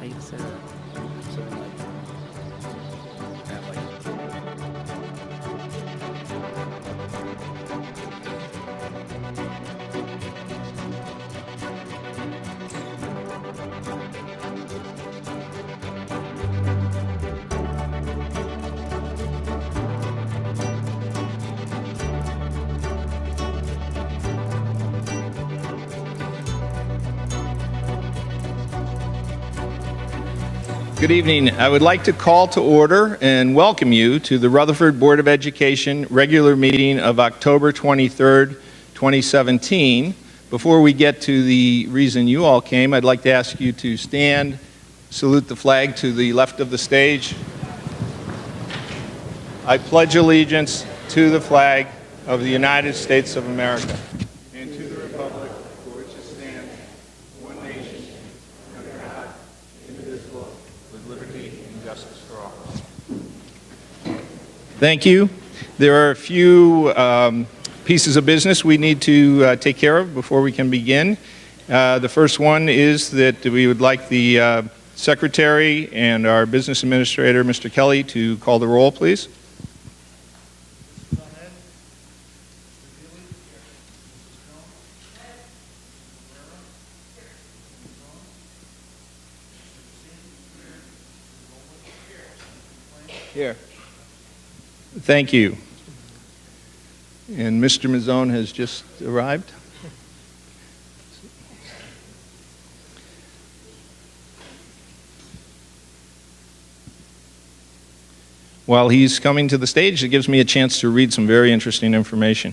Ahí se ve. Good evening. I would like to call to order and welcome you to the Rutherford Board of Education regular meeting of October 23rd, 2017. Before we get to the reason you all came, I'd like to ask you to stand, salute the flag to the left of the stage. I pledge allegiance to the flag of the United States of America and to the republic for which it stands, one nation, under God, indivisible, with liberty and justice for all. Thank you. There are a few pieces of business we need to take care of before we can begin. The first one is that we would like the Secretary and our Business Administrator, Mr. Kelly, to call the roll, please. Here. Thank you. And Mr. Mazzone has just arrived. While he's coming to the stage, it gives me a chance to read some very interesting information.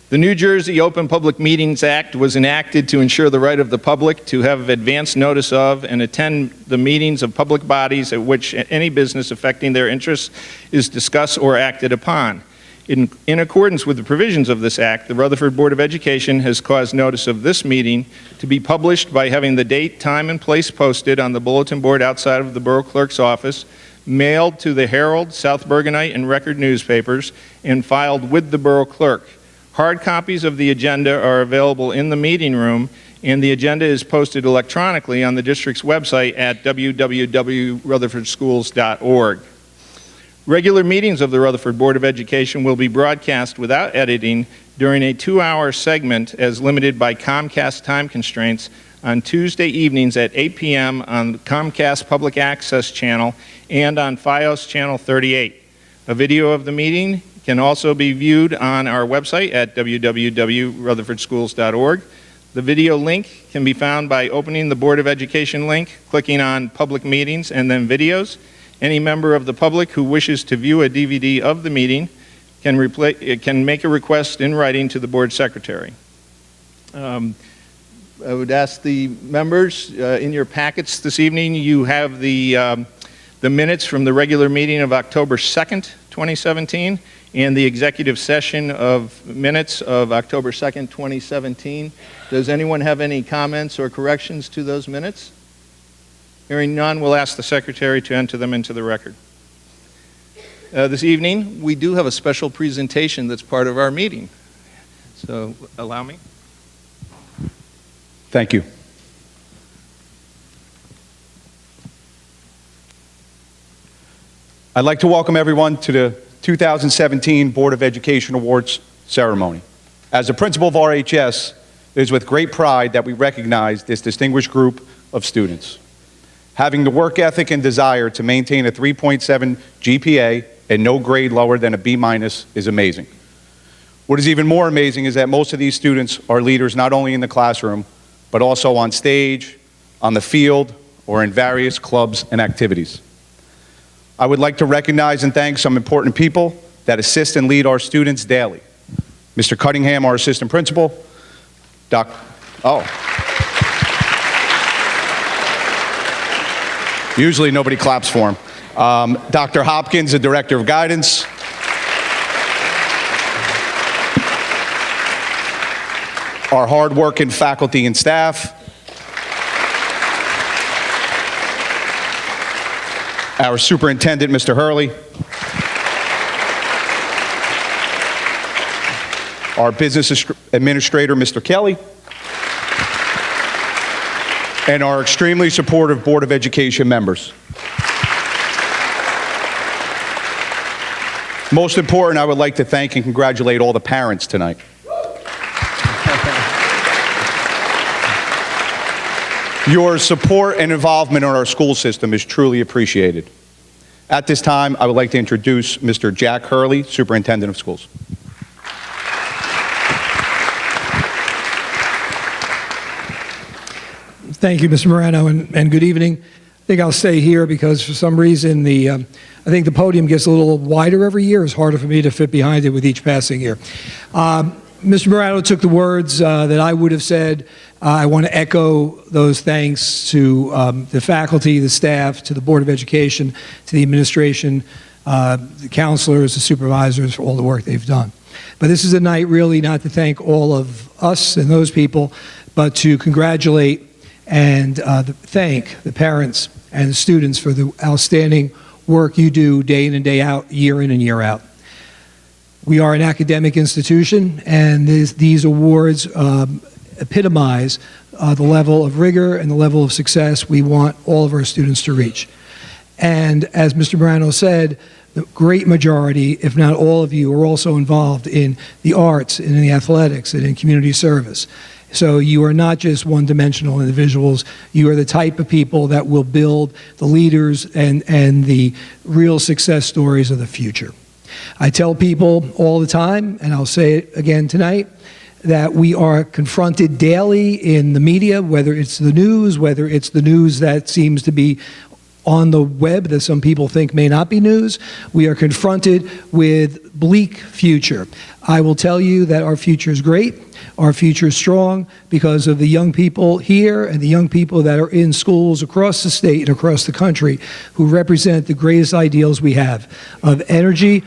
The New Jersey Open Public Meetings Act was enacted to ensure the right of the public to have advance notice of and attend the meetings of public bodies at which any business affecting their interests is discussed or acted upon. In accordance with the provisions of this act, the Rutherford Board of Education has caused notice of this meeting to be published by having the date, time, and place posted on the bulletin board outside of the Borough Clerk's office, mailed to the Herald, South Bergenite, and Record newspapers, and filed with the Borough Clerk. Hard copies of the agenda are available in the meeting room, and the agenda is posted electronically on the district's website at www.rutherfordschools.org. Regular meetings of the Rutherford Board of Education will be broadcast without editing during a 2-hour segment as limited by Comcast time constraints on Tuesday evenings at 8 p.m. on the Comcast Public Access Channel and on FiOS Channel 38. A video of the meeting can also be viewed on our website at www.rutherfordschools.org. The video link can be found by opening the Board of Education link, clicking on Public Meetings, and then Videos. Any member of the public who wishes to view a DVD of the meeting can make a request in writing to the Board Secretary. I would ask the members, in your packets this evening, you have the minutes from the regular meeting of October 2nd, 2017, and the executive session of minutes of October 2nd, 2017. Does anyone have any comments or corrections to those minutes? Hearing none, we'll ask the Secretary to enter them into the record. This evening, we do have a special presentation that's part of our meeting. So, allow me. Thank you. I'd like to welcome everyone to the 2017 Board of Education Awards ceremony. As the principal of RHS, it is with great pride that we recognize this distinguished group of students. Having the work ethic and desire to maintain a 3.7 GPA and no grade lower than a B- is amazing. What is even more amazing is that most of these students are leaders not only in the classroom, but also on stage, on the field, or in various clubs and activities. I would like to recognize and thank some important people that assist and lead our students daily. Mr. Cunningham, our assistant principal. Usually nobody claps for him. Dr. Hopkins, the director of guidance. Our hard-working faculty and staff. Our superintendent, Mr. Hurley. Our business administrator, Mr. Kelly. and our extremely supportive Board of Education members. Most important, I would like to thank and congratulate all the parents tonight. Your support and involvement in our school system is truly appreciated. At this time, I would like to introduce Mr. Jack Hurley, Superintendent of Schools. Thank you, Mr. Morano, and good evening. I think I'll stay here because for some reason I think the podium gets a little wider every year. It's harder for me to fit behind it with each passing year. Mr. Morano took the words that I would have said. I want to echo those thanks to the faculty, the staff, to the Board of Education, to the administration, the counselors, the supervisors for all the work they've done. But this is a night really not to thank all of us and those people, but to congratulate and thank the parents and the students for the outstanding work you do day in and day out, year in and year out. We are an academic institution, and these awards epitomize the level of rigor and the level of success we want all of our students to reach. And as Mr. Morano said, the great majority, if not all of you, are also involved in the arts and in the athletics and in community service. So you are not just one-dimensional individuals. You are the type of people that will build the leaders and the real success stories of the future. I tell people all the time, and I'll say it again tonight, that we are confronted daily in the media, whether it's the news, whether it's the news that seems to be on the web that some people think may not be news. We are confronted with bleak future. I will tell you that our future is great. Our future is strong because of the young people here and the young people that are in schools across the state and across the country who represent the greatest ideals we have of energy,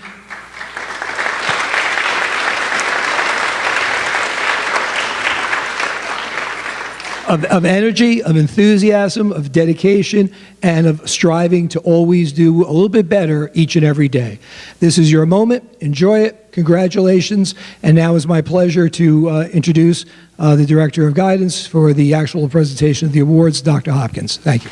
of energy, of enthusiasm, of dedication, and of striving to always do a little bit better each and every day. This is your moment. Enjoy it. Congratulations. And now it's my pleasure to introduce the Director of Guidance for the actual presentation of the awards, Dr. Hopkins. Thank you.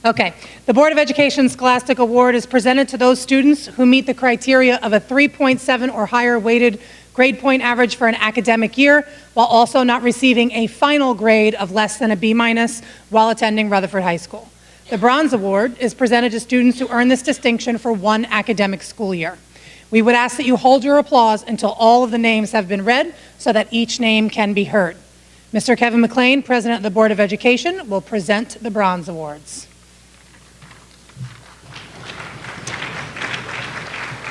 Okay. The Board of Education Scholastic Award is presented to those students who meet the criteria of a 3.7 or higher weighted grade point average for an academic year, while also not receiving a final grade of less than a B- while attending Rutherford High School. The Bronze Award is presented to students who earn this distinction for one academic school year. We would ask that you hold your applause until all of the names have been read so that each name can be heard. Mr. Kevin McLean, President of the Board of Education, will present the Bronze Awards.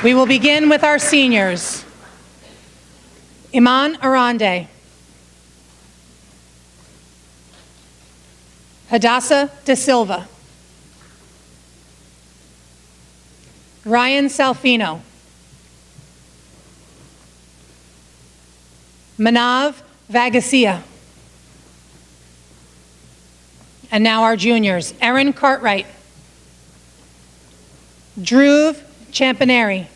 We will begin with our seniors. Iman Arande, Hadassah De Silva, Ryan Salfino, Manav Vagasia, and now our juniors, Erin Cartwright, Dhruv Champaneri,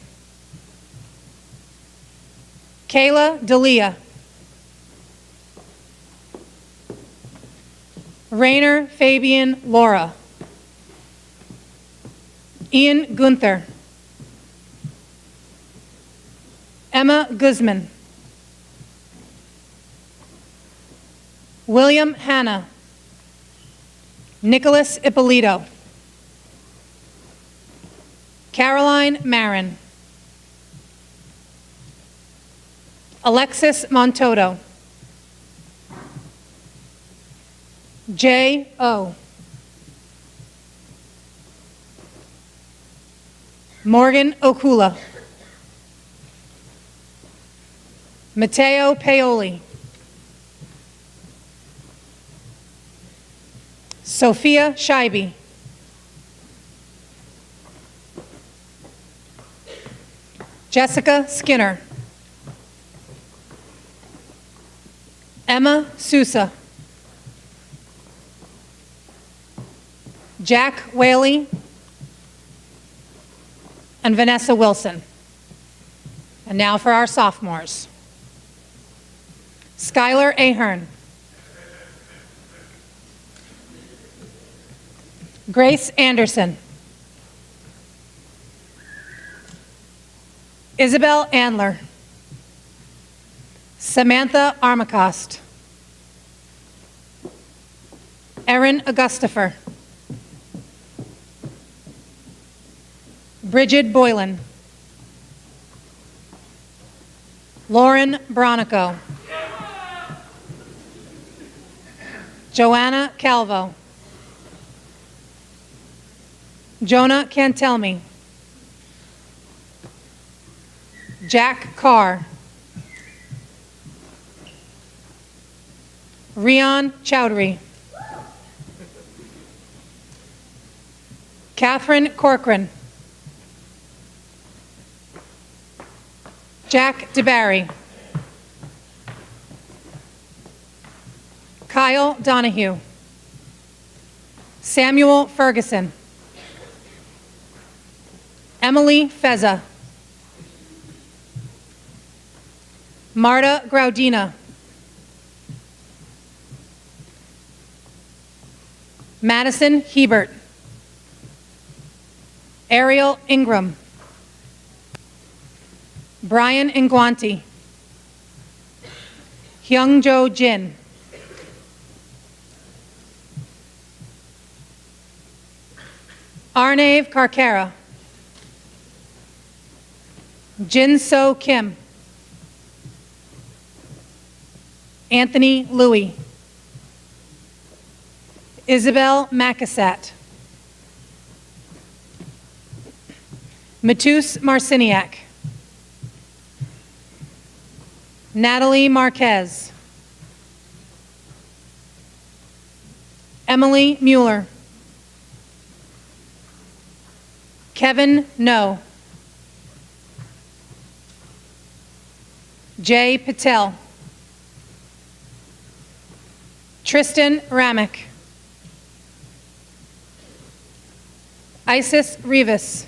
Kayla Dalia, Rainer Fabian Laura, Ian Gunther, Emma Guzman, William Hanna, Nicholas Ippolito, Caroline Marin, Alexis Montoto, J.O., Morgan Okula, Matteo Paoli, Sophia Scheibe, Jessica Skinner, Emma Sousa. Jack Whaley and Vanessa Wilson. And now for our sophomores. Skylar Ahern. Grace Anderson. Isabel Andler. Samantha Armacost. Erin Augustifer. Bridget Boylan. Lauren Bronico. Joanna Calvo. Jonah Cantelmi. Jack Carr. Rian Chowdhury. Catherine Corcoran. Jack DeBarry. Kyle Donahue. Samuel Ferguson. Emily Feza. Marta Graudina. Madison Hebert. Ariel Ingram. Brian Nguanti. Hyungjo Jin. Arnave Karkara. Jin So Kim. Anthony Louie. Isabel Macasat. Matus Marciniak. Natalie Marquez. Emily Mueller. Kevin No. Jay Patel. Tristan Ramick. Isis Rivas.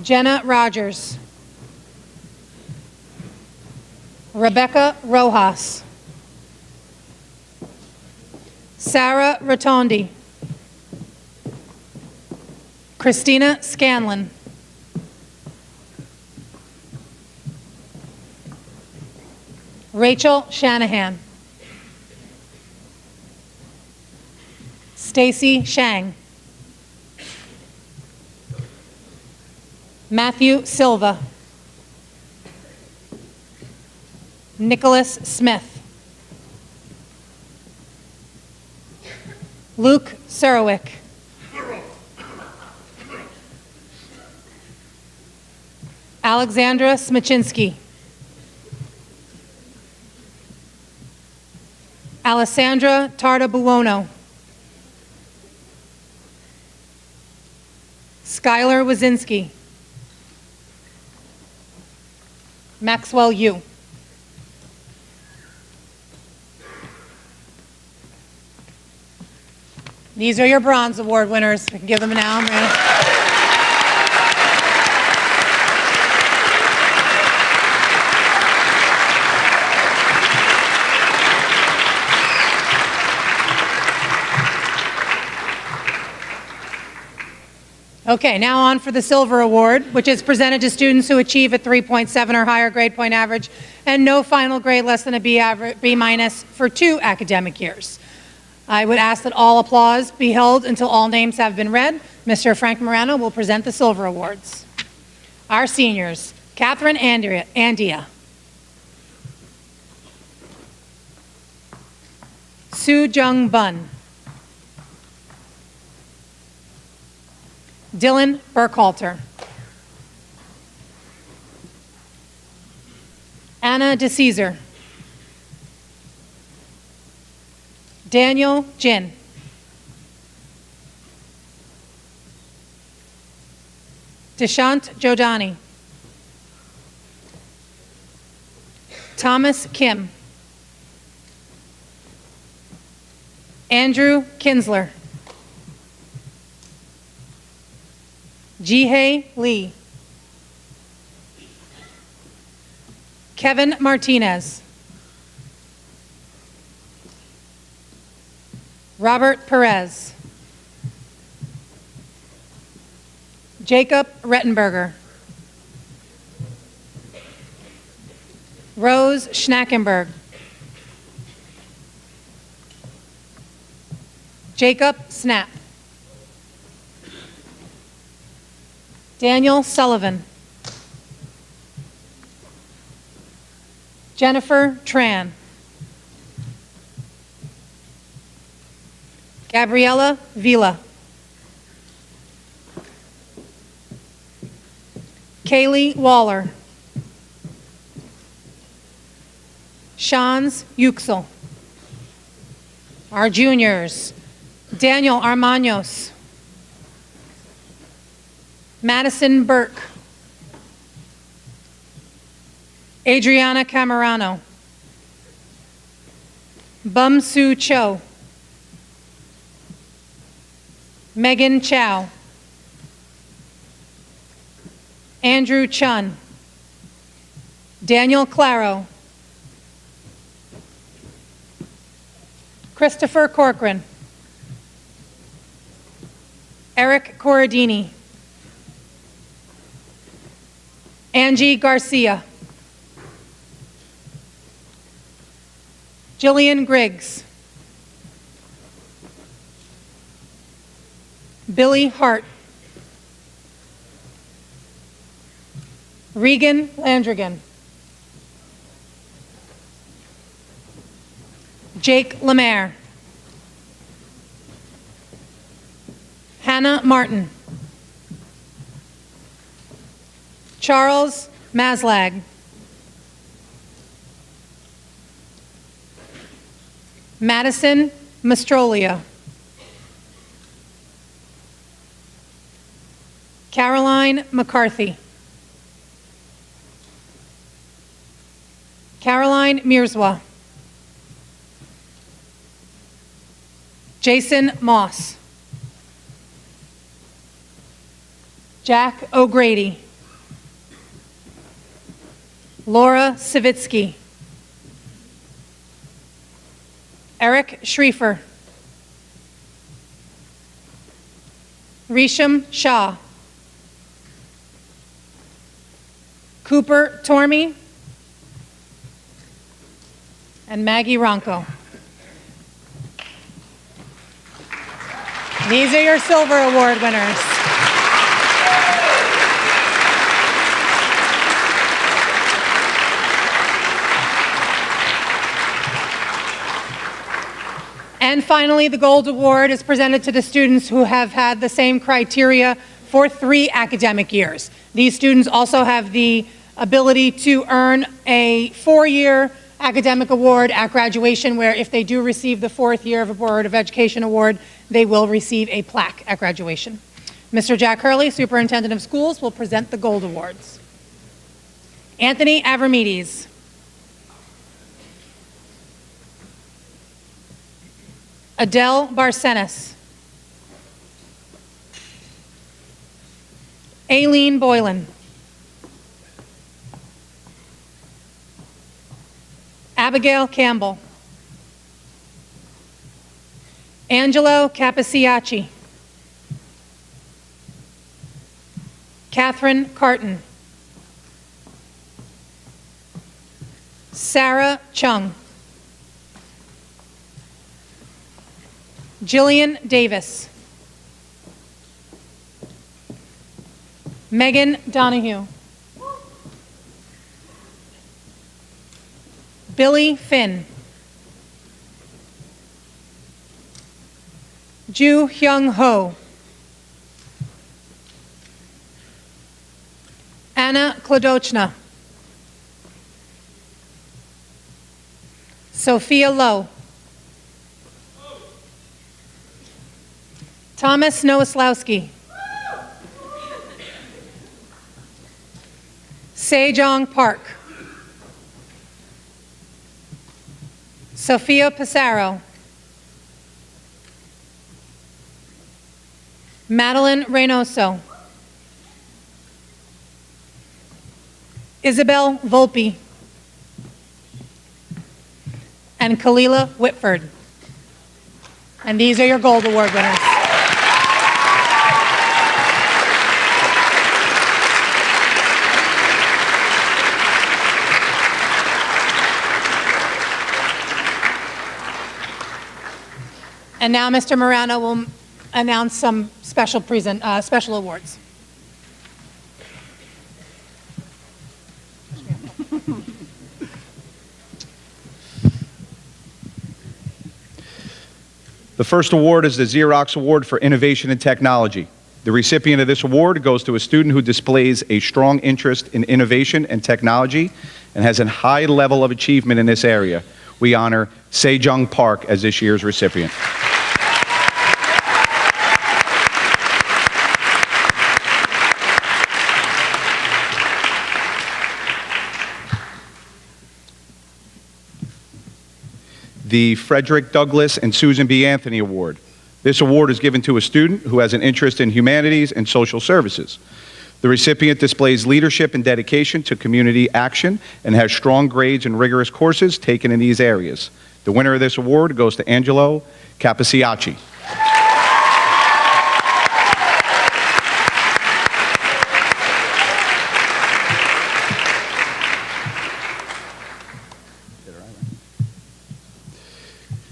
Jenna Rogers. Rebecca Rojas. Sarah Rotondi. Christina Scanlon. Rachel Shanahan. Stacy Shang. Matthew Silva. Nicholas Smith. Luke Serowick. Alexandra Smachinsky. Alessandra Tartabuono. Skylar Wazinski. Maxwell Yu. These are your Bronze Award winners. We can give them now. I'm ready. Okay, now on for the Silver Award, which is presented to students who achieve a 3.7 or higher grade point average and no final grade less than a B minus for 2 academic years. I would ask that all applause be held until all names have been read. Mr. Frank Morano will present the Silver Awards. Our seniors, Catherine Andia. Soo Jung Bun. Dylan Burkhalter. Anna DeCesar. Daniel Jin. Deshant Jodani. Thomas Kim. Andrew Kinsler. Jihei Lee. Kevin Martinez. Robert Perez. Jacob Rettenberger. Rose Schnackenberg. Jacob Snap. Daniel Sullivan. Jennifer Tran. Gabriela Vila. Kaylee Waller. Shans Yüksel. Our juniors. Daniel Armanos. Madison Burke. Adriana Camerano. Bum Soo Cho. Megan Chow. Andrew Chun. Daniel Claro. Christopher Corcoran. Eric Corradini. Angie Garcia. Jillian Griggs. Billy Hart. Regan Landrigan. Jake Lemaire. Hannah Martin. Charles Maslag. Madison Mastrolia. Caroline McCarthy. Caroline Mirzwa. Jason Moss. Jack O'Grady. Laura Savitsky. Eric Schriefer. Risham Shah. Cooper Tormey. And Maggie Ronco. These are your Silver Award winners. And finally, the Gold Award is presented to the students who have had the same criteria for 3 academic years. These students also have the ability to earn a 4-year academic award at graduation, where if they do receive the 4th year of a Board of Education award, they will receive a plaque at graduation. Mr. Jack Hurley, Superintendent of Schools, will present the Gold Awards. Anthony Avramedes. Adele Barcenas. Aileen Boylan. Abigail Campbell. Angelo Capiciacci. Catherine Carton. Sarah Chung. Jillian Davis. Megan Donahue. Billy Finn. Ju Hyung Ho. Anna Klodochna. Sophia Lowe. Thomas Nowaslawski. Sejong Park. Sophia Pissarro. Madeline Reynoso. Isabel Volpe. And Kalila Whitford. And these are your Gold Award winners. And now Mr. Morano will announce some special awards. The first award is the Xerox Award for Innovation and Technology. The recipient of this award goes to a student who displays a strong interest in innovation and technology and has a high level of achievement in this area. We honor Sejong Park as this year's recipient. The Frederick Douglass and Susan B. Anthony Award. This award is given to a student who has an interest in humanities and social services. The recipient displays leadership and dedication to community action and has strong grades and rigorous courses taken in these areas. The winner of this award goes to Angelo Capiciacci.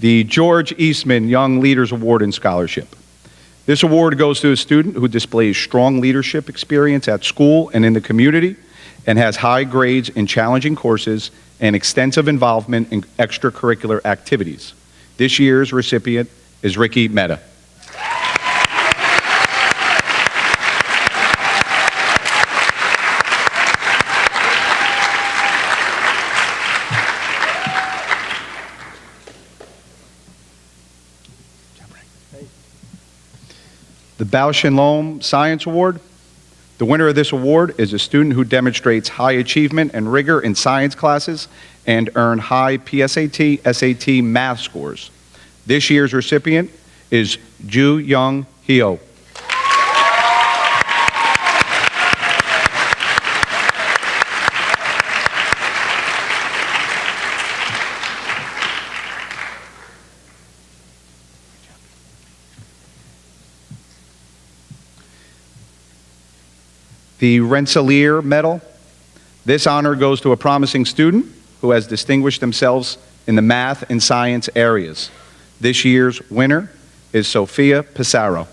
The George Eastman Young Leaders Award and Scholarship. This award goes to a student who displays strong leadership experience at school and in the community and has high grades in challenging courses and extensive involvement in extracurricular activities. This year's recipient is Ricky Mehta. The Bausch and Lomb Science Award. The winner of this award is a student who demonstrates high achievement and rigor in science classes and earned high PSAT, SAT math scores. This year's recipient is Ju Young Hyo. The Rensselaer Medal. This honor goes to a promising student who has distinguished themselves in the math and science areas. This year's winner is Sophia Pissarro.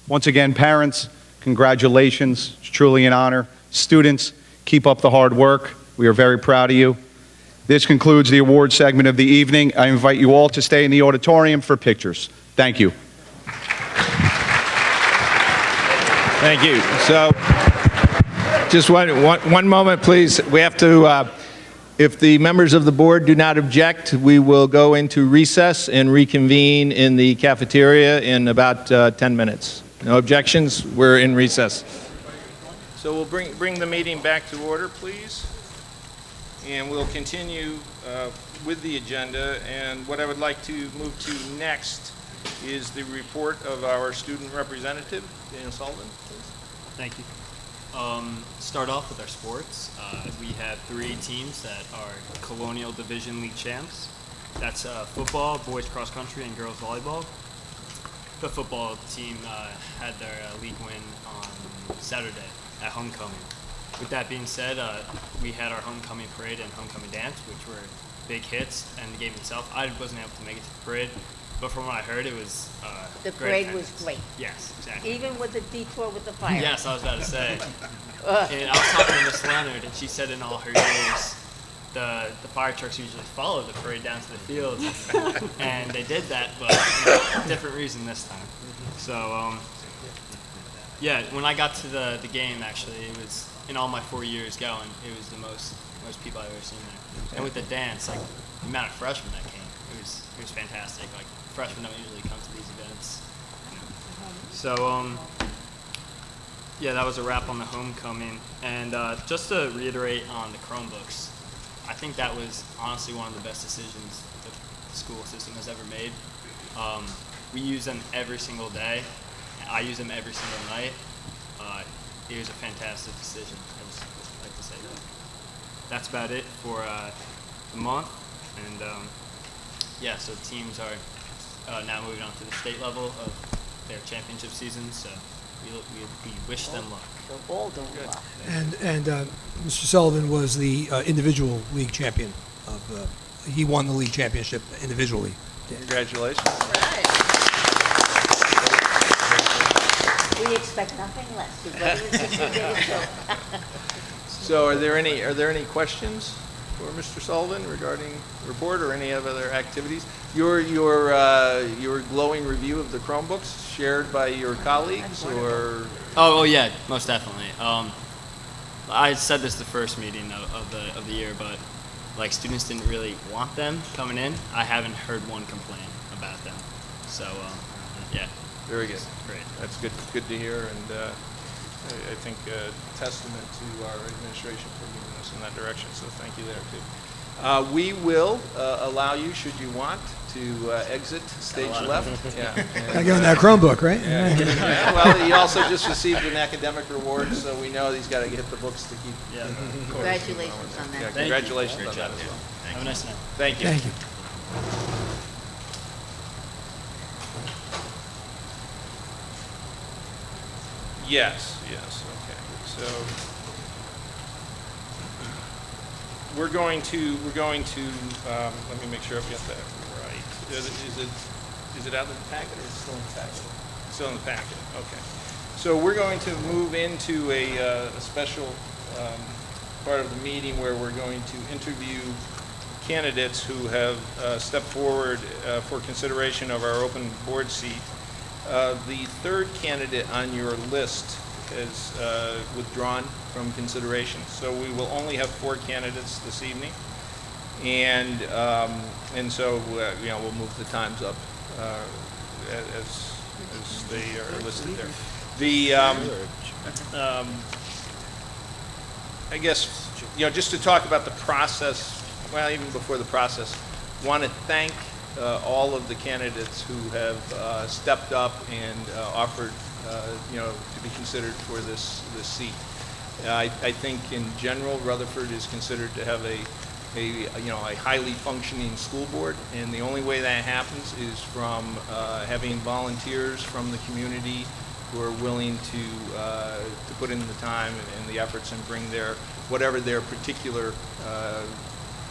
Once again, parents, congratulations. It's truly an honor. Students, keep up the hard work. We are very proud of you. This concludes the award segment of the evening. I invite you all to stay in the auditorium for pictures. Thank you. Thank you. So, just one moment, please. We have to, if the members of the board do not object, we will go into recess and reconvene in the cafeteria in about 10 minutes. No objections? We're in recess. So we'll bring the meeting back to order, please. And we'll continue with the agenda. And what I would like to move to next is the report of our student representative, Daniel Sullivan, please. Thank you. Start off with our sports. We have 3 teams that are Colonial Division League champs. That's football, boys cross country, and girls volleyball. The football team had their league win on Saturday at homecoming. With that being said, we had our homecoming parade and homecoming dance, which were big hits, and the game itself. I wasn't able to make it to the parade, but from what I heard, it was The great parade was attendance. great, Yes, exactly. even with the detour with the fire. Yes, I was about to say. And I was talking to Miss Leonard, and she said in all her years, the fire trucks usually follow the parade down to the field, and they did that, but different reason this time. So, yeah, when I got to the game, actually, it was, in all my 4 years going, it was the most people I've ever seen there. And with the dance, like, the amount of freshmen that came, it was was fantastic. Like freshmen don't usually come to these events. You know. So yeah, that was a wrap on the homecoming. And just to reiterate on the Chromebooks, I think that was honestly one of the best decisions the school system has ever made. We use them every single day. I use them every single night. It was a fantastic decision. I just like to say that. That's about it for the month. And yeah, so teams are now moving on to the state level of their championship season. So we wish them luck. So all doing well. And Mr. Sullivan was the individual league champion he won the league championship individually. Congratulations. Right. We expect nothing less. Your brother and sister did it too. So are there any questions for Mr. Sullivan regarding the report or any of other activities? Your glowing review of the Chromebooks shared by your colleagues, or Oh yeah, most definitely. I said this the first meeting of the year, but like students didn't really want them coming in. I haven't heard one complaint about them. So yeah, very good. great. That's good to hear, and I think a testament to our administration for moving us in that direction. So thank you there too. We will allow you, should you want, to exit stage left. Yeah. I got that Chromebook, right? Yeah. Well, he also just received an academic reward, so we know he's got to get the books to keep. Yeah. Congratulations on that. Yeah, Thank you. congratulations Great on that job. as well. Have a nice night. Thank you. Thank you. Yes, okay. So we're going to, let me make sure I've got that right. Is it out of the packet or is it still in the packet? Still in the packet, okay. So we're going to move into a special part of the meeting where we're going to interview candidates who have stepped forward for consideration of our open board seat. The third candidate on your list is withdrawn from consideration, so we will only have 4 candidates this evening, and so we'll move the times up as they are listed there. The I guess just to talk about the process. Well, even before the process, want to thank all of the candidates who have stepped up and offered, to be considered for this seat. I think in general, Rutherford is considered to have a highly functioning school board, and the only way that happens is from having volunteers from the community who are willing to put in the time and the efforts and bring whatever their particular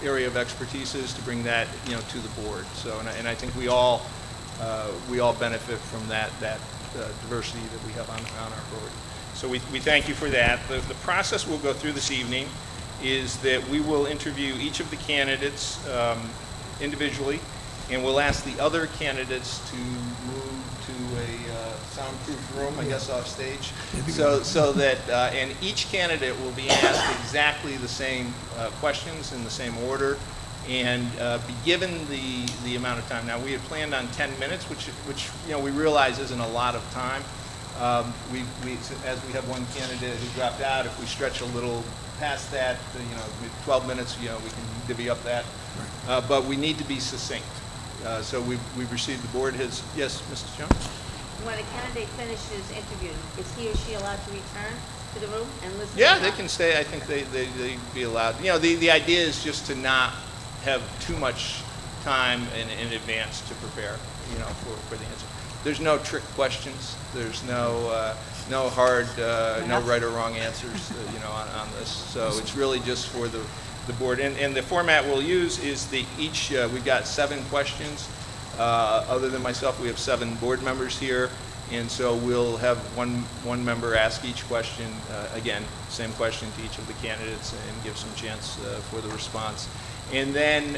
area of expertise is, to bring that to the board. So and I think we all benefit from that diversity that we have on our board. So we thank you for that. The process we'll go through this evening is that we will interview each of the candidates individually, and we'll ask the other candidates to move to a soundproof room, I guess, off stage, so that and each candidate will be asked exactly the same questions in the same order, and be given the amount of time. Now, we had planned on 10 minutes, which we realize isn't a lot of time. As we have one candidate who dropped out, if we stretch a little past that, 12 minutes, we can divvy up that. But we need to be succinct. So we've received, the board has, yes, Mrs. Jones? When a candidate finishes interviewing, is he or she allowed to return to the room and listen? Yeah, they can stay. I think they'd be allowed. The idea is just to not have too much time in advance to prepare, for the answer. There's no trick questions. There's no hard, no right or wrong answers, on this. So it's really just for the board. And the format we'll use is we've got 7 questions. Other than myself, we have 7 board members here. And so we'll have one member ask each question, again, same question to each of the candidates, and give some chance for the response. And then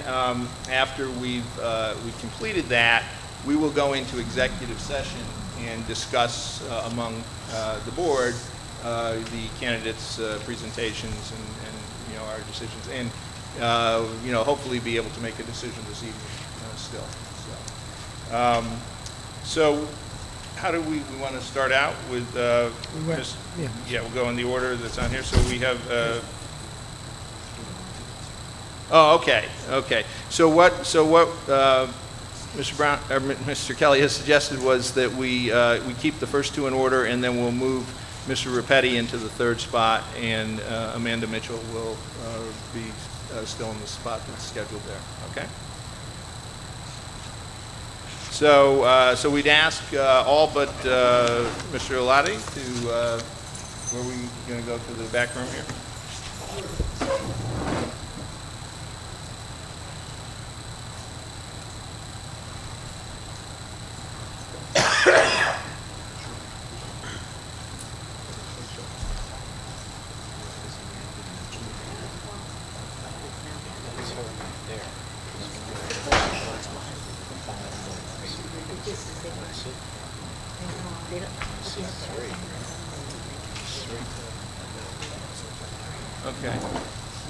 after we've completed that, we will go into executive session and discuss among the board the candidates' presentations and our decisions, and hopefully be able to make a decision this evening still. So how do we want to start out with, went- just, yeah. yeah, we'll go in the order that's on here. So we have, oh, okay, okay. So what Mr. Brown, or Mr. Kelly has suggested was that we keep the first two in order, and then we'll move Mr. Rapetti into the third spot, and Amanda Mitchell will be still in the spot that's scheduled there, okay? So we'd ask all but Mr. Elati to, were we going to go to the back room here? Okay.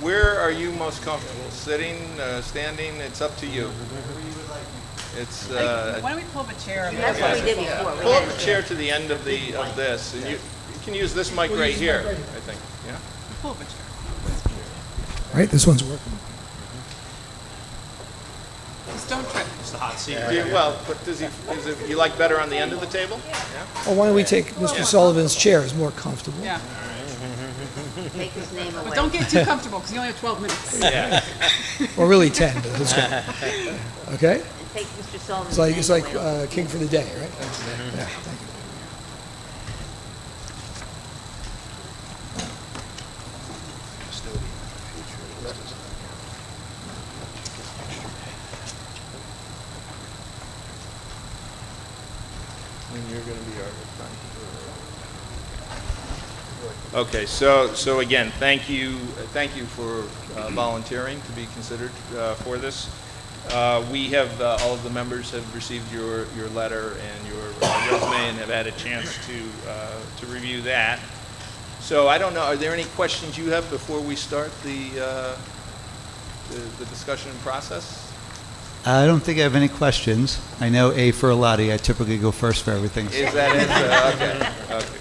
Where are you most comfortable? Sitting, standing? It's up to you. It's, Why don't we pull up a chair? That's what we did before. We pull up had a chair to the end of this, and you can use this mic right here, I think, yeah? Pull up a chair. Right, this one's working. Just don't trip. Well, but you like better on the end of the table? Yeah? Well, why don't we take Mr. Sullivan's chair, is more comfortable. Yeah. take his name away. But don't get too comfortable because you only have 12 minutes. Yeah. Well, really 10, but let's go. Okay? And take Mr. Sullivan's It's name like away. King for the Day, right? Yeah, thank you. And you're going to be our Okay, so again, thank you for volunteering to be considered for this. We have, all of the members have received your letter and your resume and have had a chance to review that. So I don't know, are there any questions you have before we start the discussion process? I don't think I have any questions. I know A for Elati. I typically go first for everything. Is that it? Okay.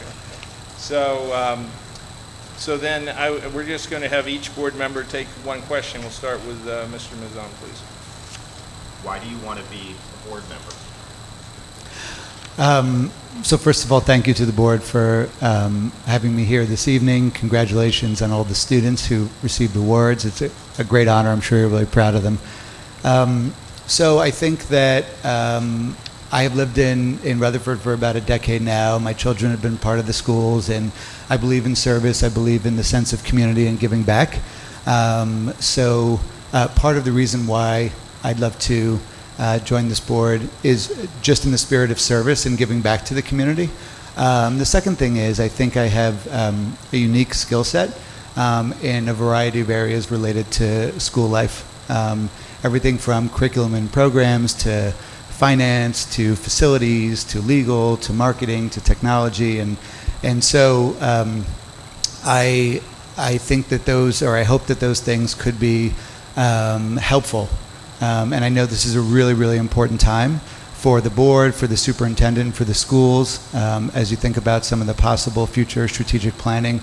So then we're just going to have each board member take one question. We'll start with Mr. Mazzone, please. Why do you want to be a board member? So first of all, thank you to the board for having me here this evening. Congratulations on all the students who received awards. It's a great honor. I'm sure you're really proud of them. So I think that I have lived in Rutherford for about a decade now. My children have been part of the schools, and I believe in service. I believe in the sense of community and giving back. So part of the reason why I'd love to join this board is just in the spirit of service and giving back to the community. The second thing is I think I have a unique skill set in a variety of areas related to school life. Everything from curriculum and programs to finance to facilities to legal to marketing to technology, and so I think that those, or I hope that those things could be helpful. And I know this is a really, really important time for the board, for the superintendent, for the schools, as you think about some of the possible future strategic planning.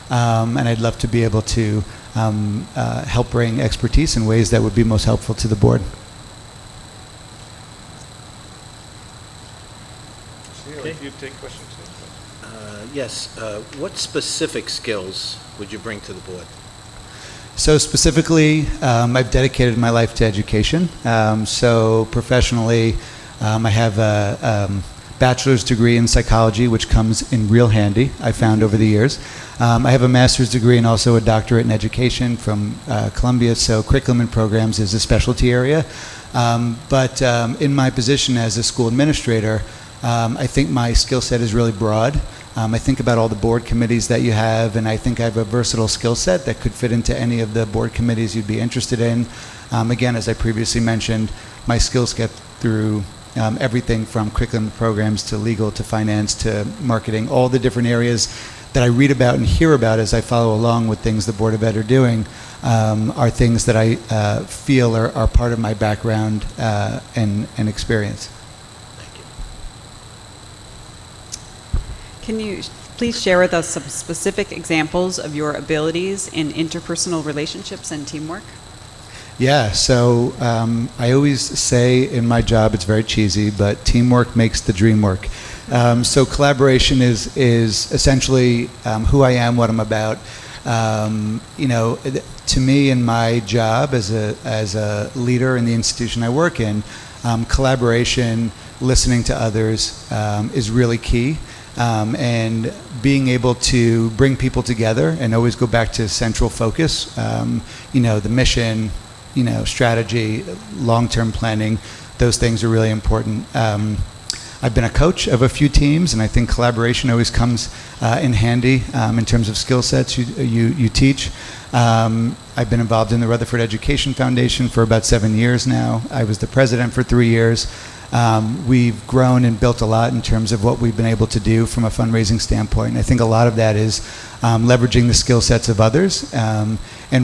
And I'd love to be able to help bring expertise in ways that would be most helpful to the board. If you take questions. Yes. What specific skills would you bring to the board? So specifically, I've dedicated my life to education. So professionally, I have a bachelor's degree in psychology, which comes in real handy, I found over the years. I have a master's degree and also a doctorate in education from Columbia, so curriculum and programs is a specialty area. But in my position as a school administrator, I think my skill set is really broad. I think about all the board committees that you have, and I think I have a versatile skill set that could fit into any of the board committees you'd be interested in. Again, as I previously mentioned, my skills get through everything from curriculum programs to legal to finance to marketing. All the different areas that I read about and hear about as I follow along with things the Board of Ed are doing are things that I feel are part of my background and experience. Can you please share with us some specific examples of your abilities in interpersonal relationships and teamwork? Yeah, so I always say in my job, it's very cheesy, but teamwork makes the dream work. So collaboration is essentially who I am, what I'm about. To me, in my job as a leader in the institution I work in, collaboration, listening to others is really key. And being able to bring people together and always go back to central focus, the mission, strategy, long-term planning, those things are really important. I've been a coach of a few teams, and I think collaboration always comes in handy in terms of skill sets you teach. I've been involved in the Rutherford Education Foundation for about 7 years now. I was the president for 3 years. We've grown and built a lot in terms of what we've been able to do from a fundraising standpoint. And I think a lot of that is leveraging the skill sets of others and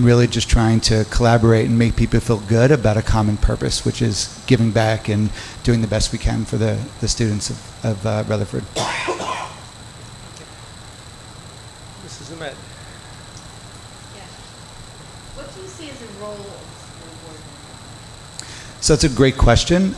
really just trying to collaborate and make people feel good about a common purpose, which is giving back and doing the best we can for the students of Rutherford. Mrs. Ahmed. What do you see as the role of school board members? So that's a great question.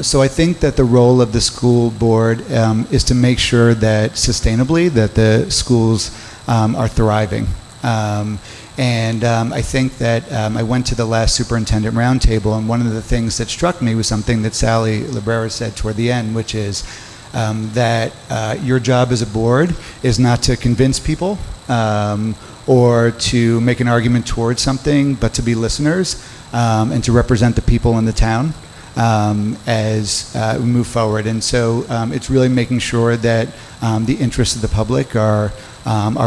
So I think that the role of the school board is to make sure that sustainably that the schools are thriving. I think that I went to the last superintendent roundtable, and one of the things that struck me was something that Sally Librera said toward the end, which is that your job as a board is not to convince people or to make an argument towards something, but to be listeners and to represent the people in the town as we move forward. And so it's really making sure that the interests of the public are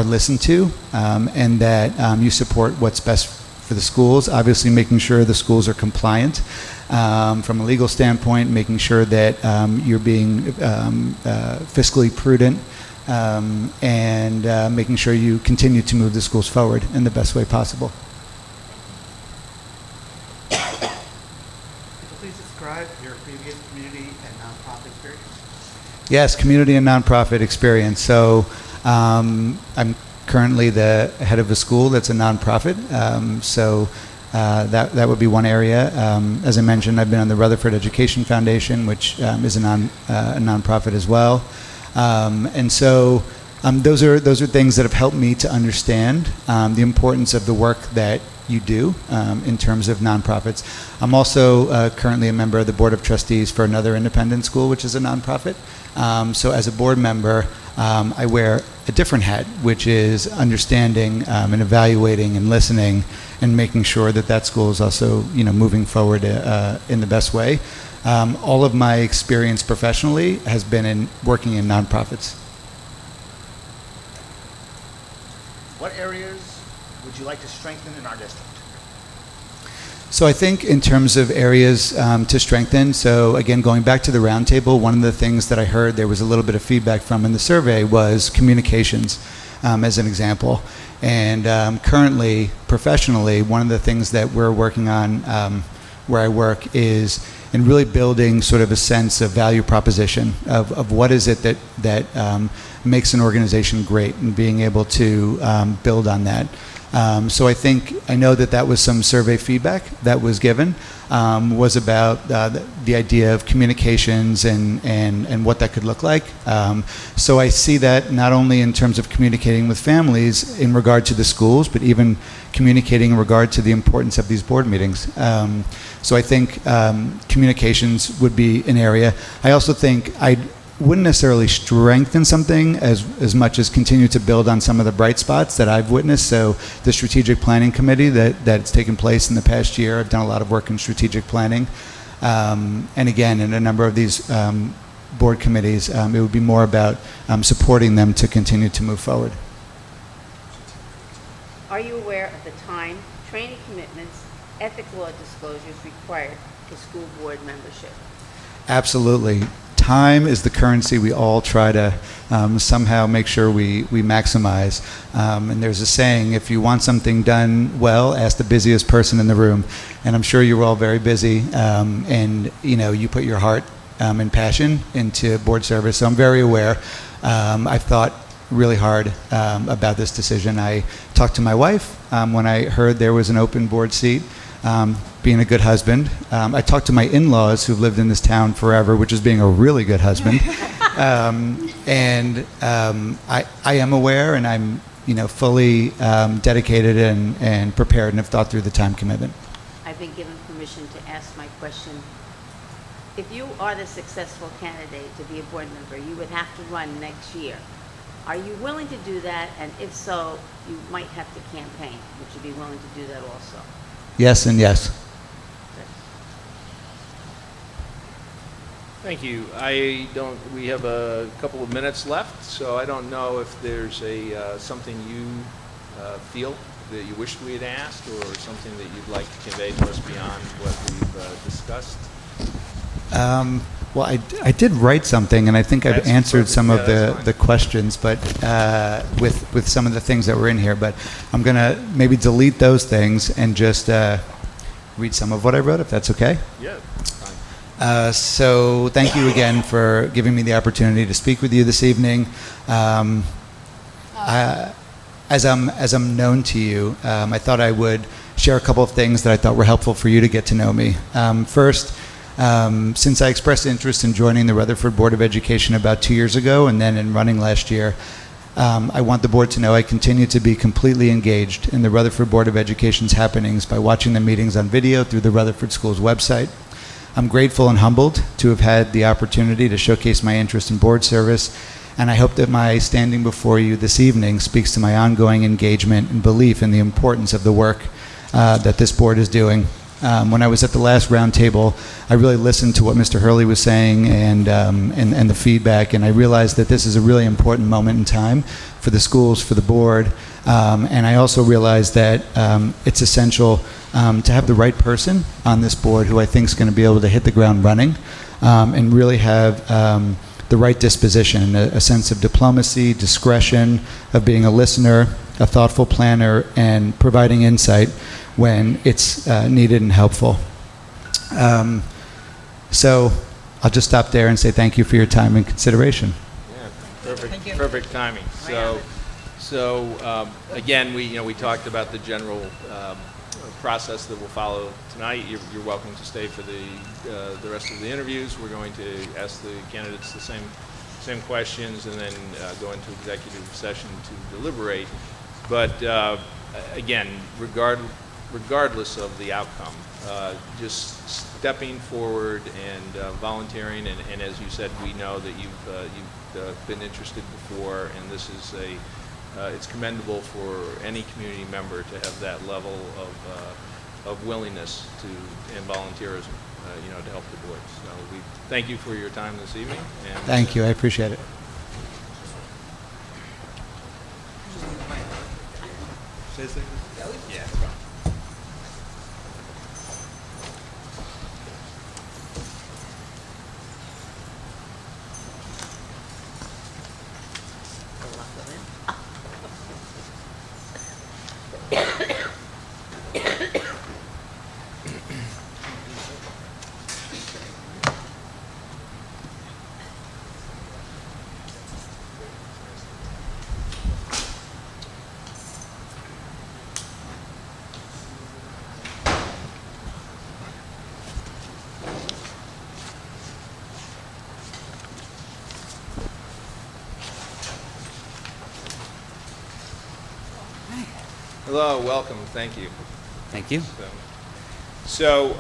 listened to and that you support what's best for the schools. Obviously making sure the schools are compliant from a legal standpoint, making sure that you're being fiscally prudent and making sure you continue to move the schools forward in the best way possible. Please describe your previous community and nonprofit experience. Yes, community and nonprofit experience. So I'm currently the head of a school that's a nonprofit. That would be one area. As I mentioned, I've been on the Rutherford Education Foundation, which is a nonprofit as well. Those are things that have helped me to understand the importance of the work that you do in terms of nonprofits. I'm also currently a member of the Board of Trustees for another independent school, which is a nonprofit. So as a board member, I wear a different hat, which is understanding and evaluating and listening and making sure that that school is also moving forward in the best way. All of my experience professionally has been in working in nonprofits. What areas would you like to strengthen in our district? So I think in terms of areas to strengthen, so again, going back to the roundtable, one of the things that I heard there was a little bit of feedback from in the survey was communications as an example. And currently, professionally, one of the things that we're working on where I work is in really building sort of a sense of value proposition of what is it that makes an organization great and being able to build on that. So I know that was some survey feedback that was given, was about the idea of communications and what that could look like. So I see that not only in terms of communicating with families in regard to the schools, but even communicating in regard to the importance of these board meetings. So I think communications would be an area. I also think I wouldn't necessarily strengthen something as much as continue to build on some of the bright spots that I've witnessed. So the strategic planning committee that's taken place in the past year, I've done a lot of work in strategic planning. And again, in a number of these board committees, it would be more about supporting them to continue to move forward. Are you aware of the time, training commitments, ethical law disclosures required for school board membership? Absolutely. Time is the currency we all try to somehow make sure we maximize. And there's a saying, if you want something done well, ask the busiest person in the room. And I'm sure you're all very busy, and you put your heart and passion into board service. So I'm very aware. I've thought really hard about this decision. I talked to my wife when I heard there was an open board seat, being a good husband. I talked to my in-laws who've lived in this town forever, which is being a really good husband. I am aware, and I'm fully dedicated and prepared, and have thought through the time commitment. I've been given permission to ask my question. If you are the successful candidate to be a board member, you would have to run next year. Are you willing to do that? And if so, you might have to campaign. Would you be willing to do that also? Yes and yes. Thank you. We have a couple of minutes left, so I don't know if there's something you feel that you wished we had asked, or something that you'd like to convey to us beyond what we've discussed. Well, I did write something, and I think I've That's answered perfect. some Yeah, of that's the questions, but with some of the things that were in here. But I'm going to maybe delete those things and just read some of what I wrote, if that's okay. Yeah, fine. So thank you again for giving me the opportunity to speak with you this evening. As I'm known to you, I thought I would share a couple of things that I thought were helpful for you to get to know me. First, since I expressed interest in joining the Rutherford Board of Education about 2 years ago, and then in running last year, I want the board to know I continue to be completely engaged in the Rutherford Board of Education's happenings by watching the meetings on video through the Rutherford School's website. I'm grateful and humbled to have had the opportunity to showcase my interest in board service, and I hope that my standing before you this evening speaks to my ongoing engagement and belief in the importance of the work that this board is doing. When I was at the last roundtable, I really listened to what Mr. Hurley was saying and the feedback, and I realized that this is a really important moment in time for the schools, for the board, and I also realized that it's essential to have the right person on this board who I think is going to be able to hit the ground running and really have the right disposition, a sense of diplomacy, discretion, of being a listener, a thoughtful planner, and providing insight when it's needed and helpful. So I'll just stop there and say thank you for your time and consideration. Yeah, perfect timing. So again, we talked about the general process that will follow tonight. You're welcome to stay for the rest of the interviews. We're going to ask the candidates the same questions, and then go into executive session to deliberate. But again, regardless of the outcome, just stepping forward and volunteering, and as you said, we know that you've been interested before, and this is it's commendable for any community member to have that level of willingness and volunteerism, to help the board. So we thank you for your time this evening. And Thank you. I appreciate it. Yeah. Hello, welcome. Thank you. Thank you. So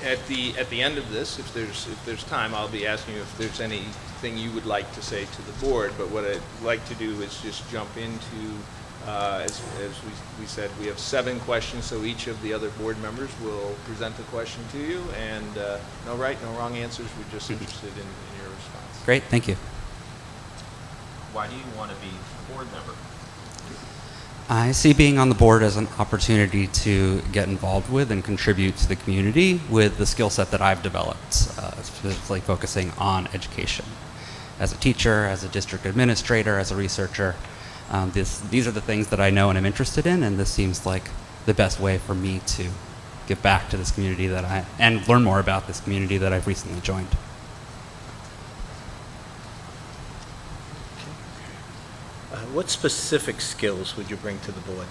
at the end of this, if there's time, I'll be asking you if there's anything you would like to say to the board. But what I'd like to do is just jump into, as we said, we have 7 questions. So each of the other board members will present a question to you, and no right, no wrong answers. We're just interested in your response. Great, thank you. Why do you want to be a board member? I see being on the board as an opportunity to get involved with and contribute to the community with the skill set that I've developed, specifically focusing on education. As a teacher, as a district administrator, as a researcher, these are the things that I know and am interested in, and this seems like the best way for me to give back to this community and learn more about this community that I've recently joined. What specific skills would you bring to the board?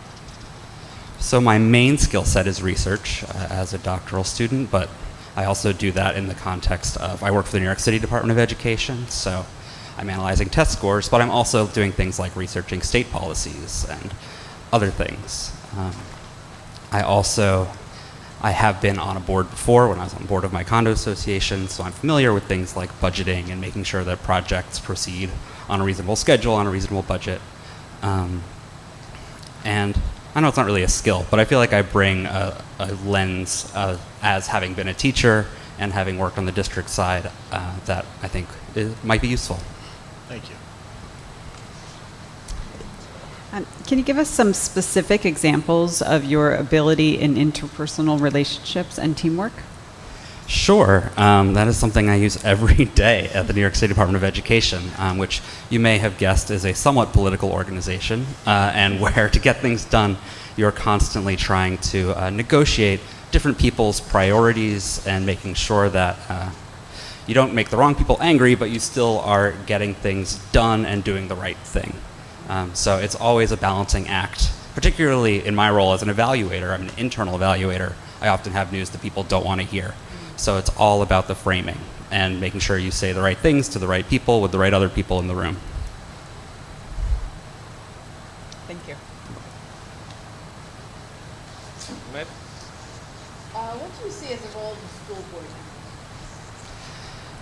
So my main skill set is research as a doctoral student, but I also do that in the context of, I work for the New York City Department of Education, so I'm analyzing test scores, but I'm also doing things like researching state policies and other things. I have been on a board before when I was on the board of my condo association, so I'm familiar with things like budgeting and making sure that projects proceed on a reasonable schedule, on a reasonable budget. And I know it's not really a skill, but I feel like I bring a lens as having been a teacher and having worked on the district side that I think might be useful. Thank you. Can you give us some specific examples of your ability in interpersonal relationships and teamwork? Sure. That is something I use every day at the New York City Department of Education, which you may have guessed is a somewhat political organization, and where to get things done, you're constantly trying to negotiate different people's priorities and making sure that you don't make the wrong people angry, but you still are getting things done and doing the right thing. So it's always a balancing act, particularly in my role as an evaluator. I'm an internal evaluator. I often have news that people don't want to hear. So it's all about the framing and making sure you say the right things to the right people with the right other people in the room. Thank you. Matt? What do you see as the role of the school board?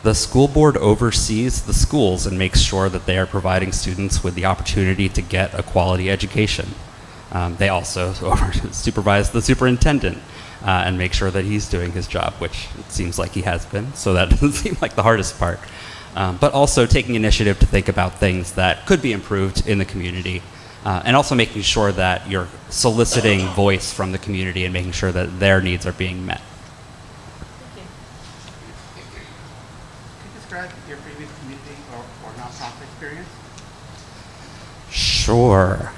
The school board oversees the schools and makes sure that they are providing students with the opportunity to get a quality education. They also supervise the superintendent and make sure that he's doing his job, which it seems like he has been, so that doesn't seem like the hardest part. But also taking initiative to think about things that could be improved in the community, and also making sure that you're soliciting voice from the community and making sure that their needs are being met. Could you describe your previous community or nonprofit experience? Sure.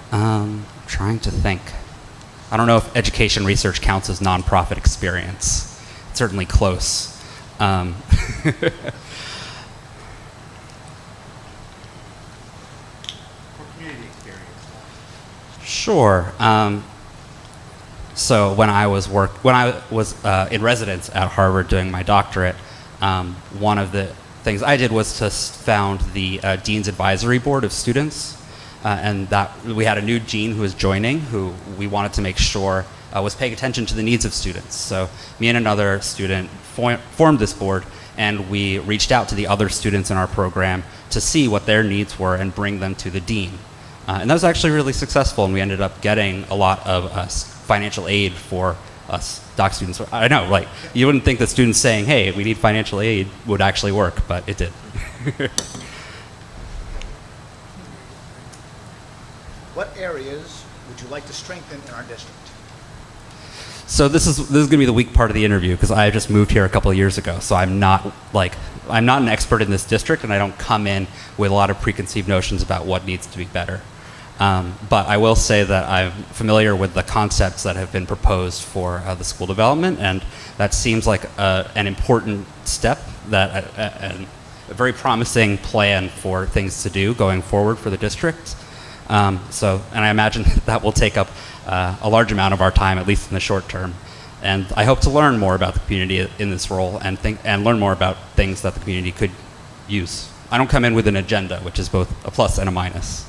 Trying to think. I don't know if education research counts as nonprofit experience. It's certainly close. Or community experience? Sure. So when I was in residence at Harvard doing my doctorate, one of the things I did was to found the Dean's Advisory Board of Students. And that we had a new dean who was joining, who we wanted to make sure was paying attention to the needs of students. So me and another student formed this board, and we reached out to the other students in our program to see what their needs were and bring them to the dean. And that was actually really successful, and we ended up getting a lot of financial aid for us doc students. I know, like, you wouldn't think that students saying, hey, we need financial aid would actually work, but it did. What areas would you like to strengthen in our district? So this is going to be the weak part of the interview because I just moved here a couple of years ago. So I'm not an expert in this district, and I don't come in with a lot of preconceived notions about what needs to be better. But I will say that I'm familiar with the concepts that have been proposed for the school development, and that seems like an important step, that a very promising plan for things to do going forward for the district. And I imagine that will take up a large amount of our time, at least in the short term. And I hope to learn more about the community in this role and learn more about things that the community could use. I don't come in with an agenda, which is both a plus and a minus.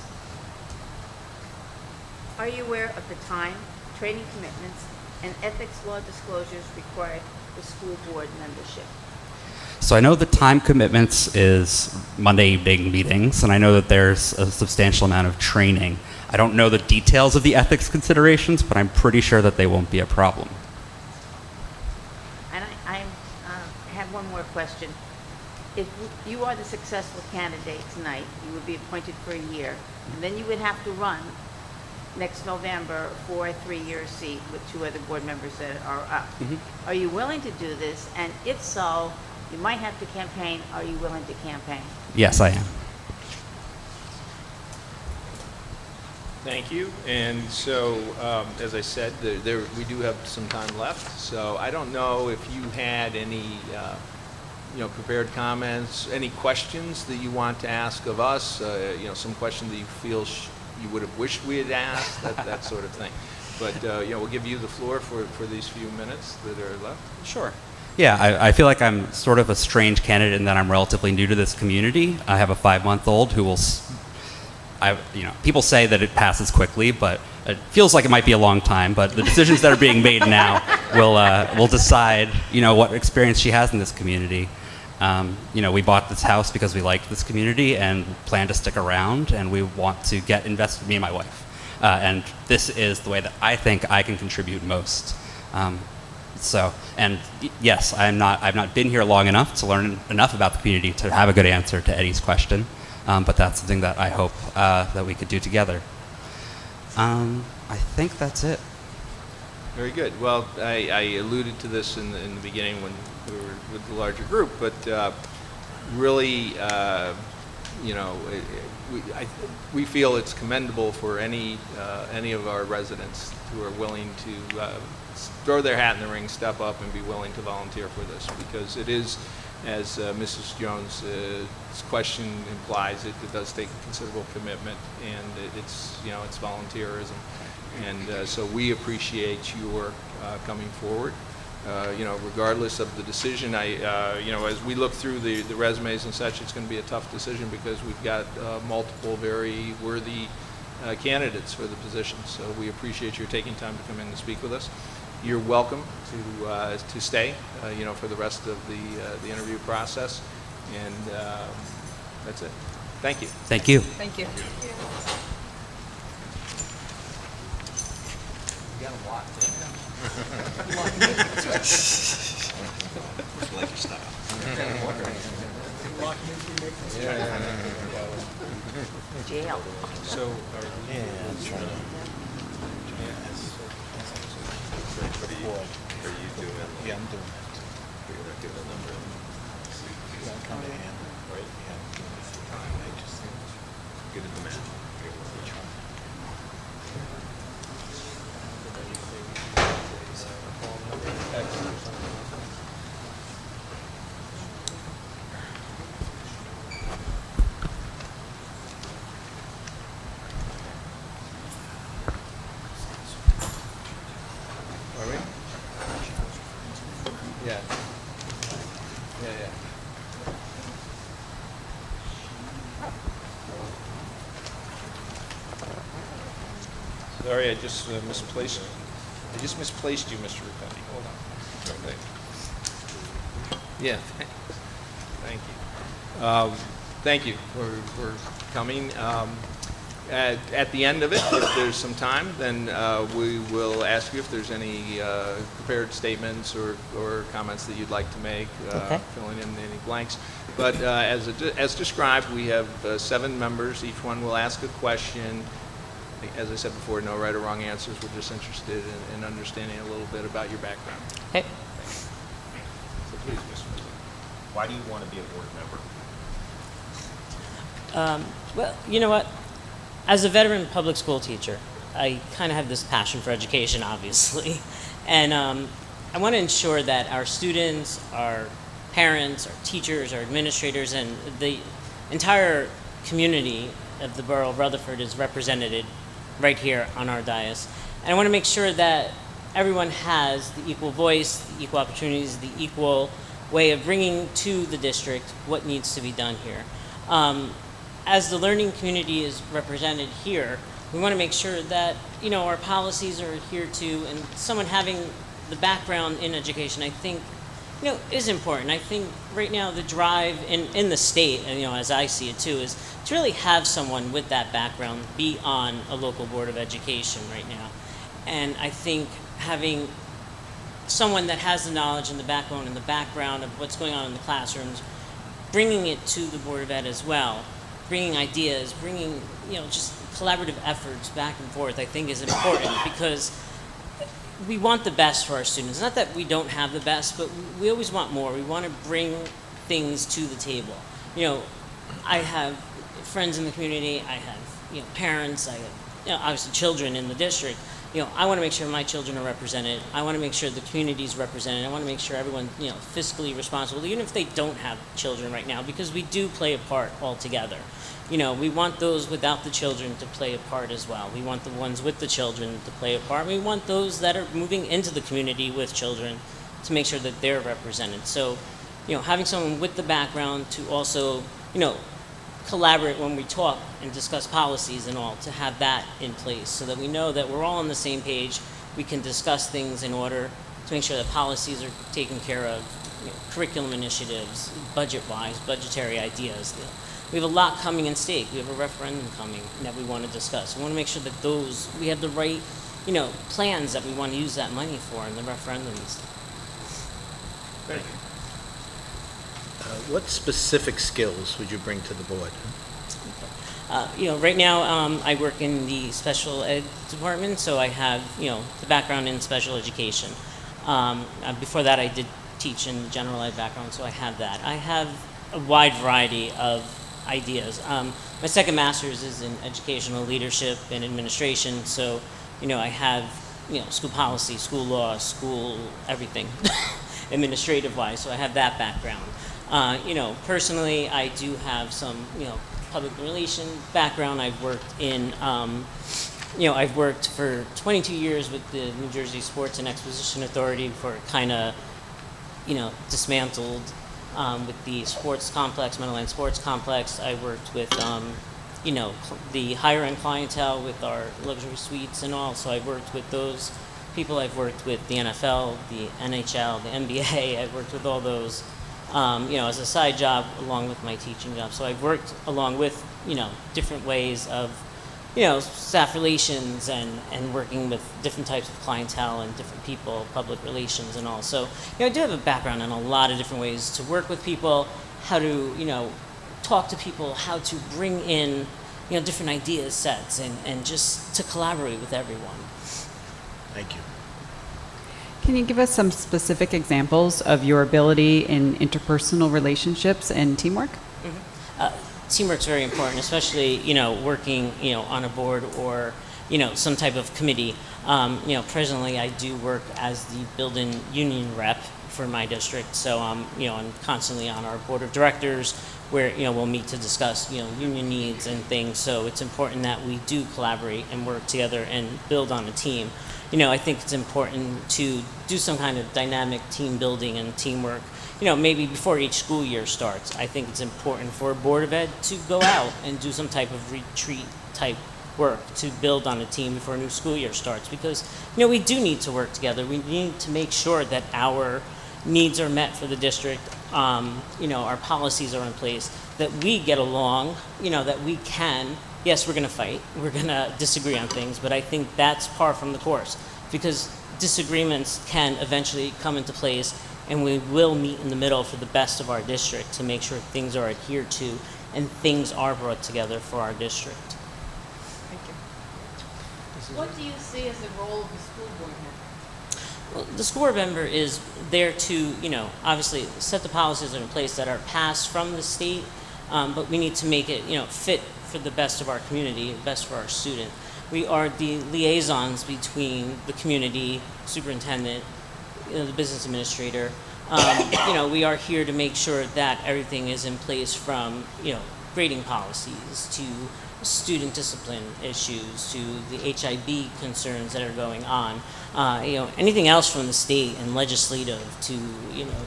Are you aware of the time, training commitments, and ethics law disclosures required for school board membership? So I know the time commitments is Monday evening meetings, and I know that there's a substantial amount of training. I don't know the details of the ethics considerations, but I'm pretty sure that they won't be a problem. And I have one more question. If you are the successful candidate tonight, you would be appointed for a year, and then you would have to run next November for a 3-year seat with 2 other board members that are up. Are you willing to do this? And if so, you might have to campaign. Are you willing to campaign? Yes, I am. Thank you. And so, as I said, we do have some time left. So I don't know if you had any, prepared comments, any questions that you want to ask of us. Some question that you feel you would have wished we had asked, that sort of thing. But we'll give you the floor for these few minutes that are left. Sure. Yeah, I feel like I'm sort of a strange candidate in that I'm relatively new to this community. I have a 5-month-old who will, people say that it passes quickly, but it feels like it might be a long time. But the decisions that are being made now will decide, what experience she has in this community. We bought this house because we like this community and plan to stick around, and we want to get invested, me and my wife. And this is the way that I think I can contribute most. Yes, I've not been here long enough to learn enough about the community to have a good answer to Eddie's question, but that's something that I hope that we could do together. I think that's it. Very good. Well, I alluded to this in the beginning when we were with the larger group, but really, we feel it's commendable for any of our residents who are willing to throw their hat in the ring, step up, and be willing to volunteer for this, because it is, as Mrs. Jones' question implies, it does take a considerable commitment, and it's volunteerism, and so we appreciate your coming forward. Regardless of the decision, as we look through the resumes and such, it's going to be a tough decision because we've got multiple very worthy candidates for the position. So we appreciate your taking time to come in and speak with us. You're welcome to stay, for the rest of the interview process, and that's it. Thank you. Thank you. Thank you. You got a lot there. Like your style. Jail. So, I'm trying to. What are you doing? Yeah, I'm doing that. You're not doing a number of them. Yeah, come in. Right? Yeah. I just good at the math. Are we? Yeah. Yeah. Sorry, I just misplaced. I just misplaced you, Mr. Rupendi. Hold on. Yeah. Thank you. Thank you for coming. At the end of it, if there's some time, then we will ask you if there's any prepared statements or comments that you'd like to make, filling in any blanks. But as described, we have 7 members. Each one will ask a question. As I said before, no right or wrong answers. We're just interested in understanding a little bit about your background. Okay. So please, Mr. President, why do you want to be a board member? Well, you know what? As a veteran public school teacher, I kind of have this passion for education, obviously. And I want to ensure that our students, our parents, our teachers, our administrators, and the entire community of the borough of Rutherford is represented right here on our dais. And I want to make sure that everyone has the equal voice, the equal opportunities, the equal way of bringing to the district what needs to be done here. As the learning community is represented here, we want to make sure that, our policies are adhered to, and someone having the background in education, I think, is important. I think right now the drive in the state, as I see it too, is to really have someone with that background be on a local board of education right now. And I think having someone that has the knowledge and the backbone and the background of what's going on in the classrooms, bringing it to the Board of Ed as well, bringing ideas, bringing, just collaborative efforts back and forth, I think is important because we want the best for our students. Not that we don't have the best, but we always want more. We want to bring things to the table. I have friends in the community, I have, parents, I have, obviously children in the district, I want to make sure my children are represented. I want to make sure the community is represented. I want to make sure everyone, fiscally responsible, even if they don't have children right now, because we do play a part altogether. We want those without the children to play a part as well. We want the ones with the children to play a part. We want those that are moving into the community with children to make sure that they're represented. So, having someone with the background to also, collaborate when we talk and discuss policies and all, to have that in place so that we know that we're all on the same page. We can discuss things in order to make sure that policies are taken care of, curriculum initiatives, budget-wise, budgetary ideas. We have a lot coming in stake. We have a referendum coming that we want to discuss. We want to make sure that we have the right, plans that we want to use that money for in the referendums. Thank you. What specific skills would you bring to the board? Right now I work in the special ed department, so I have, the background in special education. Before that, I did teach in the general ed background, so I have that. I have a wide variety of ideas. My second master's is in educational leadership and administration, so, I have, school policy, school law, school everything, administrative-wise, so I have that background. Personally, I do have some, public relation background. I've worked in, I've worked for 22 years with the New Jersey Sports and Exposition Authority before it kind of, dismantled with the sports complex, Meadowland Sports Complex. I worked with, the higher-end clientele with our luxury suites and all. So I've worked with those people. I've worked with the NFL, the NHL, the NBA. I've worked with all those. As a side job along with my teaching job. So I've worked along with, different ways of, staff relations and working with different types of clientele and different people, public relations and all. So, I do have a background in a lot of different ways to work with people, how to, talk to people, how to bring in, different ideas sets and just to collaborate with everyone. Thank you. Can you give us some specific examples of your ability in interpersonal relationships and teamwork? Teamwork's very important, especially, working, on a board or, some type of committee. Presently I do work as the building union rep for my district. So, I'm constantly on our board of directors where, we'll meet to discuss, union needs and things. So it's important that we do collaborate and work together and build on a team. I think it's important to do some kind of dynamic team building and teamwork, maybe before each school year starts. I think it's important for a Board of Ed to go out and do some type of retreat type work to build on a team before a new school year starts because, we do need to work together. We need to make sure that our needs are met for the district, our policies are in place, that we get along, that we can. Yes, we're going to fight. We're going to disagree on things, but I think that's par from the course because disagreements can eventually come into place and we will meet in the middle for the best of our district to make sure things are adhered to and things are brought together for our district. Thank you. What do you see as the role of the school board member? Well, the school board member is there to, obviously set the policies in place that are passed from the state, but we need to make it, fit for the best of our community, best for our student. We are the liaisons between the community, superintendent, the business administrator. We are here to make sure that everything is in place from, grading policies to student discipline issues to the HIB concerns that are going on. Anything else from the state and legislative to,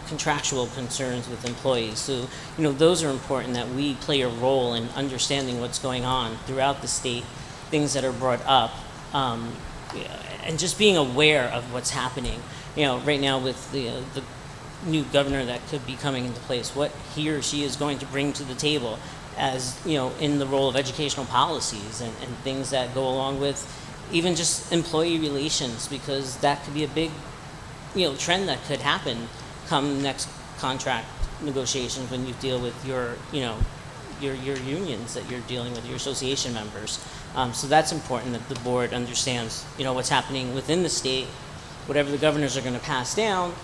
contractual concerns with employees. So, those are important that we play a role in understanding what's going on throughout the state, things that are brought up, and just being aware of what's happening. Right now with the new governor that could be coming into place, what he or she is going to bring to the table as, in the role of educational policies and things that go along with even just employee relations, because that could be a big, trend that could happen come next contract negotiations when you deal with your unions that you're dealing with, your association members. So that's important that the board understands, what's happening within the state, whatever the governors are going to pass down,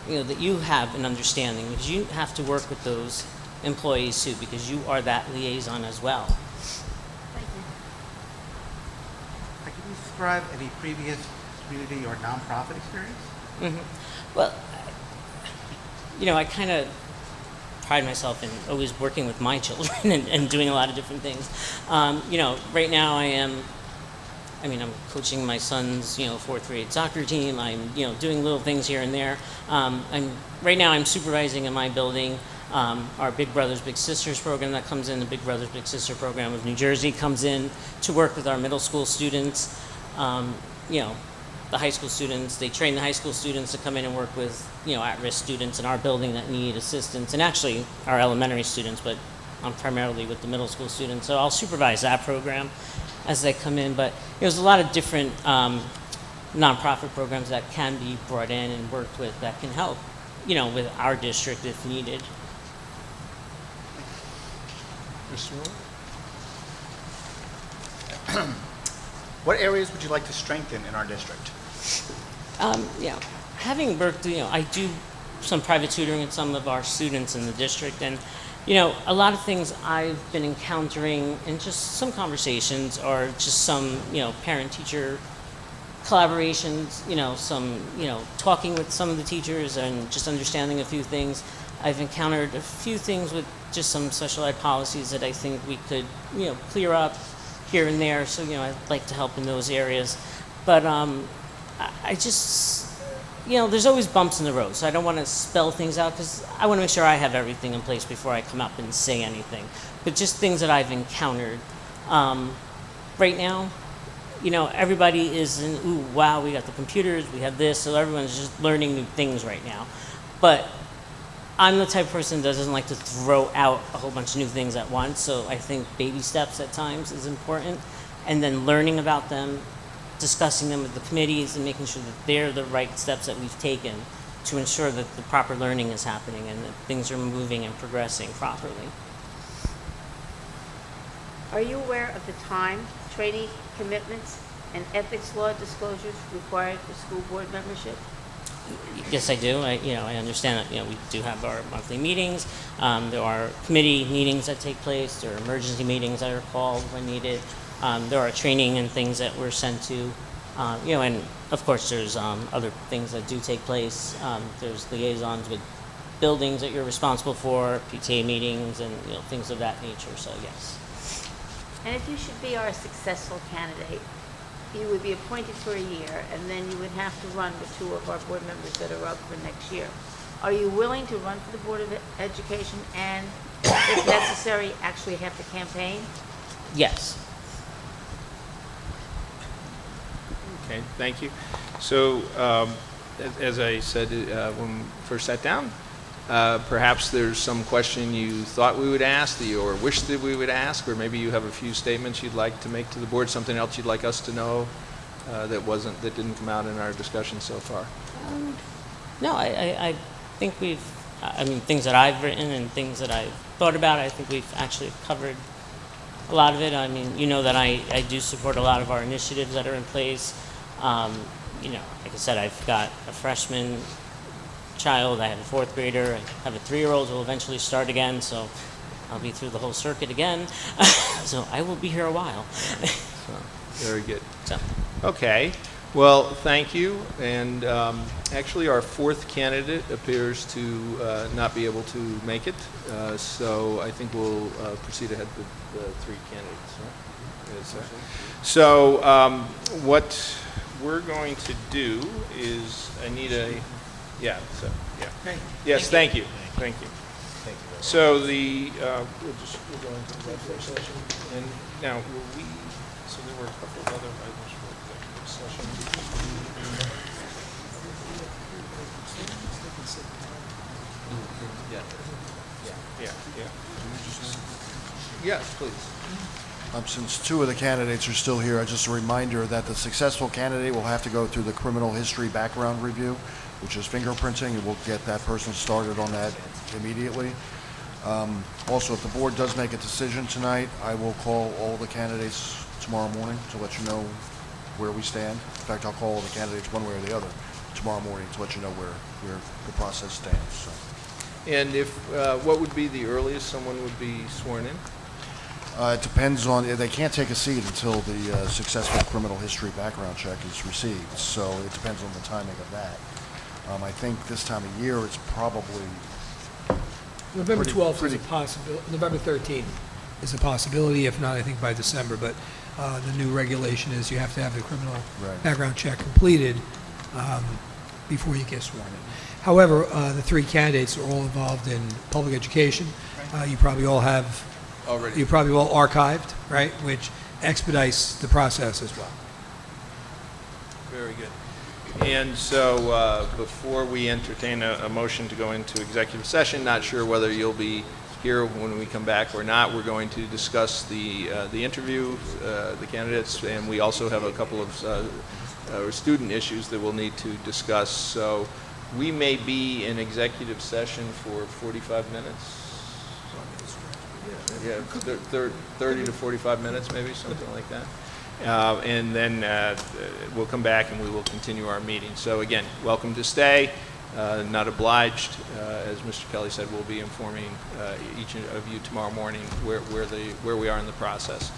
that you have an understanding, because you have to work with those employees too, because you are that liaison as well. Thank you. describe any previous community or nonprofit experience? Well, you know, I kind of pride myself in always working with my children and doing a lot of different things. You know, right now I'm coaching my son's, fourth grade soccer team. I'm, doing little things here and there. Right now I'm supervising in my building our Big Brothers Big Sisters program that comes in. The Big Brothers Big Sister program of New Jersey comes in to work with our middle school students. The high school students, they train the high school students to come in and work with, at-risk students in our building that need assistance, and actually our elementary students, but I'm primarily with the middle school students. So I'll supervise that program as they come in. But there's a lot of different nonprofit programs that can be brought in and worked with that can help, with our district if needed. Mr. Moore? What areas would you like to strengthen in our district? Having worked, I do some private tutoring with some of our students in the district, and a lot of things I've been encountering in just some conversations or just some, parent-teacher collaborations, some, talking with some of the teachers and just understanding a few things. I've encountered a few things with just some special ed policies that I think we could, clear up here and there. So, I'd like to help in those areas. But I just, there's always bumps in the road. So I don't want to spell things out because I want to make sure I have everything in place before I come up and say anything. But just things that I've encountered. Right now, everybody is in, ooh, wow, we got the computers, we have this. So everyone's just learning new things right now. But I'm the type of person that doesn't like to throw out a whole bunch of new things at once, so I think baby steps at times is important, and then learning about them, discussing them with the committees, and making sure that they're the right steps that we've taken to ensure that the proper learning is happening and that things are moving and progressing properly. Are you aware of the time, training commitments, and ethics law disclosures required for school board membership? Yes, I do. I understand that, we do have our monthly meetings. There are committee meetings that take place. There are emergency meetings that are called when needed. There are training and things that we're sent to. And of course there's other things that do take place. There's liaisons with buildings that you're responsible for, PTA meetings, and things of that nature. So yes. And if you should be our successful candidate, you would be appointed for a year, and then you would have to run with two of our board members that are up for next year. Are you willing to run for the Board of Education and, if necessary, actually have to campaign? Yes. Okay, thank you. So, as I said when we first sat down, perhaps there's some question you thought we would ask or wish that we would ask, or maybe you have a few statements you'd like to make to the board, something else you'd like us to know that didn't come out in our discussion so far. No, I think things that I've written and things that I've thought about, I think we've actually covered a lot of it. I mean, that I do support a lot of our initiatives that are in place. Like I said, I've got a freshman child, I have a fourth grader, I have a 3-year-old who will eventually start again, so I'll be through the whole circuit again. So I will be here a while. Very good. Okay. Well, thank you. And actually, our fourth candidate appears to not be able to make it. So I think we'll proceed ahead with the 3 candidates. Right? Yes, sir. So what we're going to do is I need a... Yeah, so, yeah. Okay. Yes, thank you. Thank you. So the, we'll go into executive session. And now, so there were a couple of other items for executive session. Yeah. Yes, please. Since 2 of the candidates are still here, just a reminder that the successful candidate will have to go through the criminal history background review, which is fingerprinting, and we'll get that person started on that immediately. Also, if the board does make a decision tonight, I will call all the candidates tomorrow morning to let you know where we stand. In fact, I'll call all the candidates one way or the other tomorrow morning to let you know where the process stands. So. And if what would be the earliest someone would be sworn in? It depends on, they can't take a seat until the successful criminal history background check is received, so it depends on the timing of that. I think this time of year, it's probably November pretty- 12th is pretty- a possibility, November 13th is a possibility, if not, I think by December, but the new regulation is you have to have the criminal Right. background check completed before you get sworn in. However, the three candidates are all involved in public education. You probably all have, Already. you probably all archived, right, which expedites the process as well. Very good. And so before we entertain a motion to go into executive session, not sure whether you'll be here when we come back or not, we're going to discuss the interview, the candidates, and we also have a couple of student issues that we'll need to discuss. So we may be in executive session for 45 minutes. Yeah, 30 to 45 minutes, maybe, something like that. And then we'll come back and we will continue our meeting. So again, welcome to stay, not obliged. As Mr. Kelly said, we'll be informing each of you tomorrow morning where we are in the process.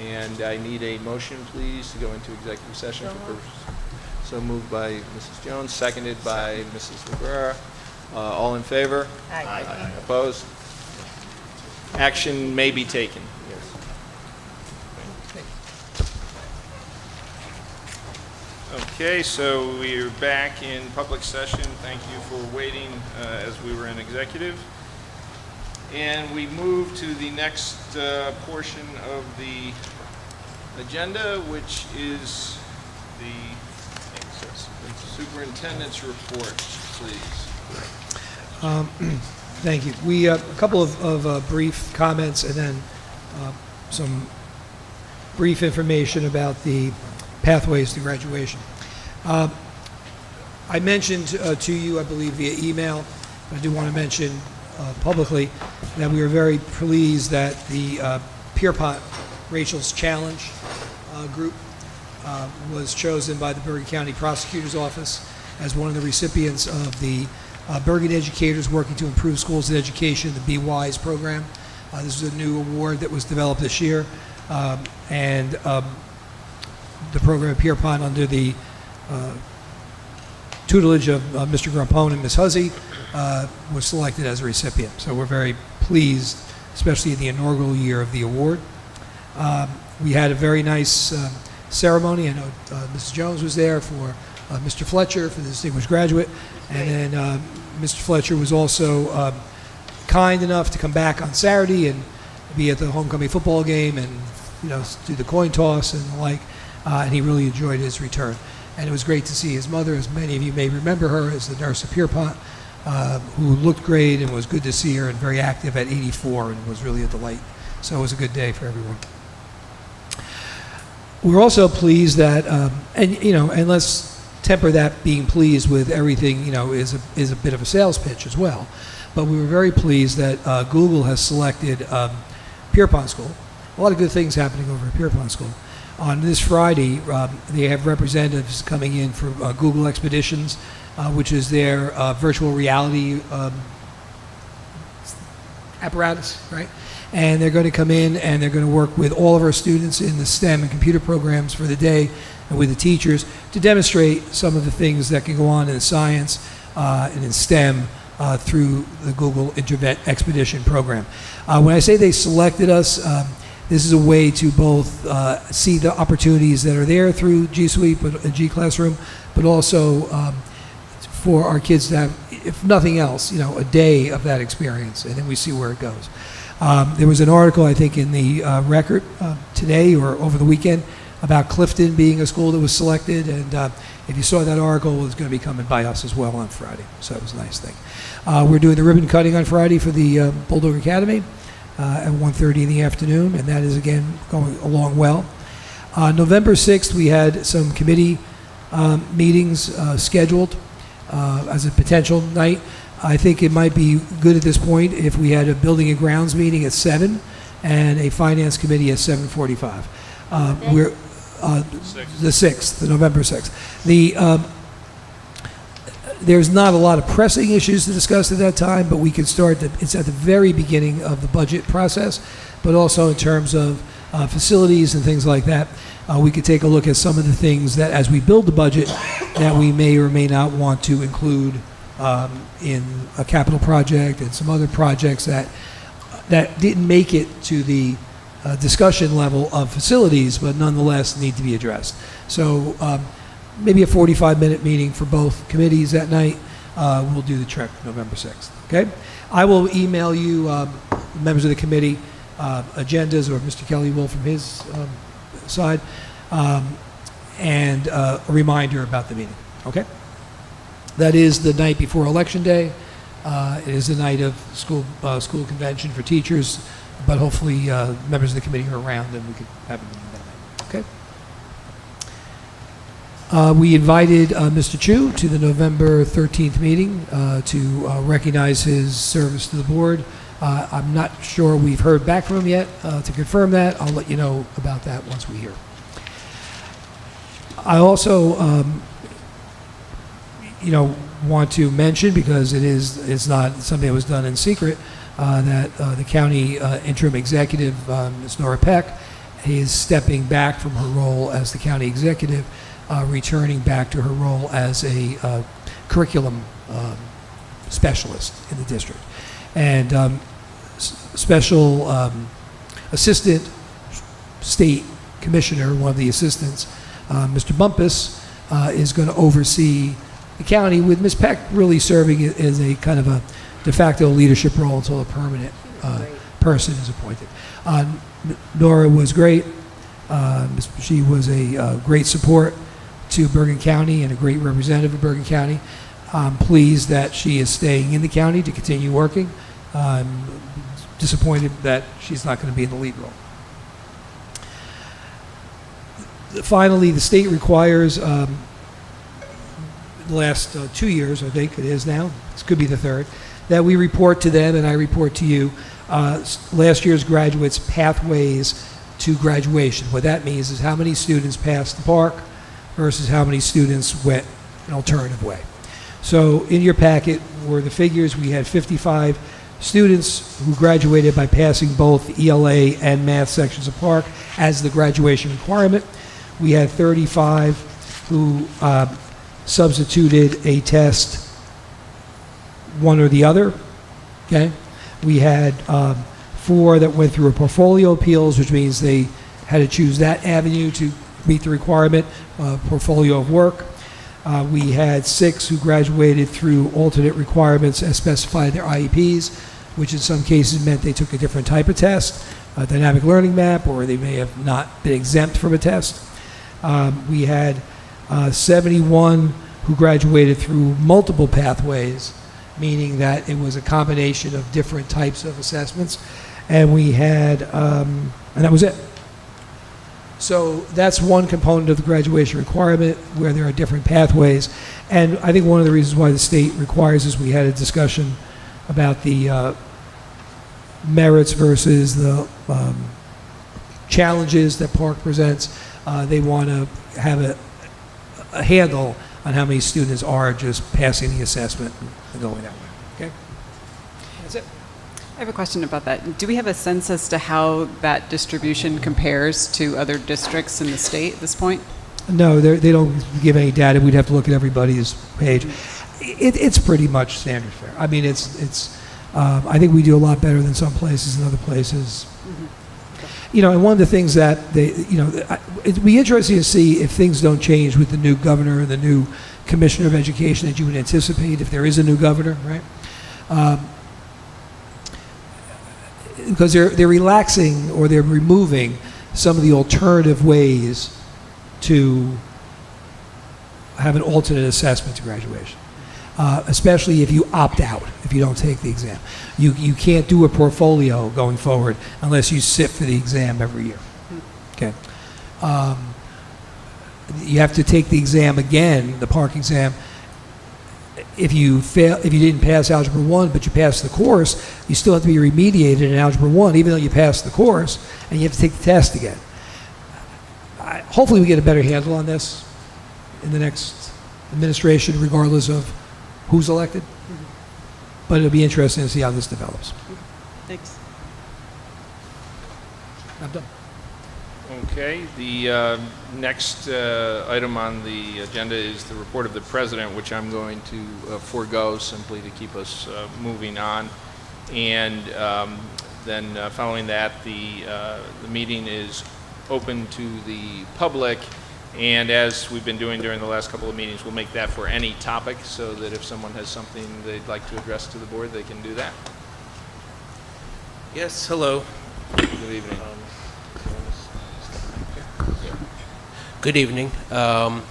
And I need a motion, please, to go into executive session. So moved by Mrs. Jones, seconded by Mrs. Rivera. All in favor? Aye. Opposed? Action may be taken. Yes. Okay, so we're back in public session. Thank you for waiting as we were in executive. And we move to the next portion of the agenda, which is the superintendent's report, please. Thank you. We, a couple of brief comments and then some brief information about the pathways to graduation. I mentioned to you, I believe via email, but I do want to mention publicly that we are very pleased that the Pierpont Rachel's Challenge group was chosen by the Bergen County Prosecutor's Office as one of the recipients of the Bergen Educators Working to Improve Schools and Education, the Be Wise program. This is a new award that was developed this year, and the program at Pierpont under the tutelage of Mr. Grumpone and Ms. Huzzy was selected as a recipient. So we're very pleased, especially in the inaugural year of the award. We had a very nice ceremony. I know Mrs. Jones was there for Mr. Fletcher, for the distinguished graduate, and then Mr. Fletcher was also kind enough to come back on Saturday and be at the homecoming football game and do the coin toss and the like, and he really enjoyed his return. And it was great to see his mother, as many of you may remember her, as the nurse at Pierpont, who looked great and was good to see her and very active at 84 and was really a delight. So it was a good day for everyone. We're also pleased that, and let's temper that being pleased with everything, is a bit of a sales pitch as well. But we were very pleased that Google has selected Pierpont School. A lot of good things happening over at Pierpont School. On this Friday, they have representatives coming in for Google Expeditions, which is their virtual reality apparatus, right? And they're going to come in and they're going to work with all of our students in the STEM and computer programs for the day and with the teachers to demonstrate some of the things that can go on in science and in STEM through the Google Expedition program. When I say they selected us, this is a way to both see the opportunities that are there through G Suite and G Classroom, but also for our kids to have, if nothing else, a day of that experience, and then we see where it goes. There was an article, I think, in the Record today or over the weekend about Clifton being a school that was selected, and if you saw that article, it was going to be coming by us as well on Friday, so it was a nice thing. We're doing the ribbon cutting on Friday for the Bulldog Academy at 1:30 in the afternoon, and that is, again, going along well. November 6th, we had some committee meetings scheduled as a potential night. I think it might be good at this point if we had a building and grounds meeting at 7 and a finance committee at 7:45. We're the 6th, the November 6th. There's not a lot of pressing issues to discuss at that time, but we can start, it's at the very beginning of the budget process, but also in terms of facilities and things like that. We could take a look at some of the things that, as we build the budget, that we may or may not want to include in a capital project and some other projects that didn't make it to the discussion level of facilities, but nonetheless need to be addressed. So maybe a 45-minute meeting for both committees that night. We'll do the trip November 6th, okay? I will email you, members of the committee, agendas, or Mr. Kelly will from his side, and a reminder about the meeting, okay? That is the night before Election Day. It is the night of school convention for teachers, but hopefully members of the committee are around and we could have a meeting that night, okay? We invited Mr. Chu to the November 13th meeting to recognize his service to the board. I'm not sure we've heard back from him yet. To confirm that, I'll let you know about that once we hear. I also, want to mention, because it's not something that was done in secret, that the county interim executive, Ms. Nora Peck, is stepping back from her role as the county executive, returning back to her role as a curriculum specialist in the district. And special assistant state commissioner, one of the assistants, Mr. Bumpus, is going to oversee the county, with Ms. Peck really serving as a kind of a de facto leadership role until a permanent person is appointed. Nora was great. She was a great support to Bergen County and a great representative of Bergen County. I'm pleased that she is staying in the county to continue working. I'm disappointed that she's not going to be in the lead role. Finally, the state requires, the last 2 years, I think it is now, this could be the third, that we report to them, and I report to you, last year's graduates' pathways to graduation. What that means is how many students passed the park versus how many students went an alternative way. So in your packet were the figures. We had 55 students who graduated by passing both ELA and math sections of park as the graduation requirement. We had 35 who substituted a test, one or the other, okay? We had 4 that went through a portfolio appeals, which means they had to choose that avenue to meet the requirement, portfolio of work. We had 6 who graduated through alternate requirements as specified in their IEPs, which in some cases meant they took a different type of test, a dynamic learning map, or they may have not been exempt from a test. We had 71 who graduated through multiple pathways, meaning that it was a combination of different types of assessments. And we had, and that was it. So that's one component of the graduation requirement, where there are different pathways. And I think one of the reasons why the state requires is we had a discussion about the merits versus the challenges that Park presents. They want to have a handle on how many students are just passing the assessment and going that way. Okay? That's it. I have a question about that. Do we have a sense as to how that distribution compares to other districts in the state at this point? No, they don't give any data. We'd have to look at everybody's page. It's pretty much standard fare. I mean, I think we do a lot better than some places and other places. And one of the things that it'd be interesting to see if things don't change with the new governor and the new commissioner of education that you would anticipate if there is a new governor, right? Because they're relaxing, or they're removing some of the alternative ways to have an alternate assessment to graduation. Especially if you opt out, if you don't take the exam. You can't do a portfolio going forward unless you sit for the exam every year. Okay. You have to take the exam again, the park exam. If you didn't pass Algebra 1, but you passed the course, you still have to be remediated in Algebra 1, even though you passed the course, and you have to take the test again. Hopefully we get a better handle on this in the next administration, regardless of who's elected. But it'll be interesting to see how this develops. Thanks. I'm done. Okay, the next item on the agenda is the report of the president, which I'm going to forego simply to keep us moving on. And then following that, the meeting is open to the public. And as we've been doing during the last couple of meetings, we'll make that for any topic so that if someone has something they'd like to address to the board, they can do that. Yes, hello. Good evening. Good evening. As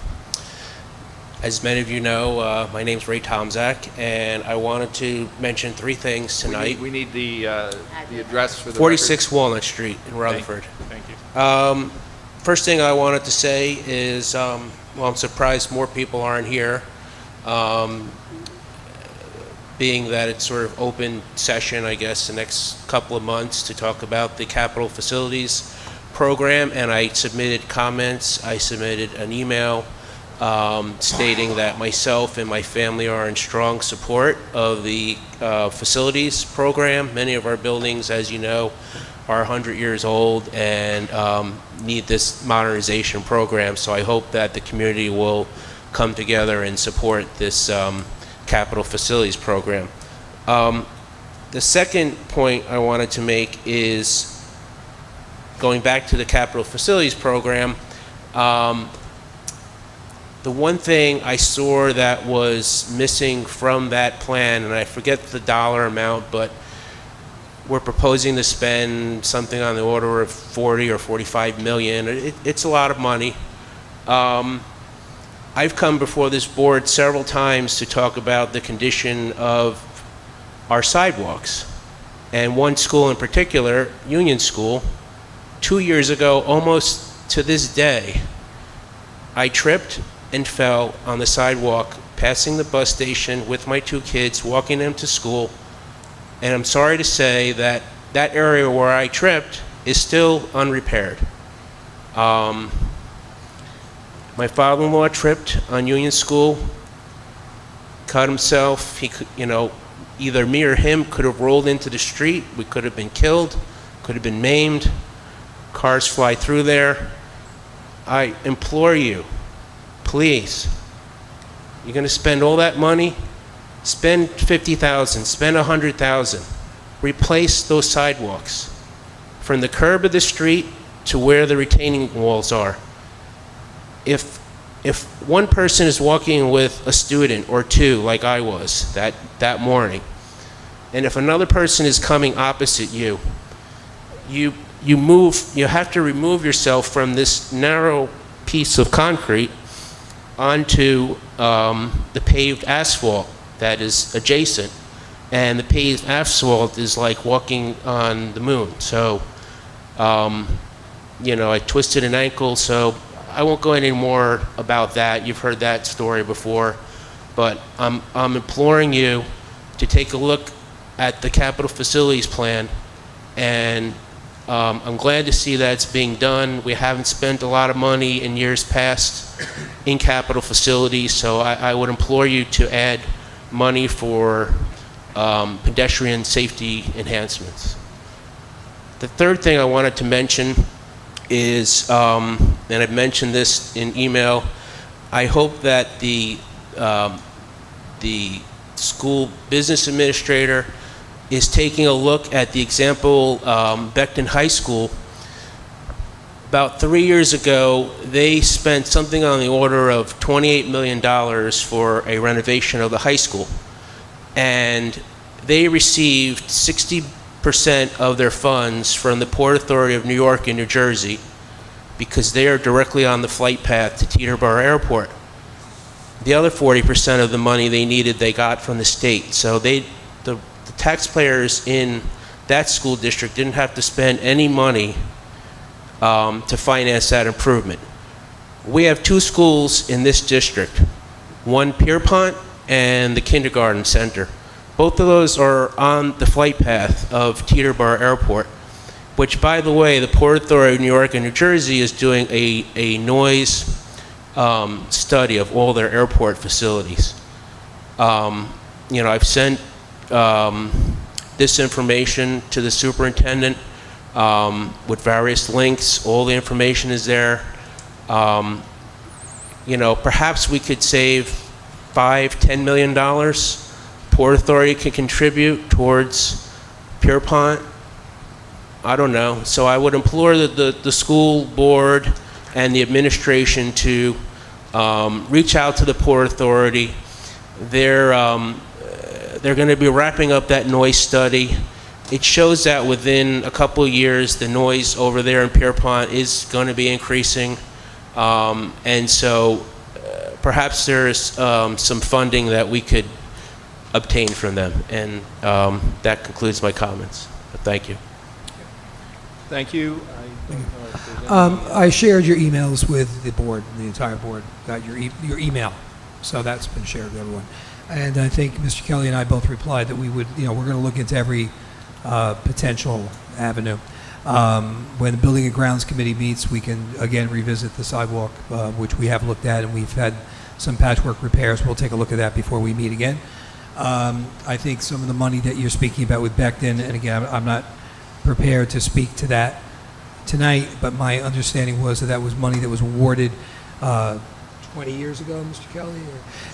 many of you know, my name's Ray Tomzak, and I wanted to mention three things tonight. We need the address for the 46 Walnut Street in Rutherford. Thank you. First thing I wanted to say is, well, I'm surprised more people aren't here, being that it's sort of open session, I guess, the next couple of months to talk about the capital facilities program, and I submitted comments. I submitted an email stating that myself and my family are in strong support of the facilities program. Many of our buildings, as you know, are 100 years old and need this modernization program, so I hope that the community will come together and support this capital facilities program. The second point I wanted to make is going back to the capital facilities program. The one thing I saw that was missing from that plan, and I forget the dollar amount, but we're proposing to spend something on the order of 40 or 45 million. It's a lot of money. I've come before this board several times to talk about the condition of our sidewalks. And one school in particular, Union School, 2 years ago, almost to this day, I tripped and fell on the sidewalk passing the bus station with my two kids, walking them to school. And I'm sorry to say that that area where I tripped is still unrepaired. My father-in-law tripped on Union School, cut himself. He could, either me or him could have rolled into the street. We could have been killed, could have been maimed. Cars fly through there. I implore you, please, you're going to spend all that money? Spend $50,000, spend $100,000. Replace those sidewalks from the curb of the street to where the retaining walls are. If one person is walking with a student or two, like I was that morning, and if another person is coming opposite you, you have to remove yourself from this narrow piece of concrete onto the paved asphalt that is adjacent, and the paved asphalt is like walking on the moon. So, I twisted an ankle, so I won't go any more about that. You've heard that story before, but I'm imploring you to take a look at the capital facilities plan, and I'm glad to see that it's being done. We haven't spent a lot of money in years past in capital facilities, so I would implore you to add money for pedestrian safety enhancements. The third thing I wanted to mention is, and I've mentioned this in email, I hope that the school business administrator is taking a look at the example, Beckton High School. About 3 years ago, they spent something on the order of $28 million for a renovation of the high school. And they received 60% of their funds from the Port Authority of New York and New Jersey because they are directly on the flight path to Teterboro Airport. The other 40% of the money they needed, they got from the state. So the taxpayers in that school district didn't have to spend any money to finance that improvement. We have two schools in this district, one Pierpont and the kindergarten center. Both of those are on the flight path of Teterboro Airport, which, by the way, the Port Authority of New York and New Jersey is doing a noise study of all their airport facilities. I've sent this information to the superintendent with various links. All the information is there. Perhaps we could save $5–10 million. Port Authority could contribute towards Pierpont. I don't know. So I would implore the school board and the administration to reach out to the Port Authority. They're going to be wrapping up that noise study. It shows that within a couple of years, the noise over there in Pierpont is going to be increasing. And so perhaps there's some funding that we could obtain from them. And that concludes my comments. Thank you. Thank you. I shared your emails with the board, the entire board, got your email. So that's been shared with everyone. And I think Mr. Kelly and I both replied that we would, we're going to look into every potential avenue. When the Building and Grounds Committee meets, we can again revisit the sidewalk, which we have looked at, and we've had some patchwork repairs. We'll take a look at that before we meet again. I think some of the money that you're speaking about with Becton, and again, I'm not prepared to speak to that tonight, but my understanding was that that was money that was awarded 20 years ago, Mr. Kelly,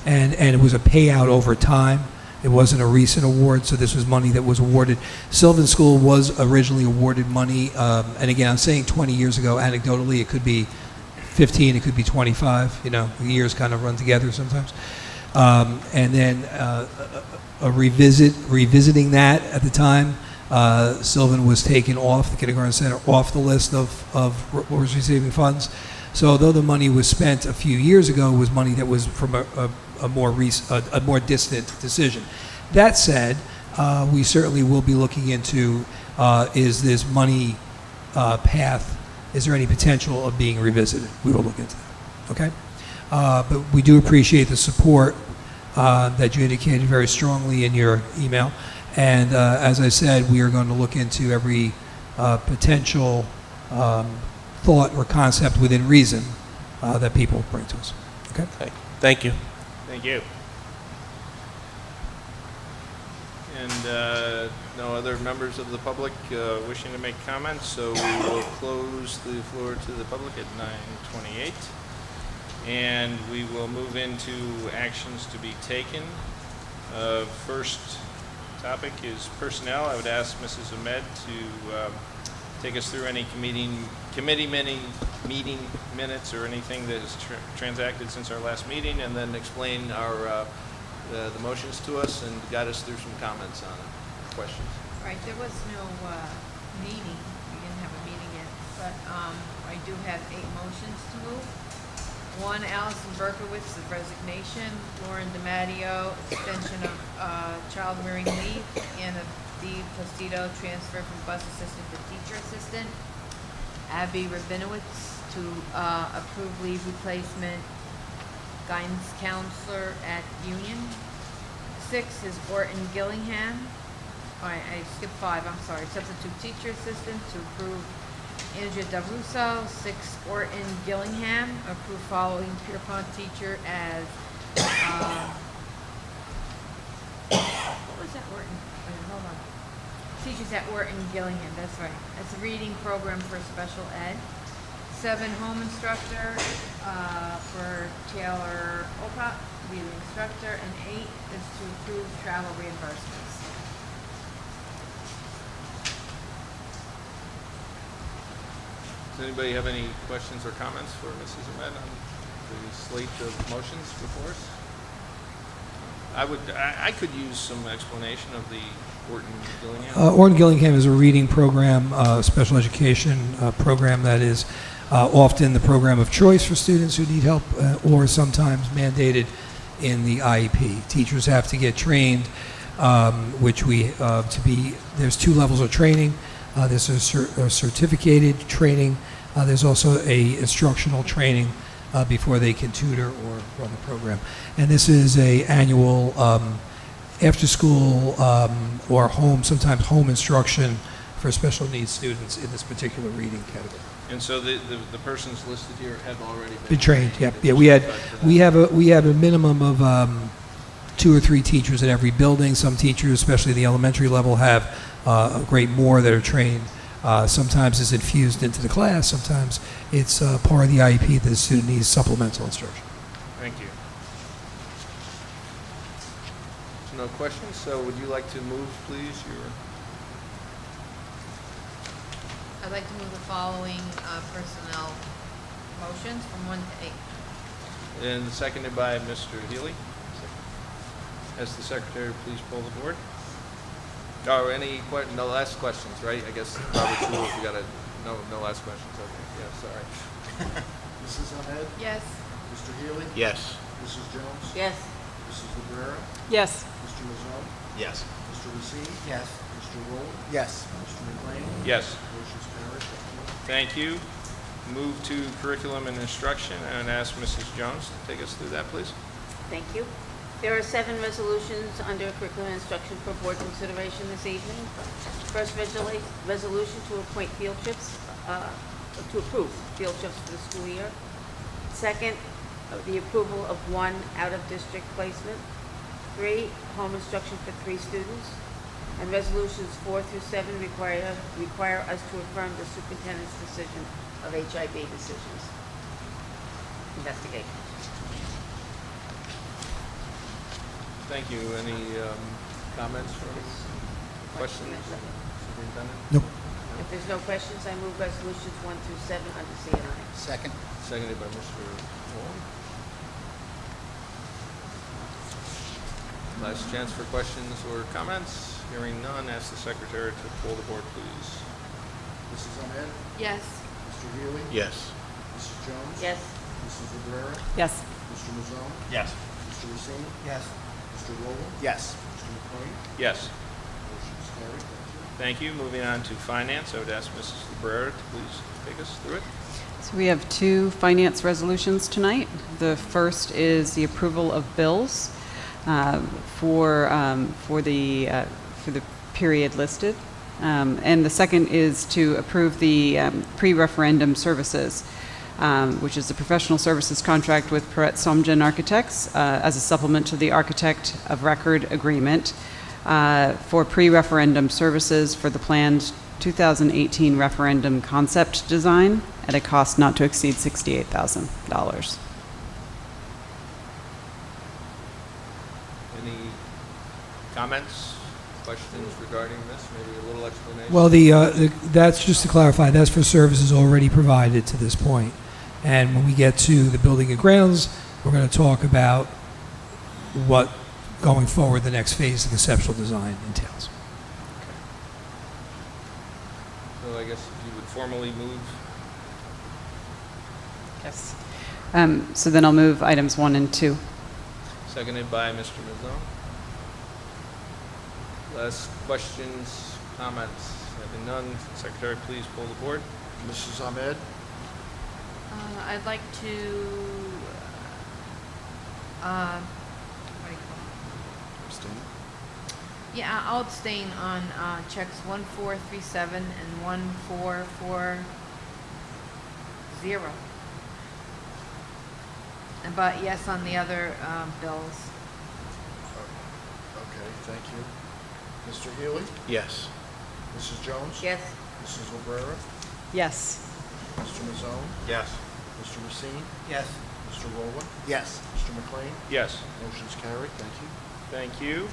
and it was a payout over time. It wasn't a recent award, so this was money that was awarded. Sylvan School was originally awarded money, and again, I'm saying 20 years ago. Anecdotally, it could be 15, it could be 25. The years kind of run together sometimes. And then revisiting that at the time, Sylvan was taken off, the kindergarten center, off the list of was receiving funds. So although the money was spent a few years ago, it was money that was from a more distant decision. That said, we certainly will be looking into is this money path, is there any potential of being revisited? We will look into that, okay? But we do appreciate the support that you indicated very strongly in your email. And as I said, we are going to look into every potential thought or concept within reason that people bring to us. Okay? Thank you. Thank you. And no other members of the public wishing to make comments, so we will close the floor to the public at 9:28. And we will move into actions to be taken. First topic is personnel. I would ask Mrs. Ahmed to take us through any committee meeting minutes or anything that has transacted since our last meeting, and then explain our the motions to us and guide us through some comments on it. Questions? Right, there was no meeting, we didn't have a meeting yet, but I do have 8 motions to move. 1, Allison Berkowitz, the resignation. Lauren DiMatteo, extension of child rearing leave. Anna D. Placido, transfer from bus assistant to teacher assistant. Abby Rabinowitz to approve leave replacement guidance counselor at Union. 6 is Orton Gillingham. All right, I skipped 5, I'm sorry. Substitute teacher assistant to approve Andrea D'Arusso. 6, Orton Gillingham, approve following Pierpont teacher as, what was that, Orton? Wait, hold on. Teachers at Orton Gillingham, that's right. That's a reading program for special ed. 7, home instructor for Taylor Olcott, to be the instructor. And 8 is to approve travel reimbursements. Does anybody have any questions or comments for Mrs. Ahmed on the slate of motions before us? I could use some explanation of the Orton Gillingham. Orton Gillingham is a reading program, special education program that is often the program of choice for students who need help, or sometimes mandated in the IEP. Teachers have to get trained, which there's 2 levels of training. There's a certificated training. There's also a instructional training before they can tutor or run the program. And this is a annual after school or home, sometimes home instruction for special needs students in this particular reading category. And so the persons listed here have already Been trained. Yeah. We have a minimum of 2 or 3 teachers at every building. Some teachers, especially the elementary level, have a great more that are trained. Sometimes it's infused into the class. Sometimes it's part of the IEP that the student needs supplemental instruction. Thank you. No questions, so would you like to move, please, I'd like to move the following personnel motions from 1 to 8. and seconded by Mr. Healy? As the secretary, please pull the board. Oh, no last questions, right? I guess Robert's rules, we gotta, no last questions, okay, yeah, sorry. Mrs. Ahmed? Yes. Mr. Healy? Yes. Mrs. Jones? Yes. Mrs. Cabrera? Yes. Mr. Mazzone? Yes. Mr. Racine? Yes. Mr. Rowland? Yes. Mr. McLean? Yes. Motion's carried. Thank you. Move to curriculum and instruction, and ask Mrs. Jones to take us through that, please. Thank you. There are 7 resolutions under curriculum and instruction for board consideration this evening. First resolution to appoint field trips, to approve field trips for the school year. Second, the approval of 1 out-of-district placement. 3, home instruction for 3 students. And resolutions 4 through 7 require us to affirm the superintendent's decision of HIB decisions. Investigation. Thank you. Any comments or questions? Superintendent? Nope. If there's no questions, I move resolutions 1 through 7 under C and I. Second. Seconded by Mr. Wong. Last chance for questions or comments. Hearing none, ask the secretary to pull the board, please. Mrs. Ahmed? Yes. Mr. Healy? Yes. Mrs. Jones? Yes. Mrs. Cabrera? Yes. Mr. Mazzone? Yes. Mr. Racine? Yes. Mr. Rowland? Yes. Mr. McLean? Yes. Motion's carried. Thank you. Moving on to finance, I would ask Mrs. Cabrera to please take us through it. So we have 2 finance resolutions tonight. The first is the approval of bills for the period listed. And the second is to approve the pre-referendum services, which is the professional services contract with Perrette Somgen Architects as a supplement to the Architect of Record agreement for pre-referendum services for the planned 2018 referendum concept design at a cost not to exceed $68,000. Any comments, questions regarding this? Maybe a little explanation? Well, that's just to clarify, that's for services already provided to this point. And when we get to the building and grounds, we're going to talk about what going forward the next phase of conceptual design entails. So I guess you would formally move. Yes. So then I'll move items 1 and 2. Seconded by Mr. Mazzone. Last questions, comments? Having none, Secretary, please pull the board. Mrs. Ahmed? I'd like to, what do you call it? Abstain? Yeah, I'll abstain on checks 1437 and 1440. But yes on the other bills. Okay, thank you. Mr. Healy? Yes. Mrs. Jones? Yes. Mrs. Cabrera? Yes. Mr. Mazzone? Yes. Mr. Racine? Yes. Mr. Rowland? Yes. Mr. McLean? Yes. Motion's carried. Thank you. Thank you.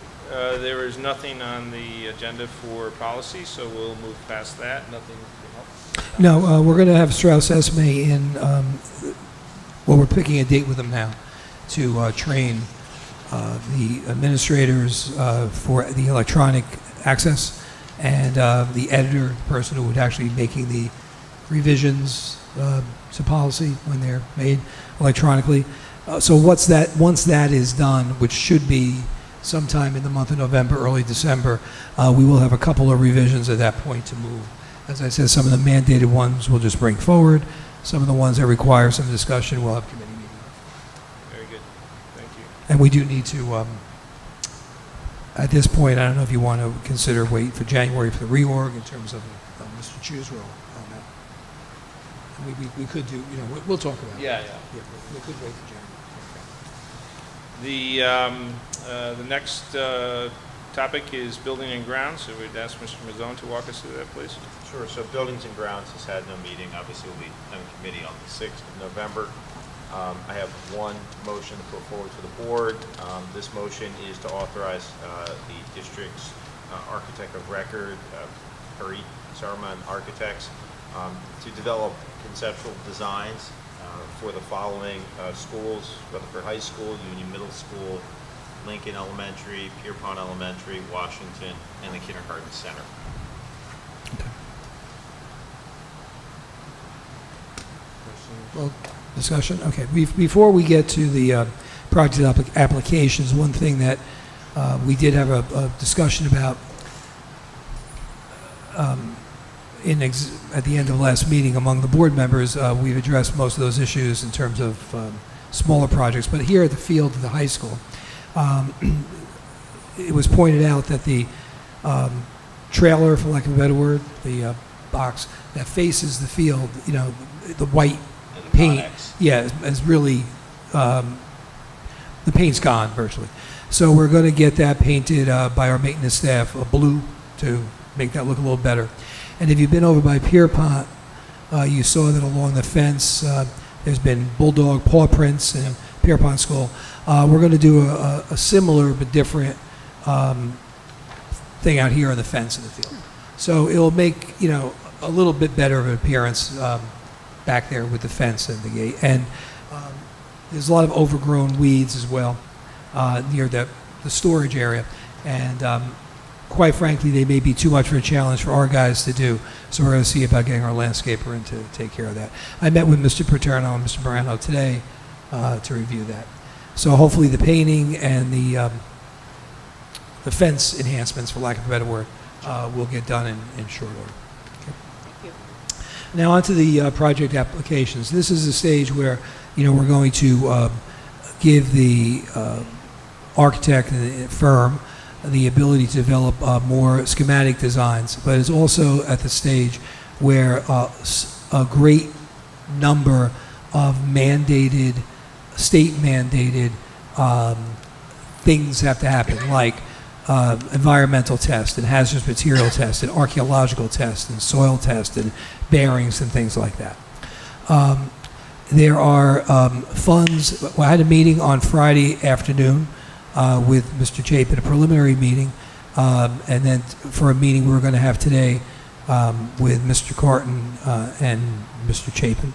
There is nothing on the agenda for policy, so we'll move past that. Nothing else? No, we're going to have Strauss Esme in, well, we're picking a date with them now to train the administrators for the electronic access and the editor, the person who would actually be making the revisions to policy when they're made electronically. So once that is done, which should be sometime in the month of November, early December, we will have a couple of revisions at that point to move. As I said, some of the mandated ones we'll just bring forward. Some of the ones that require some discussion, we'll have committee meeting. Very good. Thank you. And we do need to, at this point, I don't know if you want to consider wait for January for the reorg in terms of Mr. Chu's role on that. We could do, we'll talk about it. Yeah. Yeah, we could wait for January. The The next topic is building and grounds, so we'd ask Mr. Mazzone to walk us through that, please. Sure. So Buildings and Grounds has had no meeting. Obviously, we'll be having a committee on the 6th of November. I have one motion to put forward to the board. This motion is to authorize the district's architect of record, Curry Sarman Architects, to develop conceptual designs for the following schools: Rutherford High School, Union Middle School, Lincoln Elementary, Pierpont Elementary, Washington, and the Kindergarten Center. Well, discussion? Okay. Before we get to the project applications, one thing that we did have a discussion about at the end of the last meeting among the board members. We've addressed most of those issues in terms of smaller projects. But here at the field of the high school, it was pointed out that the trailer, for lack of a better word, the box that faces the field, you know, the white paint, yeah, is really, the paint's gone virtually. So we're going to get that painted by our maintenance staff blue to make that look a little better. And if you've been over by Pierpont, you saw that along the fence there's been bulldog paw prints in Pierpont School. We're going to do a similar but different thing out here on the fence in the field. So it'll make, you know, a little bit better of an appearance back there with the fence and the gate. And there's a lot of overgrown weeds as well near the storage area. And quite frankly, they may be too much of a challenge for our guys to do. So we're going to see about getting our landscaper in to take care of that. I met with Mr. Paterno and Mr. Morano today to review that. So hopefully the painting and the fence enhancements, for lack of a better word, will get done in short order. Now on to the project applications. This is a stage where, you know, we're going to give the architect and the firm the ability to develop more schematic designs, but it's also at the stage where a great number of mandated, state-mandated things have to happen, like environmental tests and hazardous material tests and archaeological tests and soil tests and bearings and things like that. There are funds. Well, I had a meeting on Friday afternoon with Mr. Chapin, a preliminary meeting, and then for a meeting we were going to have today with Mr. Carton and Mr. Chapin,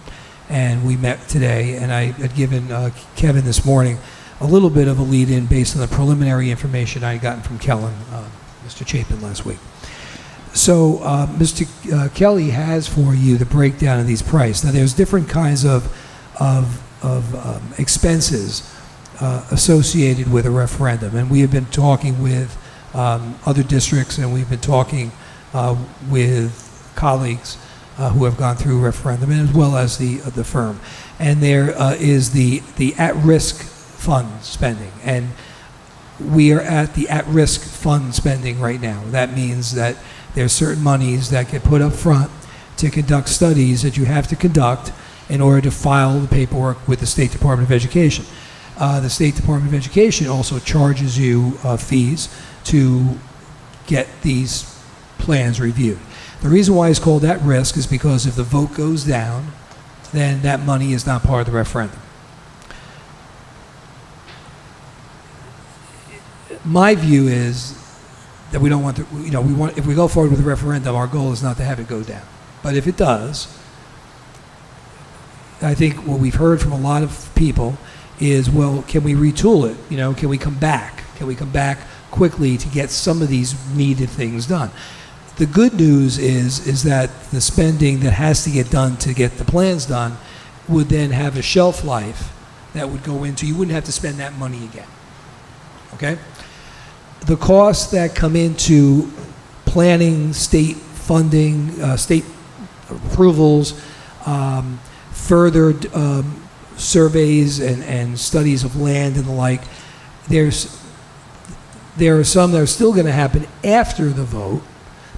and we met today, and I had given Kevin this morning a little bit of a lead-in based on the preliminary information I had gotten from Kellen, Mr. Chapin, last week. So Mr. Kelly has for you the breakdown of these prices. Now, there's different kinds of expenses associated with a referendum, and we have been talking with other districts, and we've been talking with colleagues who have gone through referendum, and as well as the firm. And there is the at-risk fund spending, and we are at the at-risk fund spending right now. That means that there's certain monies that get put up front to conduct studies that you have to conduct in order to file the paperwork with the State Department of Education. The State Department of Education also charges you fees to get these plans reviewed. The reason why it's called at risk is because if the vote goes down, then that money is not part of the referendum. My view is that we don't want to, you know, if we go forward with a referendum, our goal is not to have it go down. But if it does, I think what we've heard from a lot of people is, well, can we retool it? You know, can we come back? Can we come back quickly to get some of these needed things done? The good news is that the spending that has to get done to get the plans done would then have a shelf life that would go into, you wouldn't have to spend that money again. Okay? The costs that come into planning, state funding, state approvals, further surveys and studies of land and the like, there are some that are still going to happen after the vote,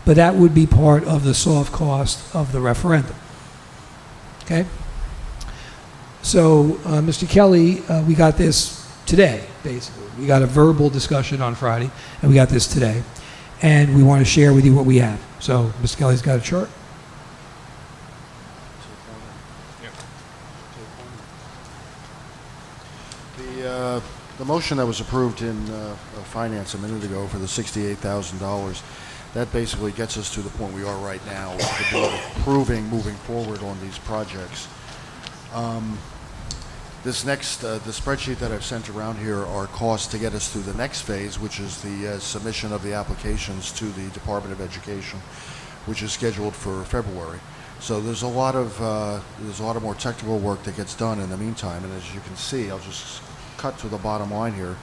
but that would be part of the soft cost of the referendum. Okay? So, Mr. Kelly, we got this today, basically. We got a verbal discussion on Friday, and we got this today. And we want to share with you what we have. So, Mr. Kelly's got a chart. The motion that was approved in finance a minute ago for the $68,000, that basically gets us to the point we are right now, with the board approving moving forward on these projects. This next, the spreadsheet that I've sent around here are costs to get us through the next phase, which is the submission of the applications to the Department of Education, which is scheduled for February. So there's a lot of more technical work that gets done in the meantime, and as you can see, I'll just cut to the bottom line here.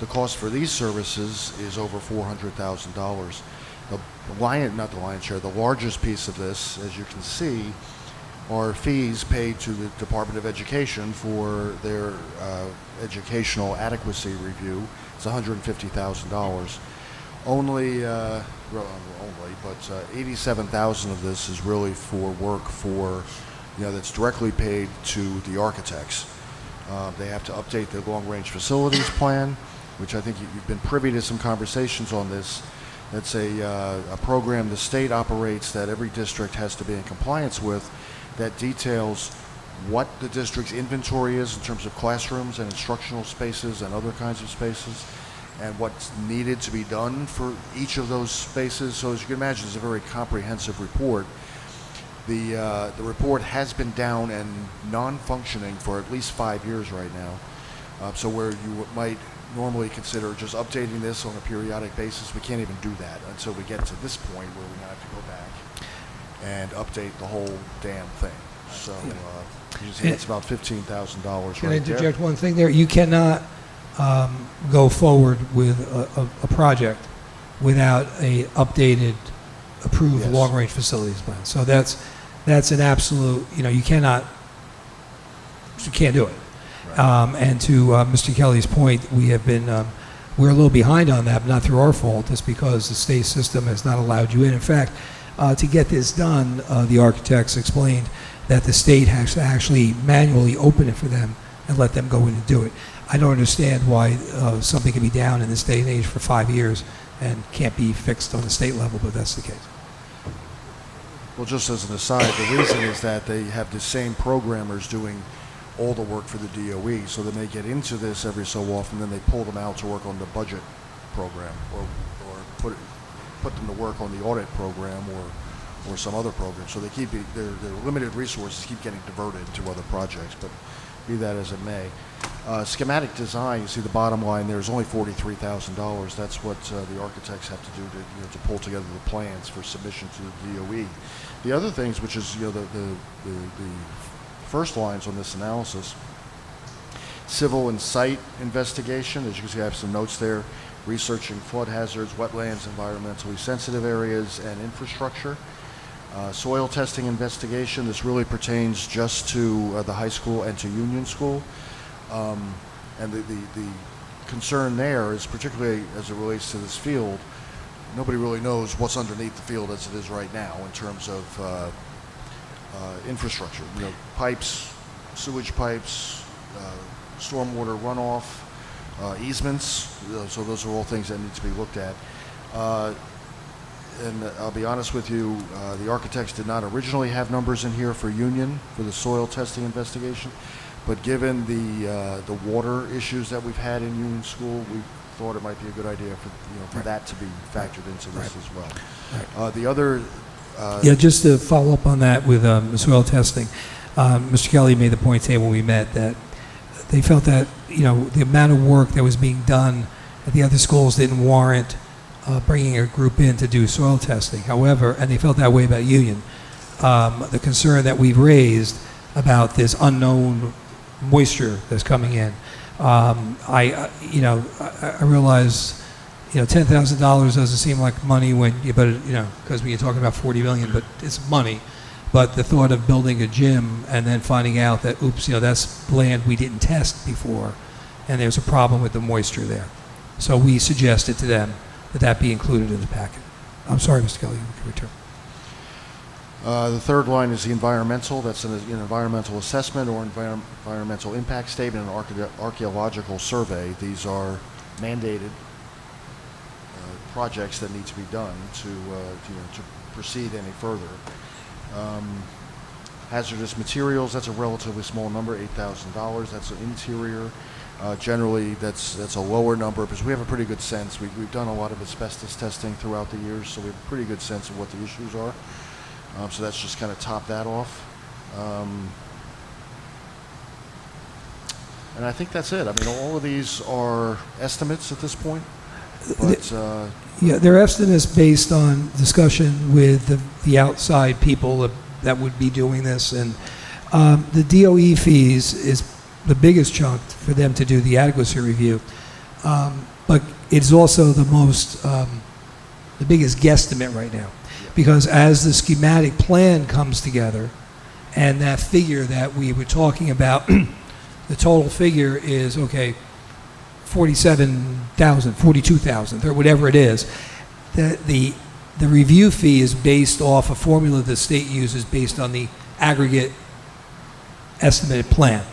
The cost for these services is over $400,000. The lion's share, the largest piece of this, as you can see, are fees paid to the Department of Education for their educational adequacy review. It's $150,000. Only, but $87,000 of this is really for work that's directly paid to the architects. They have to update their long-range facilities plan, which I think you've been privy to some conversations on this. That's a program the state operates that every district has to be in compliance with, that details what the district's inventory is in terms of classrooms and instructional spaces and other kinds of spaces, and what's needed to be done for each of those spaces. So as you can imagine, it's a very comprehensive report. The report has been down and non-functioning for at least 5 years right now. So where you might normally consider just updating this on a periodic basis, we can't even do that until we get to this point where we have to go back and update the whole damn thing. So you see it's about $15,000 right there. Can I interject one thing there? You cannot go forward with a project without a updated, approved long-range facilities plan. So that's an absolute, you can't do it. Right. And to Mr. Kelly's point, we're a little behind on that, but not through our fault. It's because the state system has not allowed you in. In fact, to get this done, the architects explained that the state has to actually manually open it for them and let them go in and do it. I don't understand why something can be down in this day and age for 5 years and can't be fixed on the state level, but that's the case. Well, just as an aside, the reason is that they have the same programmers doing all the work for the DOE, so they may get into this every so often, then they pull them out to work on the budget program, or put them to work on the audit program or some other program. So they keep their limited resources keep getting diverted to other projects. But be that as it may, schematic design. You see the bottom line there is only $43,000. That's what the architects have to do to pull together the plans for submission to the DOE. The other things, which is the first lines on this analysis, civil and site investigation. As you can see, I have some notes there. Researching flood hazards, wetlands, environmentally sensitive areas, and infrastructure. Soil testing investigation. This really pertains just to the high school and to Union School. And the concern there is, particularly as it relates to this field, nobody really knows what's underneath the field as it is right now in terms of infrastructure. Pipes, sewage pipes, stormwater runoff, easements. So those are all things that need to be looked at. And I'll be honest with you, the architects did not originally have numbers in here for Union for the soil testing investigation, but given the water issues that we've had in Union School, we thought it might be a good idea for that to be factored into this as well. The other just to follow up on that with the soil testing, Mr. Kelly made the point today when we met that they felt that the amount of work that was being done at the other schools didn't warrant bringing a group in to do soil testing. However, and they felt that way about Union. The concern that we've raised about this unknown moisture that's coming in, I realize, $10,000 doesn't seem like money because when you're talking about $40 million, but it's money. But the thought of building a gym and then finding out that, oops, that's land we didn't test before, and there's a problem with the moisture there. So we suggested to them that be included in the packet. I'm sorry, Mr. Kelly, you can return. The third line is the environmental. That's an environmental assessment or environmental impact statement and archaeological survey. These are mandated projects that need to be done to proceed any further. Hazardous materials, that's a relatively small number, $8,000. That's an interior. Generally, that's a lower number because we have a pretty good sense. We've done a lot of asbestos testing throughout the years, so we have a pretty good sense of what the issues are. So that's just kind of top that off. And I think that's it. I mean, all of these are estimates at this point. But, yeah, they're estimates based on discussion with the outside people that would be doing this. And the DOE fees is the biggest chunk for them to do the adequacy review. But it's also the biggest guesstimate right now. Because as the schematic plan comes together and that figure that we were talking about, the total figure is, okay, 47,000, 42,000, or whatever it is. The review fee is based off a formula the state uses based on the aggregate estimated plan.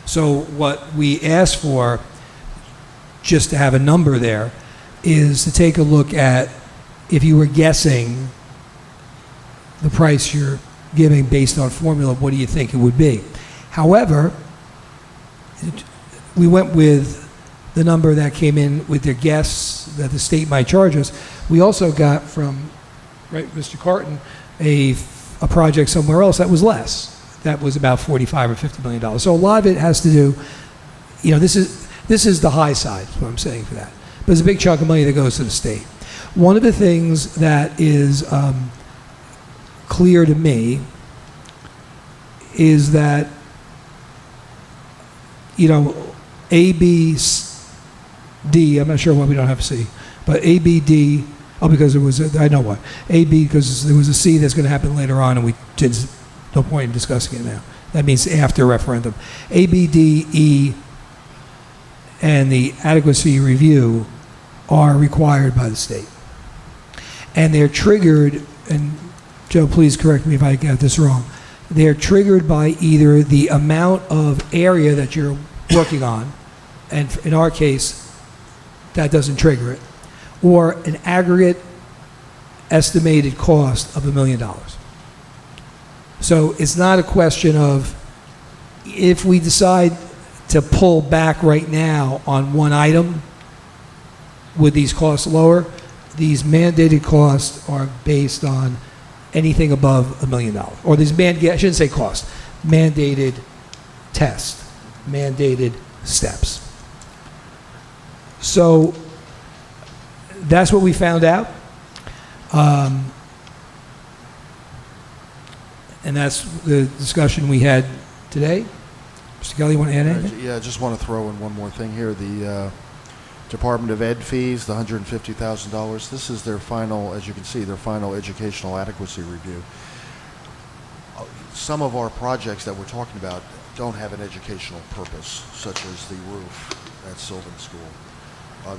So what we ask for, just to have a number there, is to take a look at, if you were guessing the price you're giving based on formula, what do you think it would be? However, we went with the number that came in with their guess that the state might charge us. We also got from, right, Mr. Carton, a project somewhere else that was less. That was about $45 or $50 million. So a lot of it has to do, this is the high side, is what I'm saying for that. But there's a big chunk of money that goes to the state. One of the things that is clear to me is that, A, B, D, I'm not sure why we don't have a C, but A, B, D, because there was, I know why. A, B, because there was a C that's going to happen later on, and no point in discussing it now. That means after referendum. A, B, D, E, and the adequacy review are required by the state. And they're triggered, and Joe, please correct me if I got this wrong, they're triggered by either the amount of area that you're working on, and in our case, that doesn't trigger it, or an aggregate estimated cost of $1 million. So it's not a question of, if we decide to pull back right now on one item, would these costs lower? These mandated costs are based on anything above $1 million. Or these I shouldn't say cost, mandated test, mandated steps. So that's what we found out. And that's the discussion we had today. Mr. Kelly, you want to add anything? Yeah, I just want to throw in one more thing here. The Department of Ed fees, the $150,000, this is their final, as you can see, their final educational adequacy review. Some of our projects that we're talking about don't have an educational purpose, such as the roof at Sylvan School,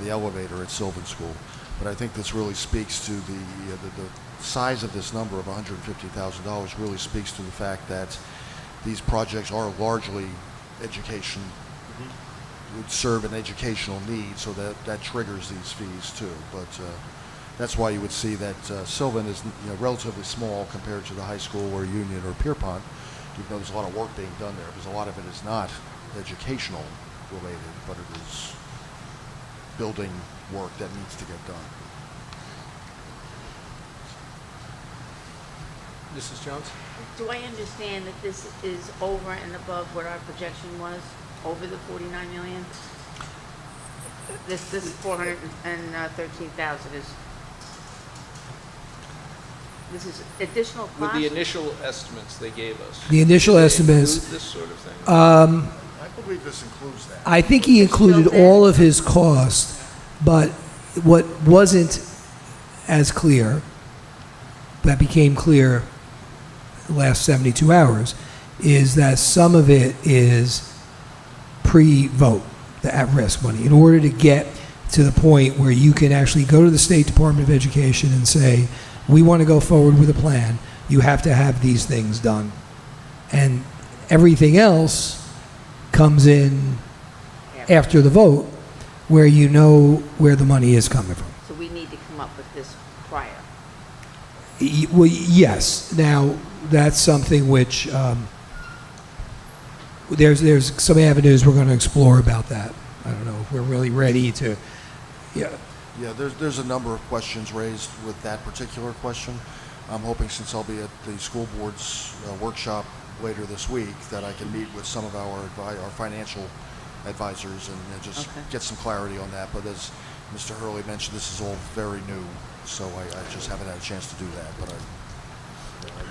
the elevator at Sylvan School. But I think this really speaks to the size of this number of $150,000 really speaks to the fact that these projects are largely education, would serve an educational need, so that triggers these fees too. But that's why you would see that Sylvan is relatively small compared to the high school or Union or Pierpont, even though there's a lot of work being done there, because a lot of it is not educational related, but it is building work that needs to get done. Mrs. Jones? Do I understand that this is over and above what our projection was, over the 49 million? This 413,000 is, this is additional cost? With the initial estimates they gave us. The initial estimates. Include this sort of thing? I believe this includes that. I think he included all of his costs, but what wasn't as clear, that became clear the last 72 hours, is that some of it is pre-vote, the at-risk money. In order to get to the point where you can actually go to the State Department of Education and say, we want to go forward with a plan, you have to have these things done. And everything else comes in after the vote, where you know where the money is coming from. So we need to come up with this prior. Well, yes. Now, that's something which there's some avenues we're going to explore about that. I don't know if we're really ready to. Yeah. Yeah, there's a number of questions raised with that particular question. I'm hoping, since I'll be at the school board's workshop later this week, that I can meet with some of our financial advisors and just get some clarity on that. But as Mr. Hurley mentioned, this is all very new, so I just haven't had a chance to do that, but I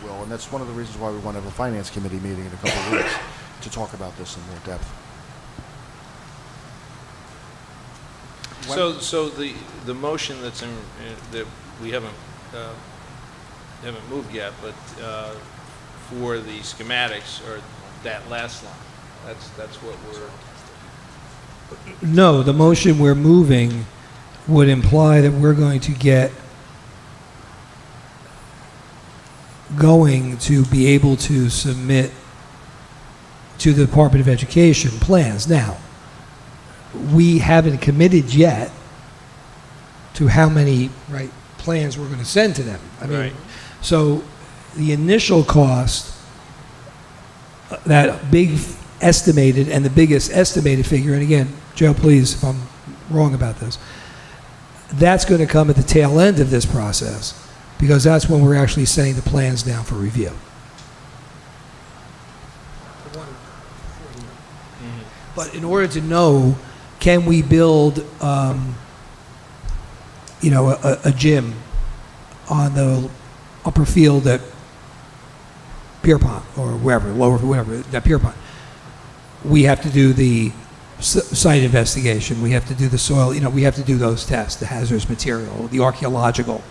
will. And that's one of the reasons why we want to have a finance committee meeting in a couple of weeks to talk about this in more depth. So the motion that's in, that we haven't moved yet, but for the schematics, or that last line, that's what we're. No, the motion we're moving would imply that we're going to get going to be able to submit to the Department of Education plans. Now, we haven't committed yet to how many plans we're going to send to them. I mean, so the initial cost, that big estimated, and the biggest estimated figure, and again, Joe, please, if I'm wrong about this, that's going to come at the tail end of this process, because that's when we're actually sending the plans down for review. But in order to know, can we build, a gym on the upper field at Pierpont, or wherever, lower, whatever, at Pierpont, we have to do the site investigation. We have to do the soil. We have to do those tests, the hazardous material, the archaeological.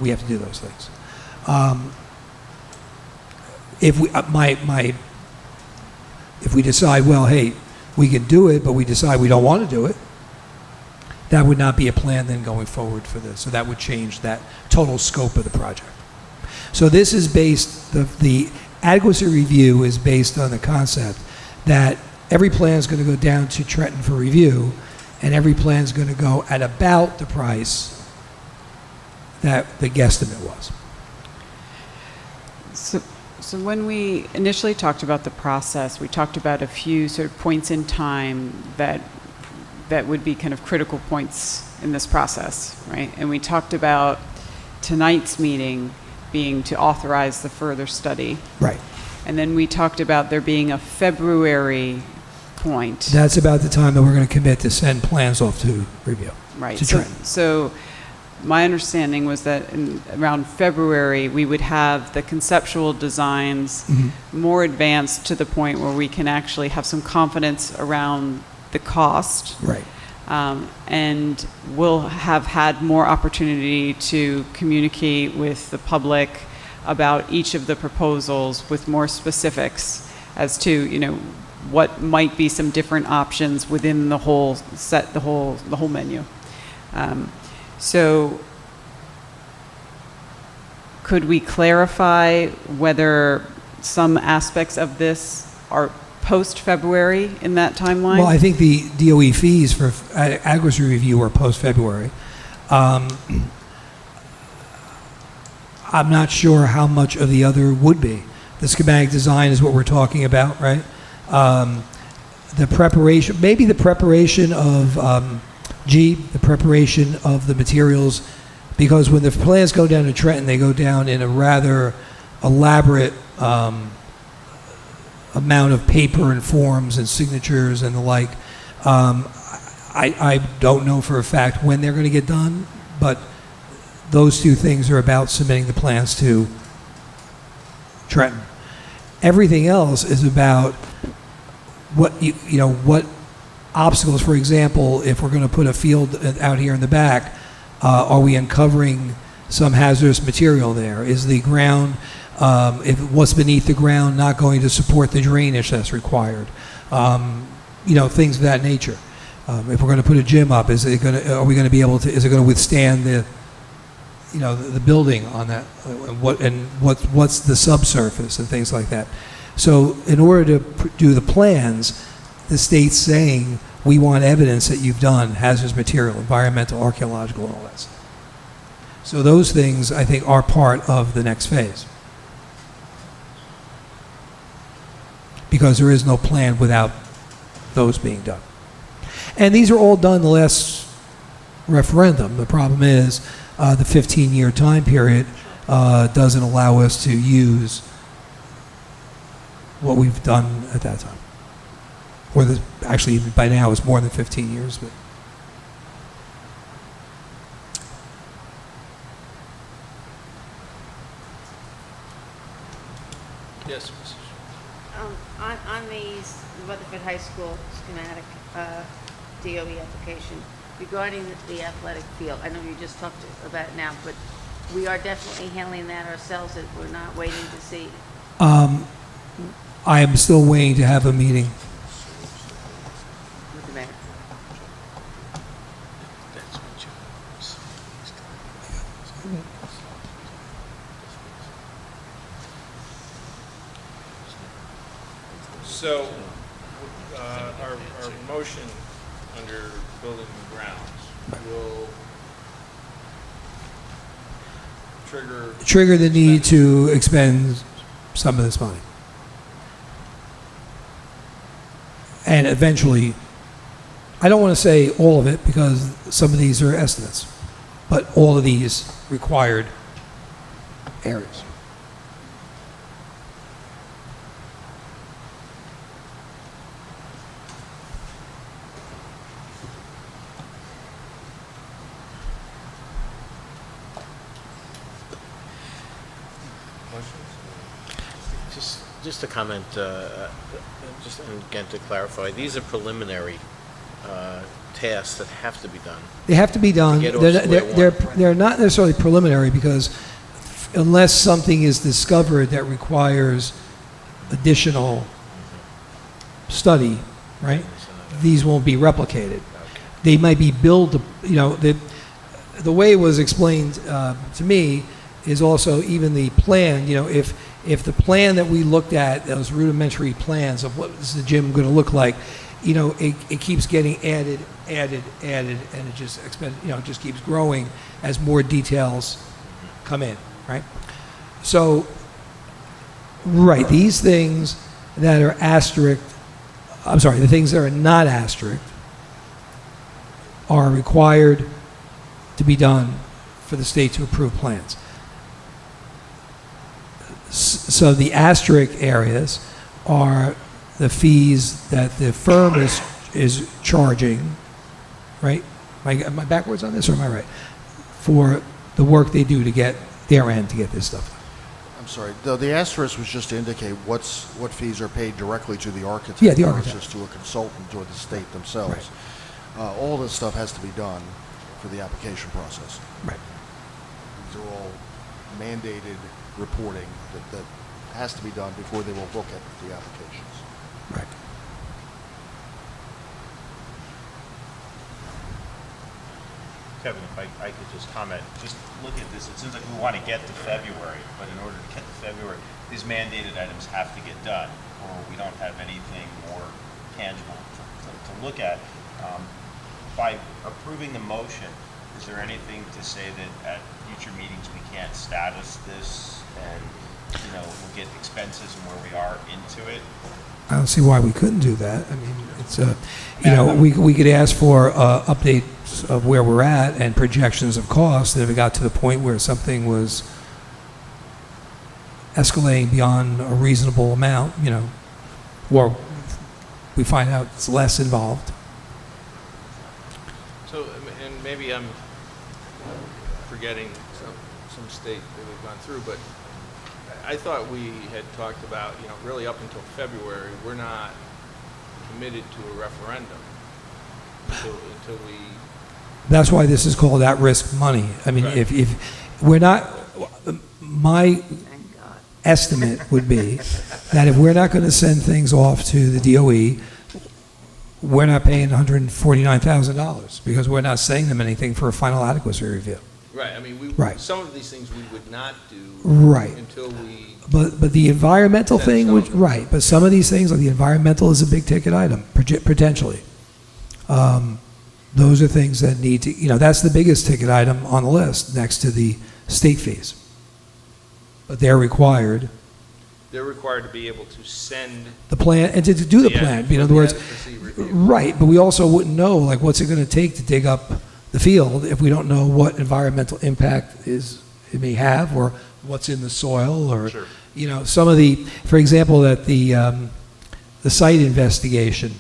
We have to do those things. If we decide, well, hey, we can do it, but we decide we don't want to do it, that would not be a plan then going forward for this. So that would change that total scope of the project. So this is based, the adequacy review is based on the concept that every plan is going to go down to Trenton for review, and every plan is going to go at about the price that the guesstimate was. So when we initially talked about the process, we talked about a few sort of points in time that would be kind of critical points in this process, right? And we talked about tonight's meeting being to authorize the further study. Right. And then we talked about there being a February point. That's about the time that we're going to commit to send plans off to review. Right. To Trenton. So my understanding was that around February, we would have the conceptual designs more advanced to the point where we can actually have some confidence around the cost. Right. And we'll have had more opportunity to communicate with the public about each of the proposals with more specifics as to, what might be some different options within the whole set, the whole menu. So could we clarify whether some aspects of this are post-February in that timeline? Well, I think the DOE fees for adequacy review are post-February. I'm not sure how much of the other would be. The schematic design is what we're talking about, right? The preparation, maybe the preparation of the preparation of the materials, because when the plans go down to Trenton, they go down in a rather elaborate amount of paper and forms and signatures and the like. I don't know for a fact when they're going to get done, but those two things are about submitting the plans to Trenton. Everything else is about what what obstacles. For example, if we're going to put a field out here in the back, are we uncovering some hazardous material there? Is the ground, if what's beneath the ground, not going to support the drainage that's required? Things of that nature. If we're going to put a gym up, are we going to be able to? Is it going to withstand you know, the building on that, what's the subsurface and things like that. So in order to do the plans, the state's saying, we want evidence that you've done hazardous material, environmental, archaeological, and all that stuff. So those things, I think, are part of the next phase. Because there is no plan without those being done. And these are all done the last referendum. The problem is the 15-year time period doesn't allow us to use what we've done at that time. Or actually, by now, it's more than 15 years. But Yes, On the Rutherford High School schematic DOE application, regarding the athletic field, I know you just talked about it now, but we are definitely handling that ourselves, that we're not waiting to see. I am still waiting to have a meeting. With the mayor. so our motion under building and grounds will Trigger the need to expend some of this money. And eventually, I don't want to say all of it because some of these are estimates, but all of these required areas. Just a comment, just again to clarify, these are preliminary tasks that have to be done. They have to be done. To get off square one. They're not necessarily preliminary because unless something is discovered that requires additional study, right, these won't be replicated. They might be billed, you know, the way it was explained to me is also even the plan, you know, if the plan that we looked at, those rudimentary plans of what is the gym going to look like, you know, it keeps getting added, and it just just keeps growing as more details come in, right? So, right, these things that are asterisk, I'm sorry, the things that are not asterisk are required to be done for the state to approve plans. So the asterisk areas are the fees that the firm is charging, right? Am I backwards on this or am I right? For the work they do to get their end to get this stuff done. I'm sorry, the asterisk was just to indicate what fees are paid directly to the architect. Yeah, the architect. Versus to a consultant or the state themselves. Right. All this stuff has to be done for the application process. Right. These are all mandated reporting that has to be done before they will look at the applications. Right. Kevin, if I could just comment, just look at this, it seems like we want to get to February, but in order to get to February, these mandated items have to get done, or we don't have anything more tangible to look at. By approving the motion, is there anything to say that at future meetings we can't status this and, you know, we'll get expenses and where we are into it? I don't see why we couldn't do that. I mean, it's you know, we could ask for updates of where we're at and projections of costs. And if it got to the point where something was escalating beyond a reasonable amount, you know, or we find out it's less involved. So, and maybe I'm forgetting some state that we've gone through, but I thought we had talked about, you know, really up until February, we're not committed to a referendum until we... That's why this is called at-risk money. I mean, Right. if we're not, my estimate would be that if we're not going to send things off to the DOE, we're not paying $149,000 because we're not saying them anything for a final adequacy review. Right, I mean, Right. some of these things we would not do. Right. Until we. But the environmental thing, which, right, but some of these things, like the environmental is a big ticket item, potentially. Those are things that need to, that's the biggest ticket item on the list, next to the state fees. But they're required, They're required to be able to send. the plan, and to do the Yeah, plan, for in the other words, adequacy review. right, but we also wouldn't know, like, what's it gonna take to dig up the field if we don't know what environmental impact it may have, or what's in the soil, or, some of the, for example, that the site investigation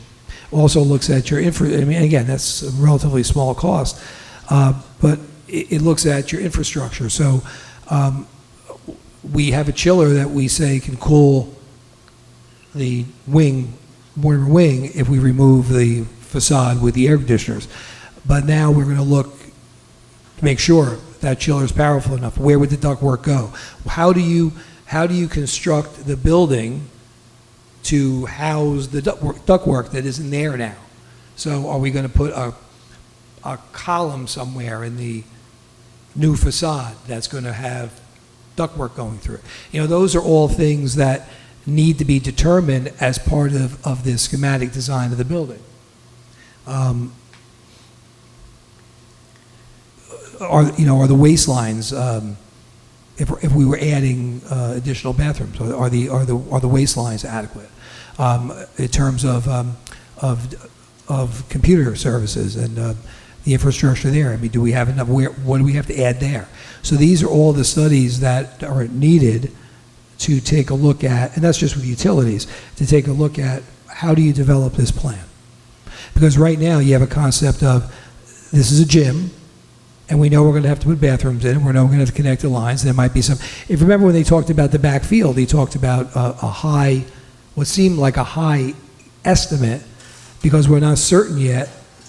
also looks at your I mean, again, that's a relatively small cost, but it looks at your infrastructure. So we have a chiller that we say can cool the mortar wing if we remove the facade with the air conditioners. But now we're going to look to make sure that chiller is powerful enough. Where would the ductwork go? How do you construct the building to house the ductwork that isn't there now? So are we going to put a column somewhere in the new facade that's going to have ductwork going through it? Those are all things that need to be determined as part of the schematic design of the building. Are the waistlines, if we were adding additional bathrooms, are the waistlines adequate in terms of computer services and the infrastructure there? I mean, do we have enough? What do we have to add there? So these are all the studies that are needed to take a look at, and that's just with utilities, to take a look at how do you develop this plan? Because right now you have a concept of this is a gym, and we know we're going to have to put bathrooms in, and we know we're going to have to connect the lines. There might be some. If you remember when they talked about the backfield, they talked about what seemed like a high estimate, because we're not certain yet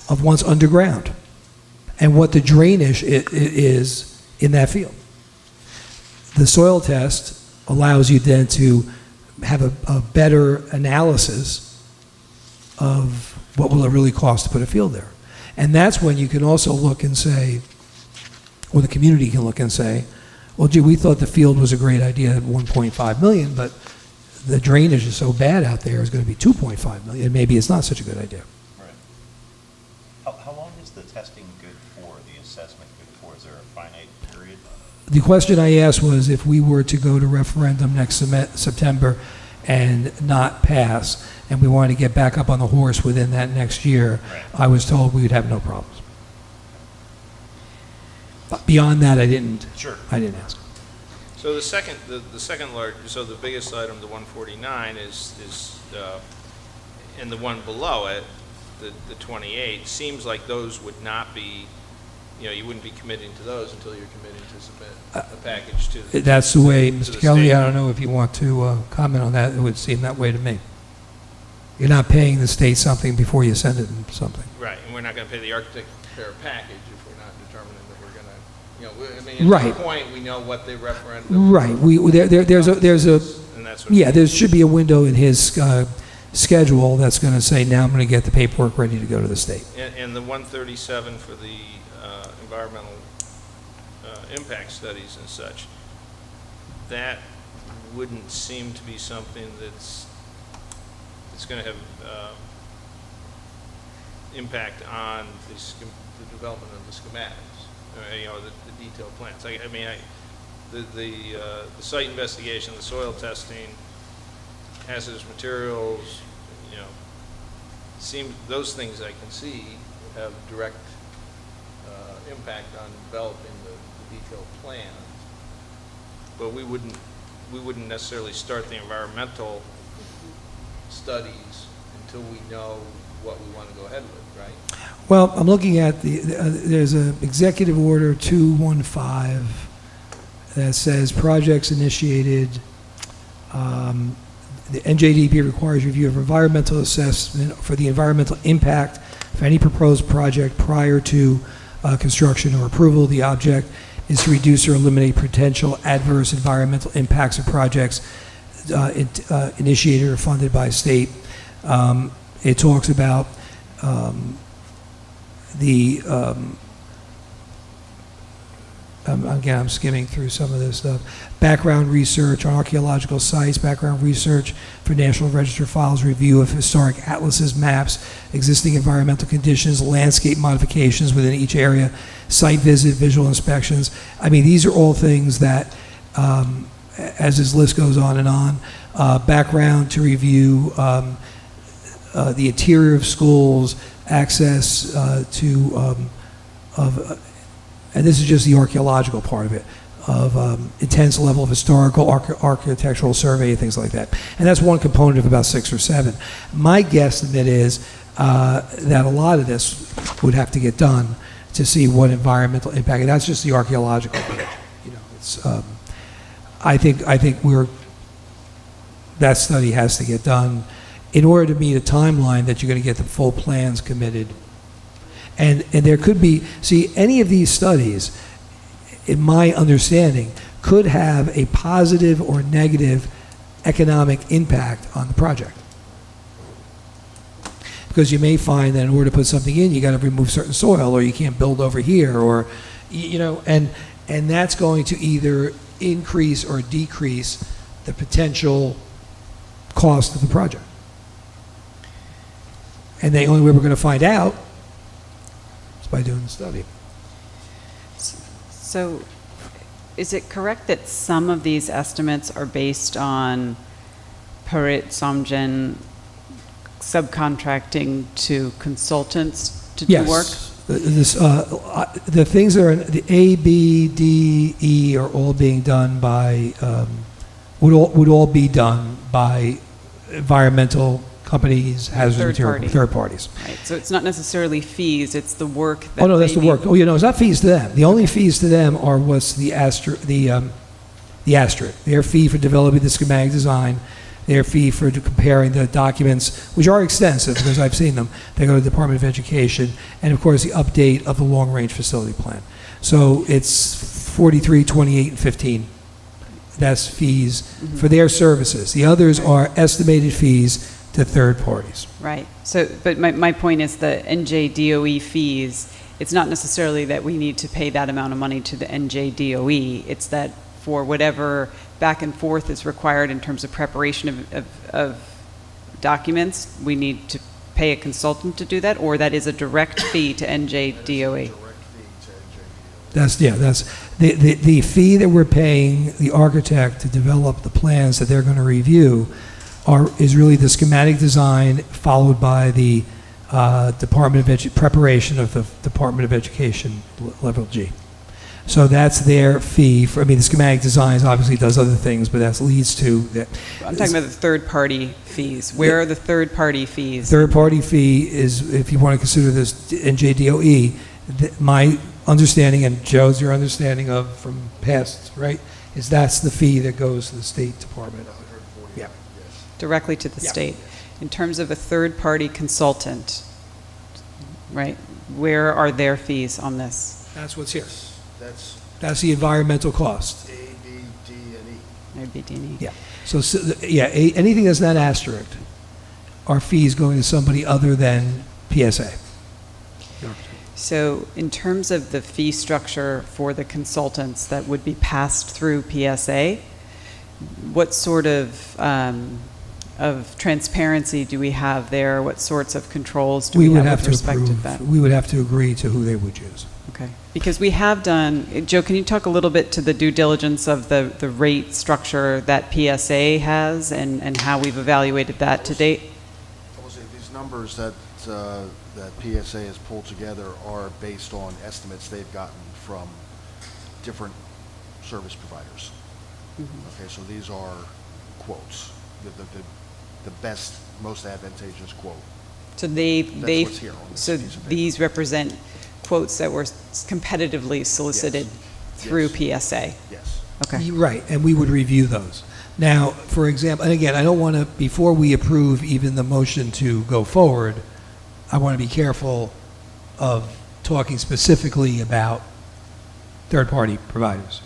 of what's underground and what the drainage is in that field. The soil test allows you then to have a better analysis of what will it really cost to put a field there. And that's when you can also look and say, or the community can look and say, well, gee, we thought the field was a great idea at 1.5 million, but the drainage is so bad out there, it's going to be 2.5 million, and maybe it's not such a good idea. Right. How long is the testing good for, the assessment good for? Is there a finite period? The question I asked was if we were to go to referendum next September and not pass, and we wanted to get back up on the horse within that next year, I was told we would have no problems. But beyond that, I didn't ask. So the second large, so the biggest item, the 149, is and the one below it, the 28, seems like those would not be, you wouldn't be committing to those until you're committing to submit a package to. That's the way, to Mr. the Kelly. state. I don't know if you want to comment on that. It would seem that way to me. You're not paying the state something before you send it something. Right, and we're not going to pay the architect for a package if we're not determining that we're going to, I mean, at Right. some point, we know what the referendum. Right. There should be a window in his schedule that's going to say, now I'm going to get the paperwork ready to go to the state. And the 137 for the environmental impact studies and such, that wouldn't seem to be something that's going to have impact on the development of the schematics, the detailed plans. The site investigation, the soil testing, hazardous materials, those things I can see have direct impact on developing the detailed plans. But we wouldn't necessarily start the environmental studies until we know what we want to go ahead with, right? Well, I'm looking at there's an executive order 215 that says projects initiated, the NJDP requires review of environmental assessment for the environmental impact of any proposed project prior to construction or approval. The object is to reduce or eliminate potential adverse environmental impacts of projects initiated or funded by state. It talks about again, I'm skimming through some of this stuff. Background research on archaeological sites, background research for National Register files, review of historic atlases, maps, existing environmental conditions, landscape modifications within each area, site visit, visual inspections. I mean, these are all things that, as this list goes on and on, background to review the interior of schools, access and this is just the archaeological part of it, of intense level of historical, architectural survey, and things like that. And that's one component of about 6 or 7. My guesstimate is that a lot of this would have to get done to see what environmental impact, and that's just the archaeological part. You know, it's, I think that study has to get done in order to meet a timeline that you're going to get the full plans committed. And there could be, see, any of these studies, in my understanding, could have a positive or negative economic impact on the project. Because you may find that in order to put something in, you got to remove certain soil, or you can't build over here, or, you know, and that's going to either increase or decrease the potential cost of the project. And the only way we're going to find out by doing the study. So is it correct that some of these estimates are based on Parit Somgen subcontracting to consultants to do work? Yes. The things that are in the A, B, D, E are all being done by, would all be done by environmental companies, hazardous material, third parties. Right. So it's not necessarily fees; it's the work. That Oh no, that's the work. Oh, you know, it's not fees to them. The only fees to them are what's the asterisk. Their fee for developing the schematic design, their fee for comparing the documents, which are extensive because I've seen them. They go to the Department of Education, and of course the update of the long-range facility plan. So it's 43, 28, and 15. That's fees for their services. The others are estimated fees to third parties. Right. So, but my point is the NJDOE fees, it's not necessarily that we need to pay that amount of money to the NJDOE. It's that for whatever back and forth is required in terms of preparation of documents, we need to pay a consultant to do that, or that is a direct fee to NJDOE. That's the fee that we're paying the architect to develop the plans that they're going to review is really the schematic design followed by the preparation of the Department of Education level G. So that's their fee for, I mean, the schematic designs obviously does other things, but that leads to that. I'm talking about the third-party fees. Where are the third-party fees? Third-party fee is, if you want to consider this NJDOE, my understanding, and Joe's your understanding of from past, right, is that's the fee that goes to the State Department. Yeah. Directly to the state. In terms of a third-party consultant, right, where are their fees on this? That's what's here. That's the environmental cost. A, B, D, and E. A, B, D, and E. Yeah. So anything that's not asterisk are fees going to somebody other than PSA. So in terms of the fee structure for the consultants that would be passed through PSA, what sort of transparency do we have there? What sorts of controls do we have with respect to that? We would have to agree to who they would choose. Okay. Because we have done, Joe, can you talk a little bit to the due diligence of the rate structure that PSA has and how we've evaluated that to date? I will say these numbers that PSA has pulled together are based on estimates they've gotten from different service providers. Okay, so these are quotes, the best, most advantageous quote. So these represent quotes that were competitively solicited through PSA. Yes. Okay. Right, and we would review those. Now, for example, and again, I don't want to, before we approve even the motion to go forward, I want to be careful of talking specifically about third-party providers.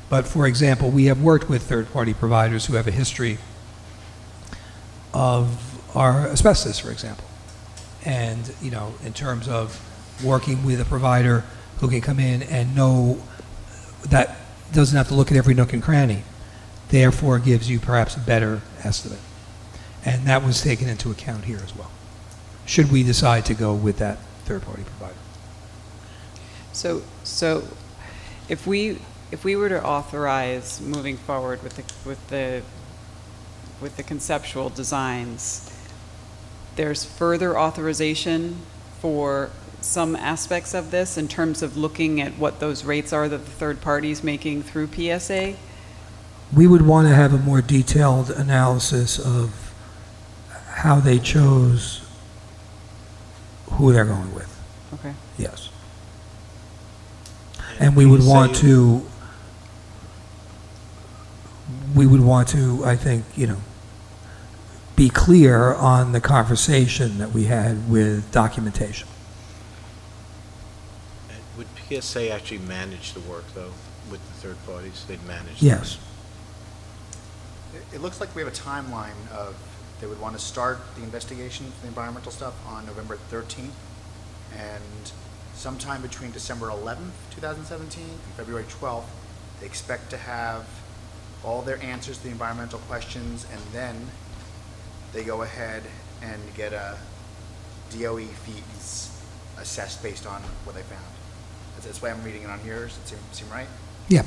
But for example, we have worked with third-party providers who have a history of our asbestos, for example. And, you know, in terms of working with a provider who can come in and know that doesn't have to look at every nook and cranny, therefore gives you perhaps a better estimate. And that was taken into account here as well, should we decide to go with that third-party provider. So if we were to authorize moving forward with the conceptual designs, there's further authorization for some aspects of this in terms of looking at what those rates are that the third party is making through PSA? We would want to have a more detailed analysis of how they chose who they're going with. Okay. Yes. And we would want to, I think, be clear on the conversation that we had with documentation. Would PSA actually manage the work, though, with the third parties? They'd manage? Yes. It looks like we have a timeline of, they would want to start the investigation for the environmental stuff on November 13th, and sometime between December 11th, 2017, and February 12th, they expect to have all their answers to the environmental questions, and then they go ahead and get a DOE fees assessed based on what they found. That's why I'm reading it on here. Does it seem right? Yeah.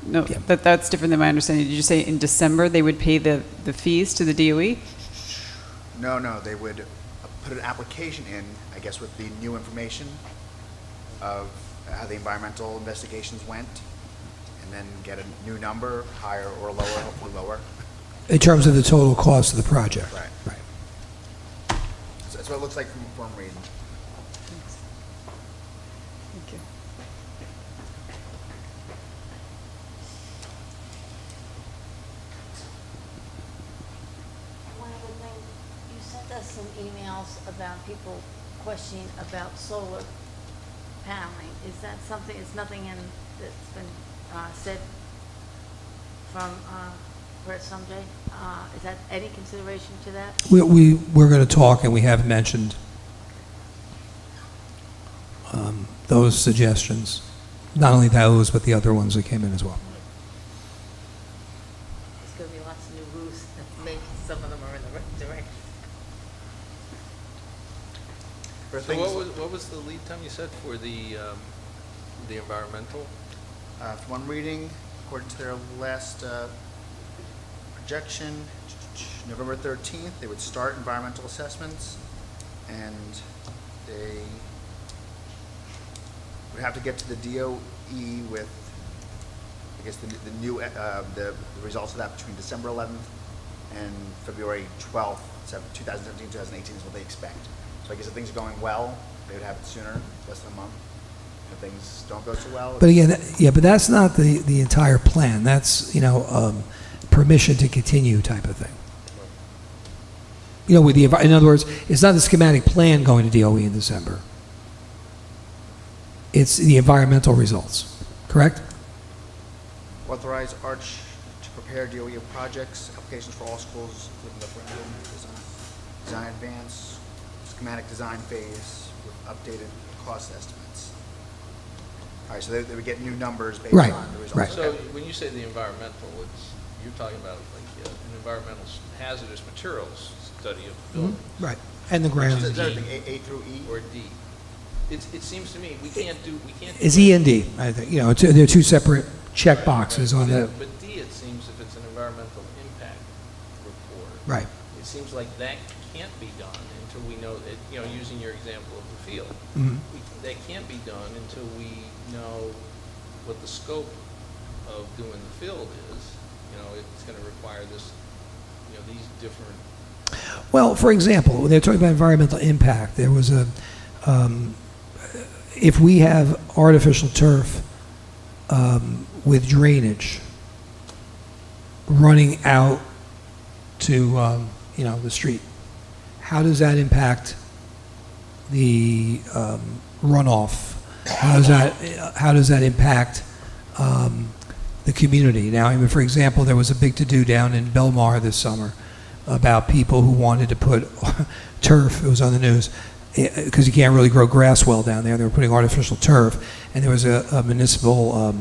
No, that's different than my understanding. Did you say in December they would pay the fees to the DOE? No, they would put an application in, I guess, with the new information of how the environmental investigations went, and then get a new number, higher or lower, hopefully lower. In terms of the total cost of the project. Right. So that's what it looks like from what I'm reading. Thank you. One other thing, you sent us some emails about people questioning about solar paneling. Is that something, it's nothing that's been said from Brett Sumjay? Is that any consideration to that? We're going to talk, and we have mentioned those suggestions. Not only those, but the other ones that came in as well. There's going to be lots of new roofs, maybe some of them are in the right direction. So what was the lead time you said for the environmental? From what I'm reading, according to their last projection, November 13th, they would start environmental assessments, and they would have to get to the DOE with, I guess, the new the results of that between December 11th and February 12th, 2017, 2018 is what they expect. So I guess if things are going well, they would have it sooner, less than a month. If things don't go so well. But again, but that's not the entire plan. That's, permission to continue type of thing. With in other words, it's not the schematic plan going to DOE in December. It's the environmental results, correct? Authorize Arch to prepare DOE of projects, applications for all schools, including the referendum, design advance, schematic design phase with updated cost estimates. All right, so they would get new numbers based on the results. Right. So when you say the environmental, you're talking about like an environmental hazardous materials study of the building. Right. And the grounds. Is everything A through E? Or D. It seems to me we can't do. Is E and D, I think. They're two separate check boxes on that. But D, it seems, if it's an environmental impact report. Right. It seems like that can't be done until we know that, using your example of the field. Mhm. That can't be done until we know what the scope of doing the field is. It's going to require this, these different. Well, for example, when they're talking about environmental impact, there was if we have artificial turf with drainage running out to, the street, how does that impact the runoff? How does that impact the community? Now, for example, there was a big to-do down in Belmar this summer about people who wanted to put turf, it was on the news, because you can't really grow grass well down there. They were putting artificial turf, and there was a municipal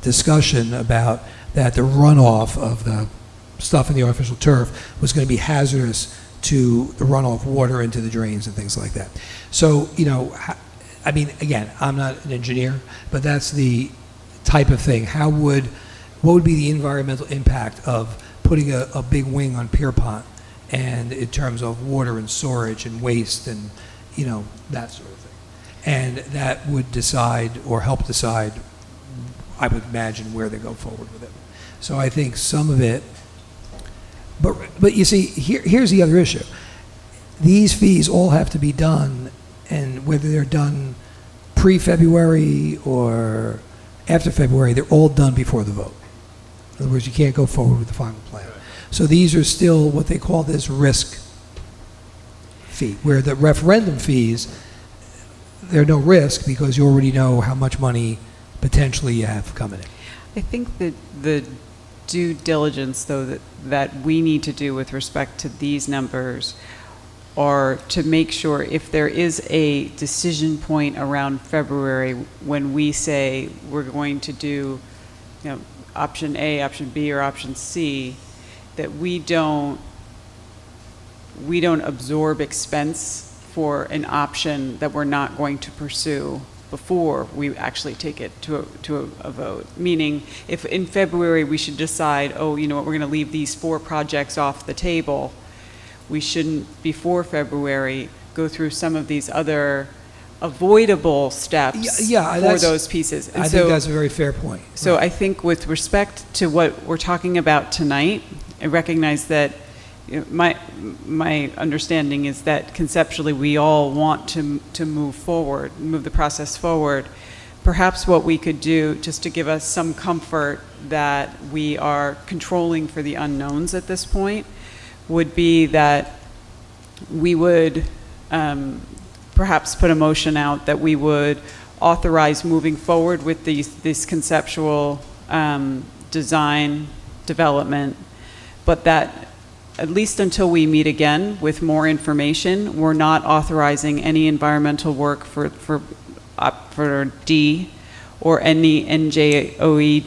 discussion about that the runoff of the stuff in the artificial turf was going to be hazardous to the runoff water into the drains and things like that. So, you know, I mean, again, I'm not an engineer, but that's the type of thing. What would be the environmental impact of putting a big wing on Pierpont, and in terms of water and storage and waste and, you know, that sort of thing. And that would decide or help decide, I would imagine, where they go forward with it. So I think some of it, but you see, here's the other issue. These fees all have to be done, and whether they're done pre-February or after February, they're all done before the vote. In other words, you can't go forward with the final plan. So these are still what they call this risk fee, where the referendum fees, they're no risk because you already know how much money potentially you have coming in. I think that the due diligence, though, that we need to do with respect to these numbers are to make sure if there is a decision point around February when we say we're going to do, you know, option A, option B, or option C, that we don't absorb expense for an option that we're not going to pursue before we actually take it to a vote. Meaning, if in February we should decide, oh, you know what, we're going to leave these 4 projects off the table, we shouldn't, before February, go through some of these other avoidable steps for those pieces. And I think that's a very fair point. So I think with respect to what we're talking about tonight, I recognize that, you know, my understanding is that conceptually we all want to move forward, move the process forward. Perhaps what we could do, just to give us some comfort that we are controlling for the unknowns at this point, would be that we would perhaps put a motion out that we would authorize moving forward with this conceptual design development, but that at least until we meet again with more information, we're not authorizing any environmental work for D or any NJOE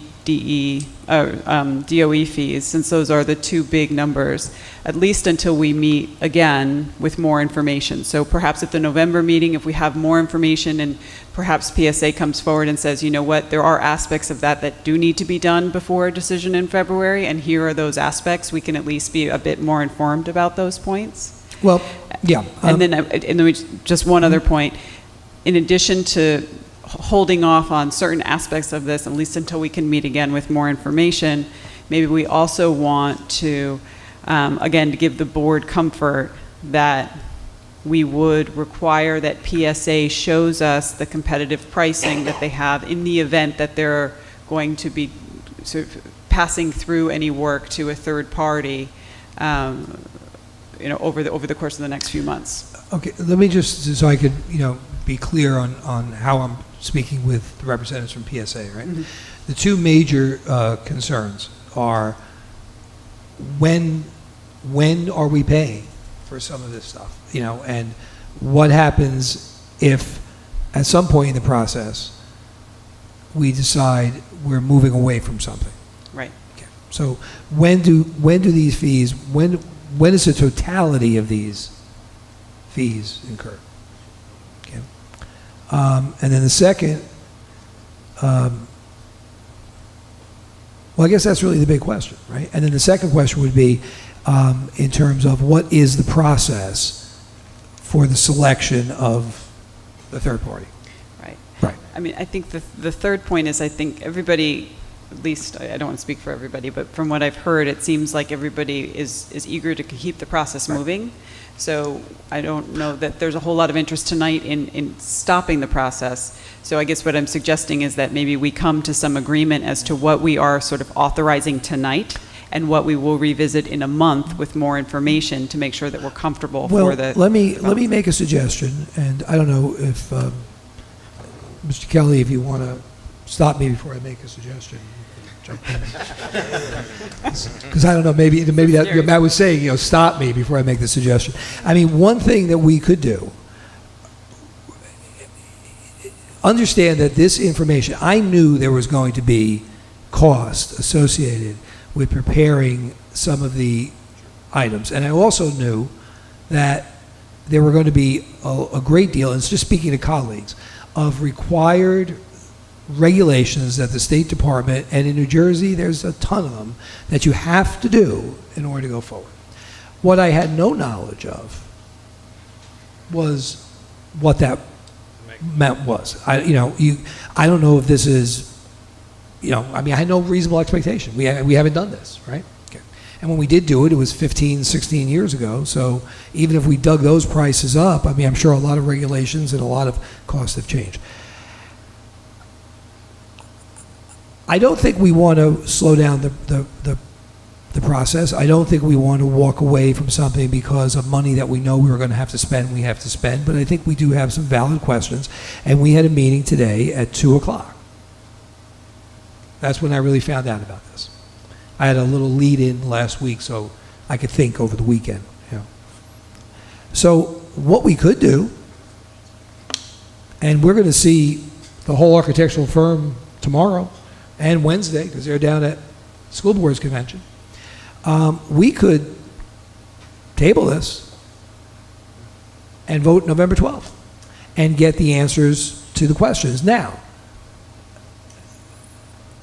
DOE fees, since those are the 2 big numbers, at least until we meet again with more information. So perhaps at the November meeting, if we have more information and perhaps PSA comes forward and says, you know what, there are aspects of that do need to be done before a decision in February, and here are those aspects, we can at least be a bit more informed about those points. Well, yeah. And then just one other point. In addition to holding off on certain aspects of this, at least until we can meet again with more information, maybe we also want to, again, to give the board comfort that we would require that PSA shows us the competitive pricing that they have in the event that they're going to be sort of passing through any work to a third party, you know, over the course of the next few months. Okay, let me just, so I could, you know, be clear on how I'm speaking with the representatives from PSA, right? Mm-hmm. The 2 major concerns are when are we paying for some of this stuff, you know, and what happens if at some point in the process we decide we're moving away from something. Right. Okay. So when do these fees, when is the totality of these fees incurred? Okay. And then the second, well, I guess that's really the big question, right? And then the second question would be in terms of what is the process for the selection of the third party? Right. Right. I mean, I think the third point is, I think everybody, at least I don't want to speak for everybody, but from what I've heard, it seems like everybody is eager to keep the process moving. So I don't know that there's a whole lot of interest tonight in stopping the process. So I guess what I'm suggesting is that maybe we come to some agreement as to what we are sort of authorizing tonight and what we will revisit in a month with more information to make sure that we're comfortable for the... Well, let me make a suggestion, and I don't know if, Mr. Kelly, if you want to stop me before I make a suggestion. Because I don't know, maybe that Matt was saying, you know, stop me before I make the suggestion. I mean, one thing that we could do, understand that this information, I knew there was going to be cost associated with preparing some of the items. And I also knew that there were going to be a great deal, and it's just speaking to colleagues, of required regulations that the State Department, and in New Jersey there's a ton of them, that you have to do in order to go forward. What I had no knowledge of was what that meant was. I don't know if this is, I had no reasonable expectation. We haven't done this, right? Okay. And when we did do it, it was 15, 16 years ago. So even if we dug those prices up, I'm sure a lot of regulations and a lot of costs have changed. I don't think we want to slow down the process. I don't think we want to walk away from something because of money that we know we were going to have to spend, we have to spend. But I think we do have some valid questions. And we had a meeting today at 2 o'clock. That's when I really found out about this. I had a little lead-in last week so I could think over the weekend. So what we could do, and we're going to see the whole architectural firm tomorrow and Wednesday because they're down at School Boards Convention. We could table this and vote November 12th and get the answers to the questions. Now,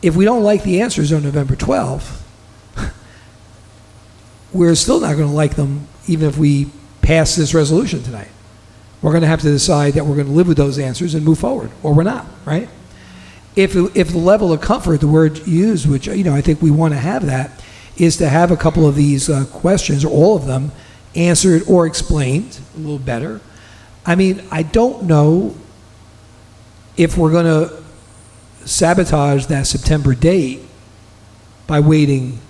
if we don't like the answers on November 12th, we're still not going to like them even if we pass this resolution tonight. We're going to have to decide that we're going to live with those answers and move forward, or we're not, right? If the level of comfort, the word used, which I think we want to have that, is to have a couple of these questions, or all of them, answered or explained a little better. I don't know if we're going to sabotage that September date by waiting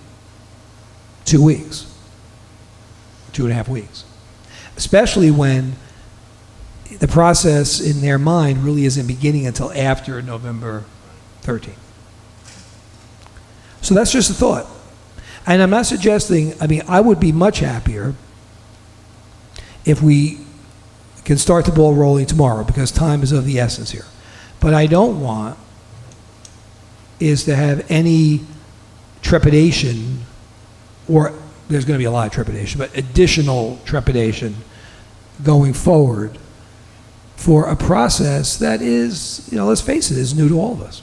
2 weeks, 2.5 weeks, especially when the process in their mind really isn't beginning until after November 13th. So that's just a thought. And I'm not suggesting, I would be much happier if we can start the ball rolling tomorrow because time is of the essence here. But I don't want is to have any trepidation, or there's going to be a lot of trepidation, but additional trepidation going forward for a process that is, let's face it, is new to all of us.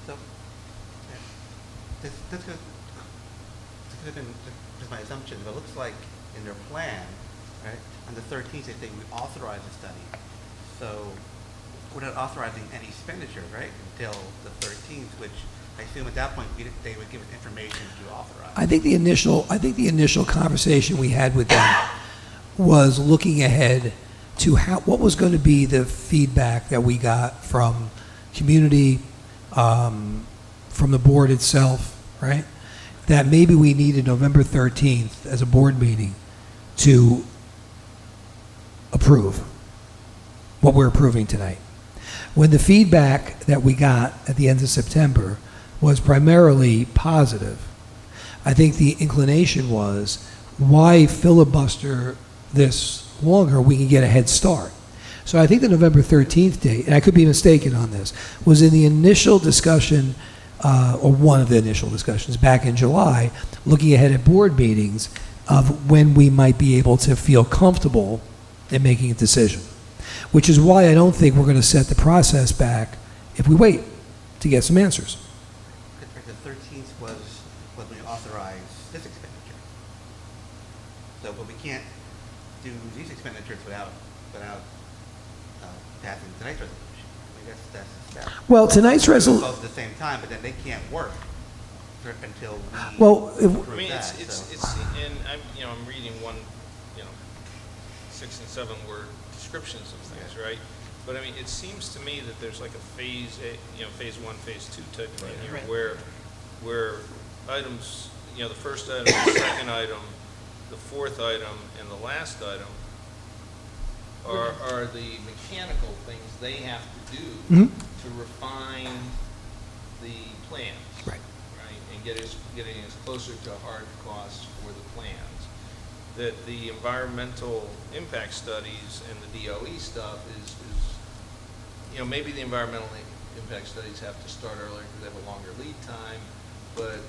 So, this could have been just my assumption, but it looks like in their plan, right, on the 13th, they say we authorize the study. So we're not authorizing any expenditures, right, until the 13th, which I assume at that point they would give us information to authorize. I think the initial conversation we had with them was looking ahead to what was going to be the feedback that we got from community, from the board itself, right? That maybe we needed November 13th as a board meeting to approve what we're approving tonight. When the feedback that we got at the end of September was primarily positive, I think the inclination was, why filibuster this longer? We can get a head start. So I think the November 13th date, and I could be mistaken on this, was in the initial discussion, or one of the initial discussions back in July, looking ahead at board meetings of when we might be able to feel comfortable in making a decision. Which is why I don't think we're going to set the process back if we wait to get some answers. The 13th was when we authorized this expenditure. So, but we can't do these expenditures without passing tonight's resolution. That's the step. Well, tonight's resolution. Both at the same time, but then they can't work until we approve that. I'm reading one, 6 and 7 word descriptions of things, right? But it seems to me that there's like a phase 1, phase 2 type thing here, where items, the first item, the second item, the fourth item, and the last item are the mechanical things they have to do to refine the plans, right? And getting us closer to hard costs for the plans. That the environmental impact studies and the DOE stuff is you know, maybe the environmental impact studies have to start earlier because they have a longer lead time, but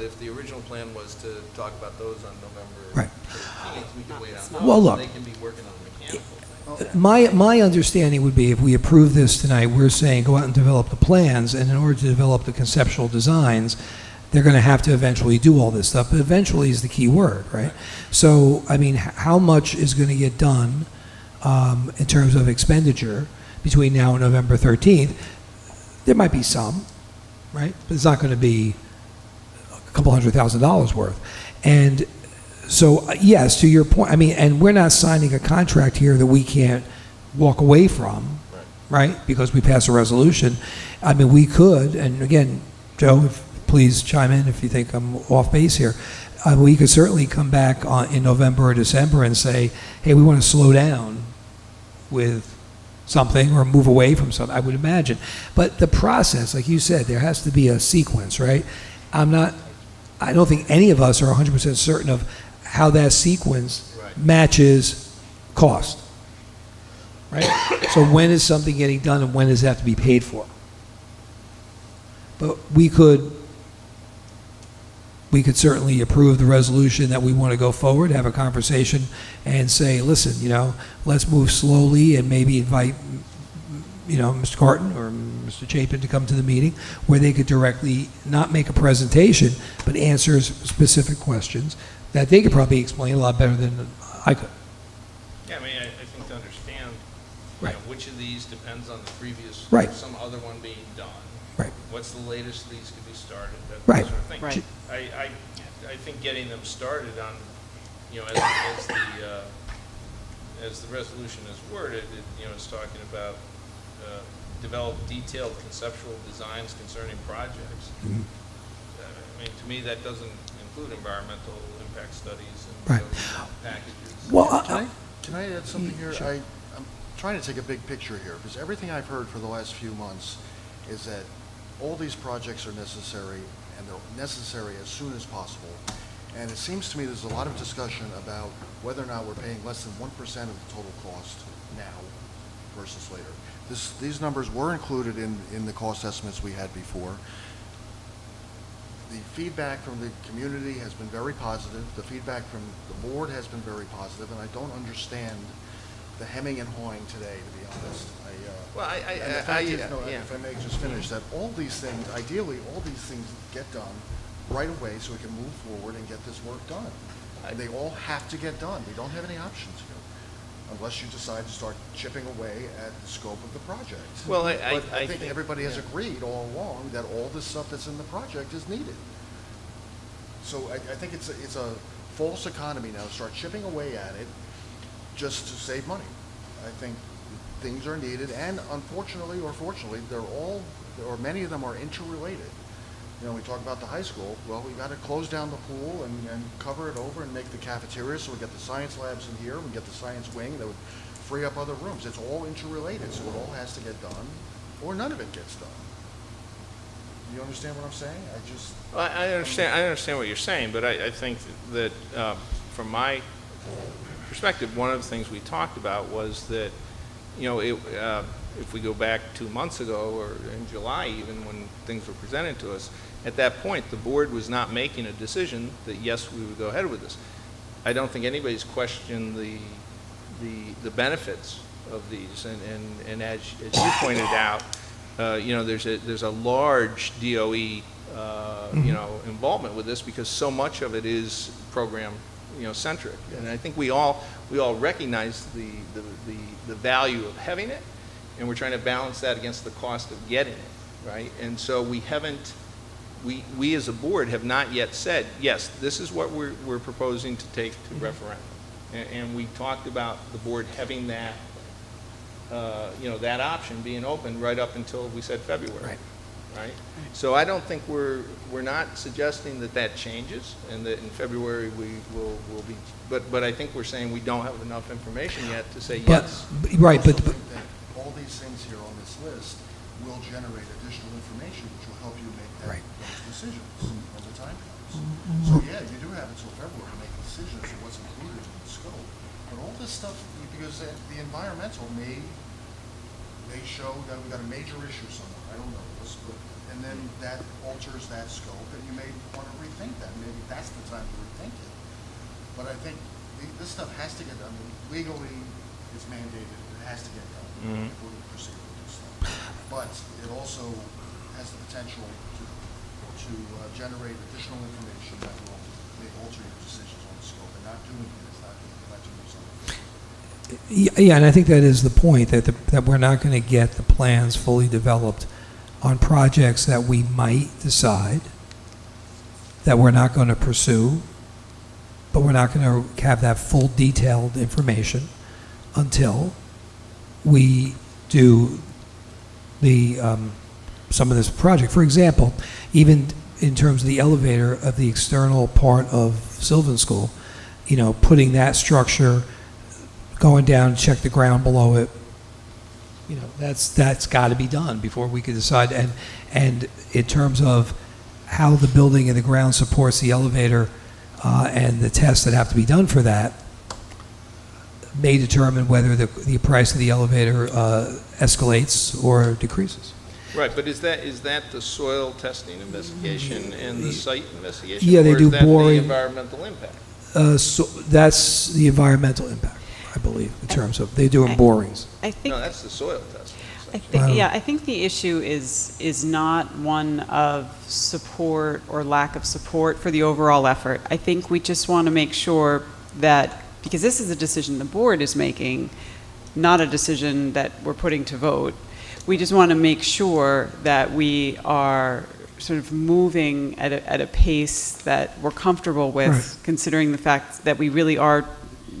if the original plan was to talk about those on November 13th, we can wait on those. Well, look. They can be working on the mechanical thing. My understanding would be if we approve this tonight, we're saying go out and develop the plans, and in order to develop the conceptual designs, they're going to have to eventually do all this stuff, but eventually is the key word, right? So, I mean, how much is going to get done in terms of expenditure between now and November 13th? There might be some, right? But it's not going to be a couple $100,000 worth. And so, yes, to your point, I mean, and we're not signing a contract here that we can't walk away from, right? Because we pass a resolution. I mean, we could, and again, Joe, please chime in if you think I'm off base here. We could certainly come back in November or December and say, hey, we want to slow down with something or move away from something, I would imagine. But the process, like you said, there has to be a sequence, right? I don't think any of us are 100% certain of how that sequence matches cost, right? So when is something getting done and when does it have to be paid for? But we could certainly approve the resolution that we want to go forward, have a conversation, and say, listen, you know, let's move slowly and maybe invite, you know, Mr. Carton or Mr. Chapin to come to the meeting where they could directly not make a presentation, but answer specific questions that they could probably explain a lot better than I could. Yeah, I mean, I think to understand, you know, which of these depends on the previous, some other one being done. Right. What's the latest these could be started, that Right. sort of thing. Right. I think getting them started on, you know, as the resolution is worded, you know, it's talking about develop detailed conceptual designs concerning projects. Mm-hmm. I mean, to me, that doesn't include environmental impact studies and packages. Well, Can I add something here? I'm trying to take a big picture here, because everything I've heard for the last few months is that all these projects are necessary, and they're necessary as soon as possible. And it seems to me there's a lot of discussion about whether or not we're paying less than 1% of the total cost now versus later. These numbers were included in the cost estimates we had before. The feedback from the community has been very positive. The feedback from the board has been very positive, and I don't understand the hemming and hawing today, to be honest. If I may just finish, that all these things, ideally, all these things get done right away so we can move forward and get this work done. And they all have to get done. We don't have any options here, unless you decide to start chipping away at the scope of the project. Well, I think everybody has agreed all along that all this stuff that's in the project is needed. So I think it's a false economy now to start chipping away at it just to save money. I think things are needed, and unfortunately or fortunately, many of them are interrelated. You know, we talk about the high school. Well, we got to close down the pool and cover it over and make the cafeteria, so we get the science labs in here, we get the science wing that would free up other rooms. It's all interrelated, so it all has to get done, or none of it gets done. You understand what I'm saying? I understand what you're saying, but I think that from my perspective, one of the things we talked about was that, you know, if we go back 2 months ago or in July even when things were presented to us, at that point the board was not making a decision that yes, we would go ahead with this. I don't think anybody's questioned the benefits of these, and as you pointed out, you know, there's a large DOE you know, involvement with this because so much of it is program, you know, centric, and I think we all recognize the value of having it, and we're trying to balance that against the cost of getting it, right? And so we we as a board have not yet said, yes, this is what we're proposing to take to referendum, and we talked about the board having that, you know, that option being open right up until we said February. Right? So I don't think we're not suggesting that changes and that in February we will be, but I think we're saying we don't have enough information yet to say yes. Right, but all these things here on this list will generate additional information which will help you make those decisions when the time comes. So yeah, you do have until February to make decisions of what's included in the scope. But all this stuff, because the environmental may they show that we got a major issue somewhere, I don't know, and then that alters that scope, and you may want to rethink that. Maybe that's the time to rethink it. But I think this stuff has to get done. I mean, legally, it's mandated. It has to get done if we're going to proceed with this stuff. But it also has the potential to generate additional information that will alter your decisions on the scope. And not doing it is not doing something. Yeah, and I think that is the point, that we're not going to get the plans fully developed on projects that we might decide that we're not going to pursue, but we're not going to have that full detailed information until we do the some of this project. For example, even in terms of the elevator of the external part of Sylvan School, you know, putting that structure, going down, check the ground below it, you know, that's got to be done before we could decide. And in terms of how the building and the ground supports the elevator and the tests that have to be done for that, may determine whether the price of the elevator escalates or decreases. Right, but is that the soil testing investigation and the site investigation? Yeah, they or do is that boring. the environmental impact? So that's the environmental impact, I believe, in terms of they're doing borings. I think. No, that's the soil testing. I think the issue is not one of support or lack of support for the overall effort. I think we just want to make sure that, because this is a decision the board is making, not a decision that we're putting to vote, we just want to make sure that we are sort of moving at a pace that we're comfortable with, Right. considering the fact that we really are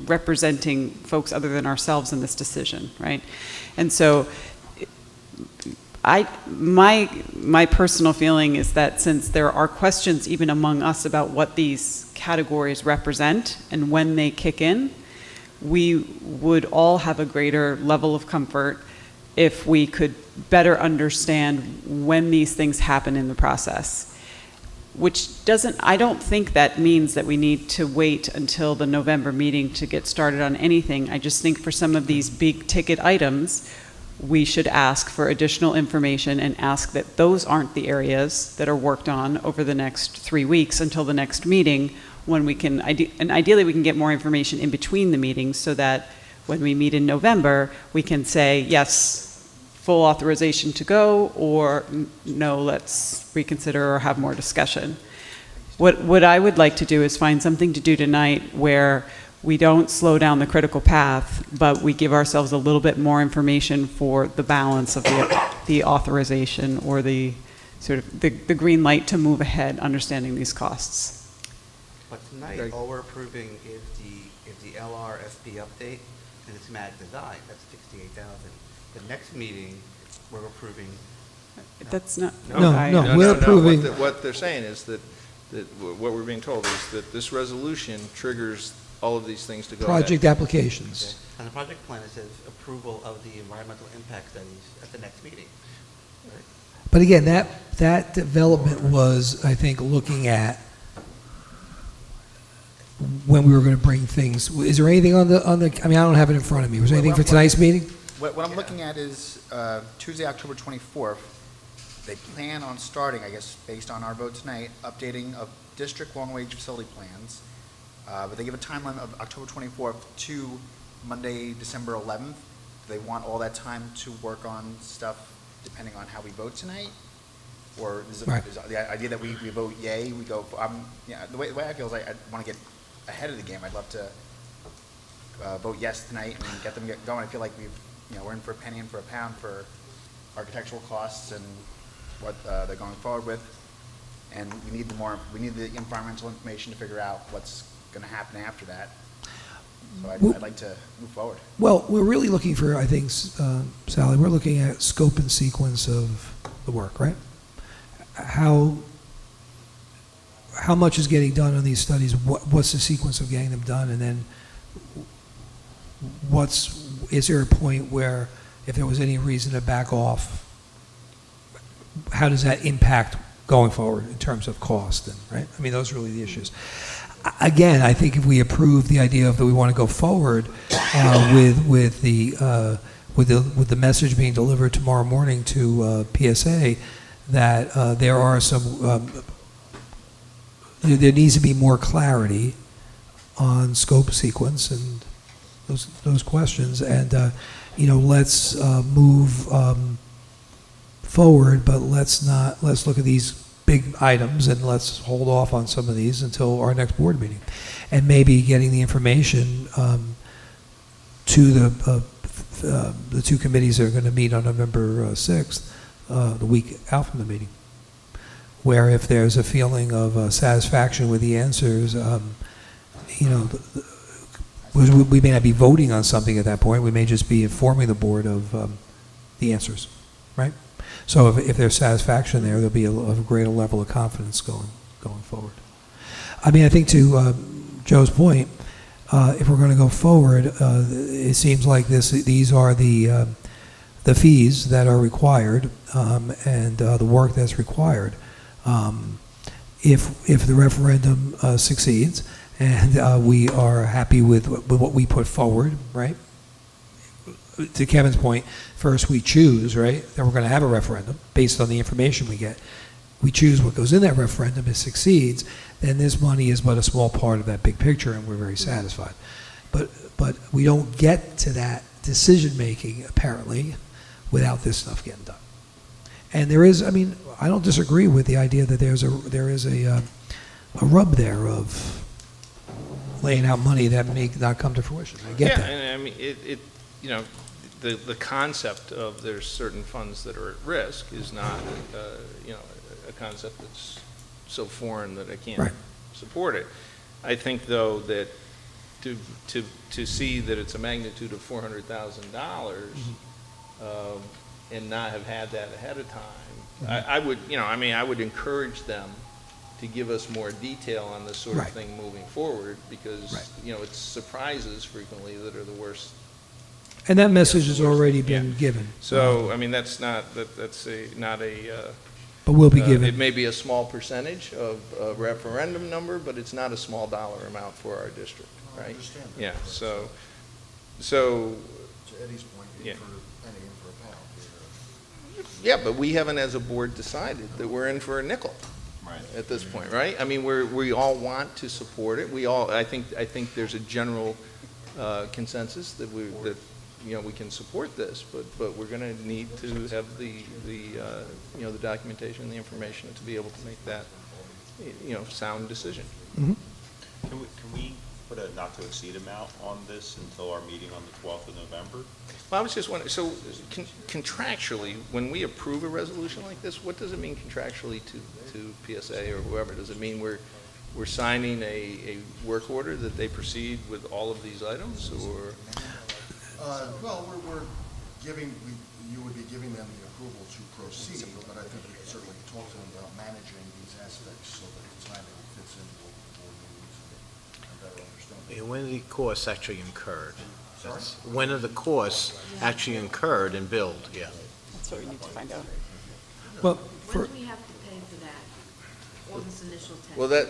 representing folks other than ourselves in this decision, right? And so my personal feeling is that since there are questions even among us about what these categories represent and when they kick in, we would all have a greater level of comfort if we could better understand when these things happen in the process. Which doesn't, I don't think that means that we need to wait until the November meeting to get started on anything. I just think for some of these big ticket items, we should ask for additional information and ask that those aren't the areas that are worked on over the next 3 weeks until the next meeting, when we can, and ideally we can get more information in between the meetings so that when we meet in November, we can say, yes, full authorization to go, or no, let's reconsider or have more discussion. What I would like to do is find something to do tonight where we don't slow down the critical path, but we give ourselves a little bit more information for the balance of the authorization or the sort of the green light to move ahead, understanding these costs. But tonight, all we're approving is the LRSP update and the schematic design. That's $68,000. The next meeting, we're approving. That's not. No, we're approving. What they're saying is that what we're being told is that this resolution triggers all of these things to go Project ahead. applications. Okay. On the project plan, it says approval of the environmental impact studies at the next meeting. Right? But again, that development was, I think, looking at when we were going to bring things. Is there anything on the? I mean, I don't have it in front of me. Was there anything for tonight's meeting? What I'm looking at is Tuesday, October 24th, they plan on starting, I guess, based on our vote tonight, updating of district long-range facility plans. But they give a timeline of October 24th to Monday, December 11th. Do they want all that time to work on stuff depending on how we vote tonight? Or is, Right. is the idea that we vote yay, we go, the way I feel is I want to get ahead of the game. I'd love to vote yes tonight and get them going. I feel like we're in for a penny and for a pound for architectural costs and what they're going forward with. And we need the environmental information to figure out what's going to happen after that. So I'd like to move forward. Well, we're really looking for, I think, Sally, we're looking at scope and sequence of the work, right? How much is getting done on these studies? What's the sequence of getting them done? And then is there a point where if there was any reason to back off, how does that impact going forward in terms of cost? And, right? I mean, those are really the issues. Again, I think if we approve the idea of that we want to go forward with with the message being delivered tomorrow morning to PSA that there are some, there needs to be more clarity on scope, sequence, and those questions, and let's move forward, but let's look at these big items and let's hold off on some of these until our next board meeting, and maybe getting the information to the two committees that are going to meet on November 6th, the week out from the meeting, where if there's a feeling of satisfaction with the answers, we may not be voting on something at that point. We may just be informing the board of the answers, right? So if there's satisfaction there, there'll be a greater level of confidence going forward. I mean, I think to Joe's point, if we're going to go forward, it seems like these are the fees that are required and the work that's required. If the referendum succeeds and we are happy with what we put forward, right? To Kevin's point, first we choose, right? Then we're going to have a referendum based on the information we get. We choose what goes in that referendum. If it succeeds, then this money is but a small part of that big picture, and we're very satisfied. But we don't get to that decision making apparently without this stuff getting done. And there is, I mean, I don't disagree with the idea that there is a rub there of laying out money that may not come to fruition. I get that. And I mean, the concept of there's certain funds that are at risk is not, a concept that's so foreign that I can't support it. I think, though, that to see that it's a magnitude of $400,000 and not have had that ahead of time, I would encourage them to give us more detail on this sort of thing moving forward, because it's surprises frequently that are the worst. And that message has already been given. So I mean, that's not but will be given. It may be a small percentage of a referendum number, but it's not a small dollar amount for our district, right? I understand that. Yeah. So. To Eddie's point, in for a penny, in for a pound. Yeah, but we haven't, as a board, decided that we're in for a nickel. At this point, right? I mean, we all want to support it. I think there's a general consensus that we can support this, but we're going to need to have the documentation and the information to be able to make that sound decision. Mm-hmm. Can we put a not to exceed amount on this until our meeting on the 12th of November? Well, I was just wondering, so contractually, when we approve a resolution like this, what does it mean contractually to PSA or whoever? Does it mean we're signing a work order that they proceed with all of these items, or? Well, we're giving, you would be giving them the approval to proceed, but I think we can certainly talk to them about managing these aspects so that the timing fits in with the board meetings and better understanding. When are the costs actually incurred? Sorry? When are the costs actually incurred and billed? Yeah. That's what we need to find out. Well, When do we have to pay for that, all this initial testing? Well,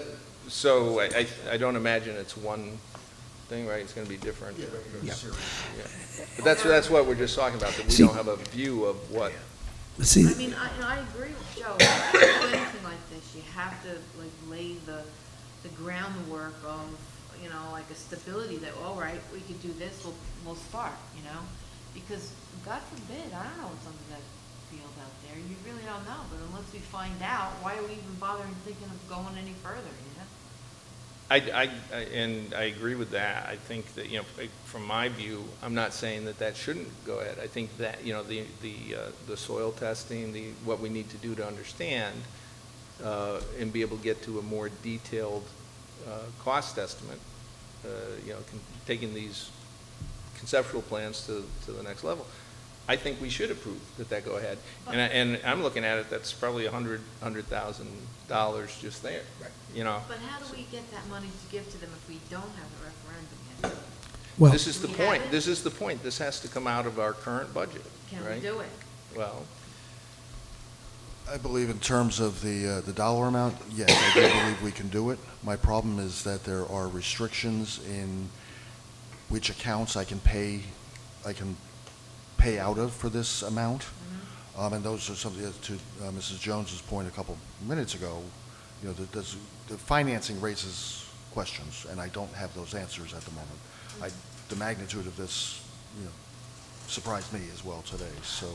so I don't imagine it's one thing, right? It's going to be different. Yeah. But that's what we're just talking about, that we don't have a view of what. See, I mean, I agree with Joe. If you do anything like this, you have to lay the groundwork of, like a stability that, all right, we could do this, we'll start, because God forbid, I don't know what's under that field out there. You really don't know, but unless we find out, why are we even bothering thinking of going any further, And I agree with that. I think that, from my view, I'm not saying that shouldn't go ahead. I think that, the soil testing, what we need to do to understand and be able to get to a more detailed cost estimate, taking these conceptual plans to the next level. I think we should approve that go ahead. And I'm looking at it, that's probably $100,000 just there. Right. But how do we get that money to give to them if we don't have a referendum yet? well, This is the point. This is the point. This has to come out of our current budget, Can right? we do it? Well, I believe in terms of the dollar amount, yes, I do believe we can do it. My problem is that there are restrictions in which accounts I can pay pay out of for this amount. And those are something that, to Mrs. Jones's point a couple minutes ago, you know, the financing raises questions, and I don't have those answers at the moment. The magnitude of this, you know, surprised me as well today. So,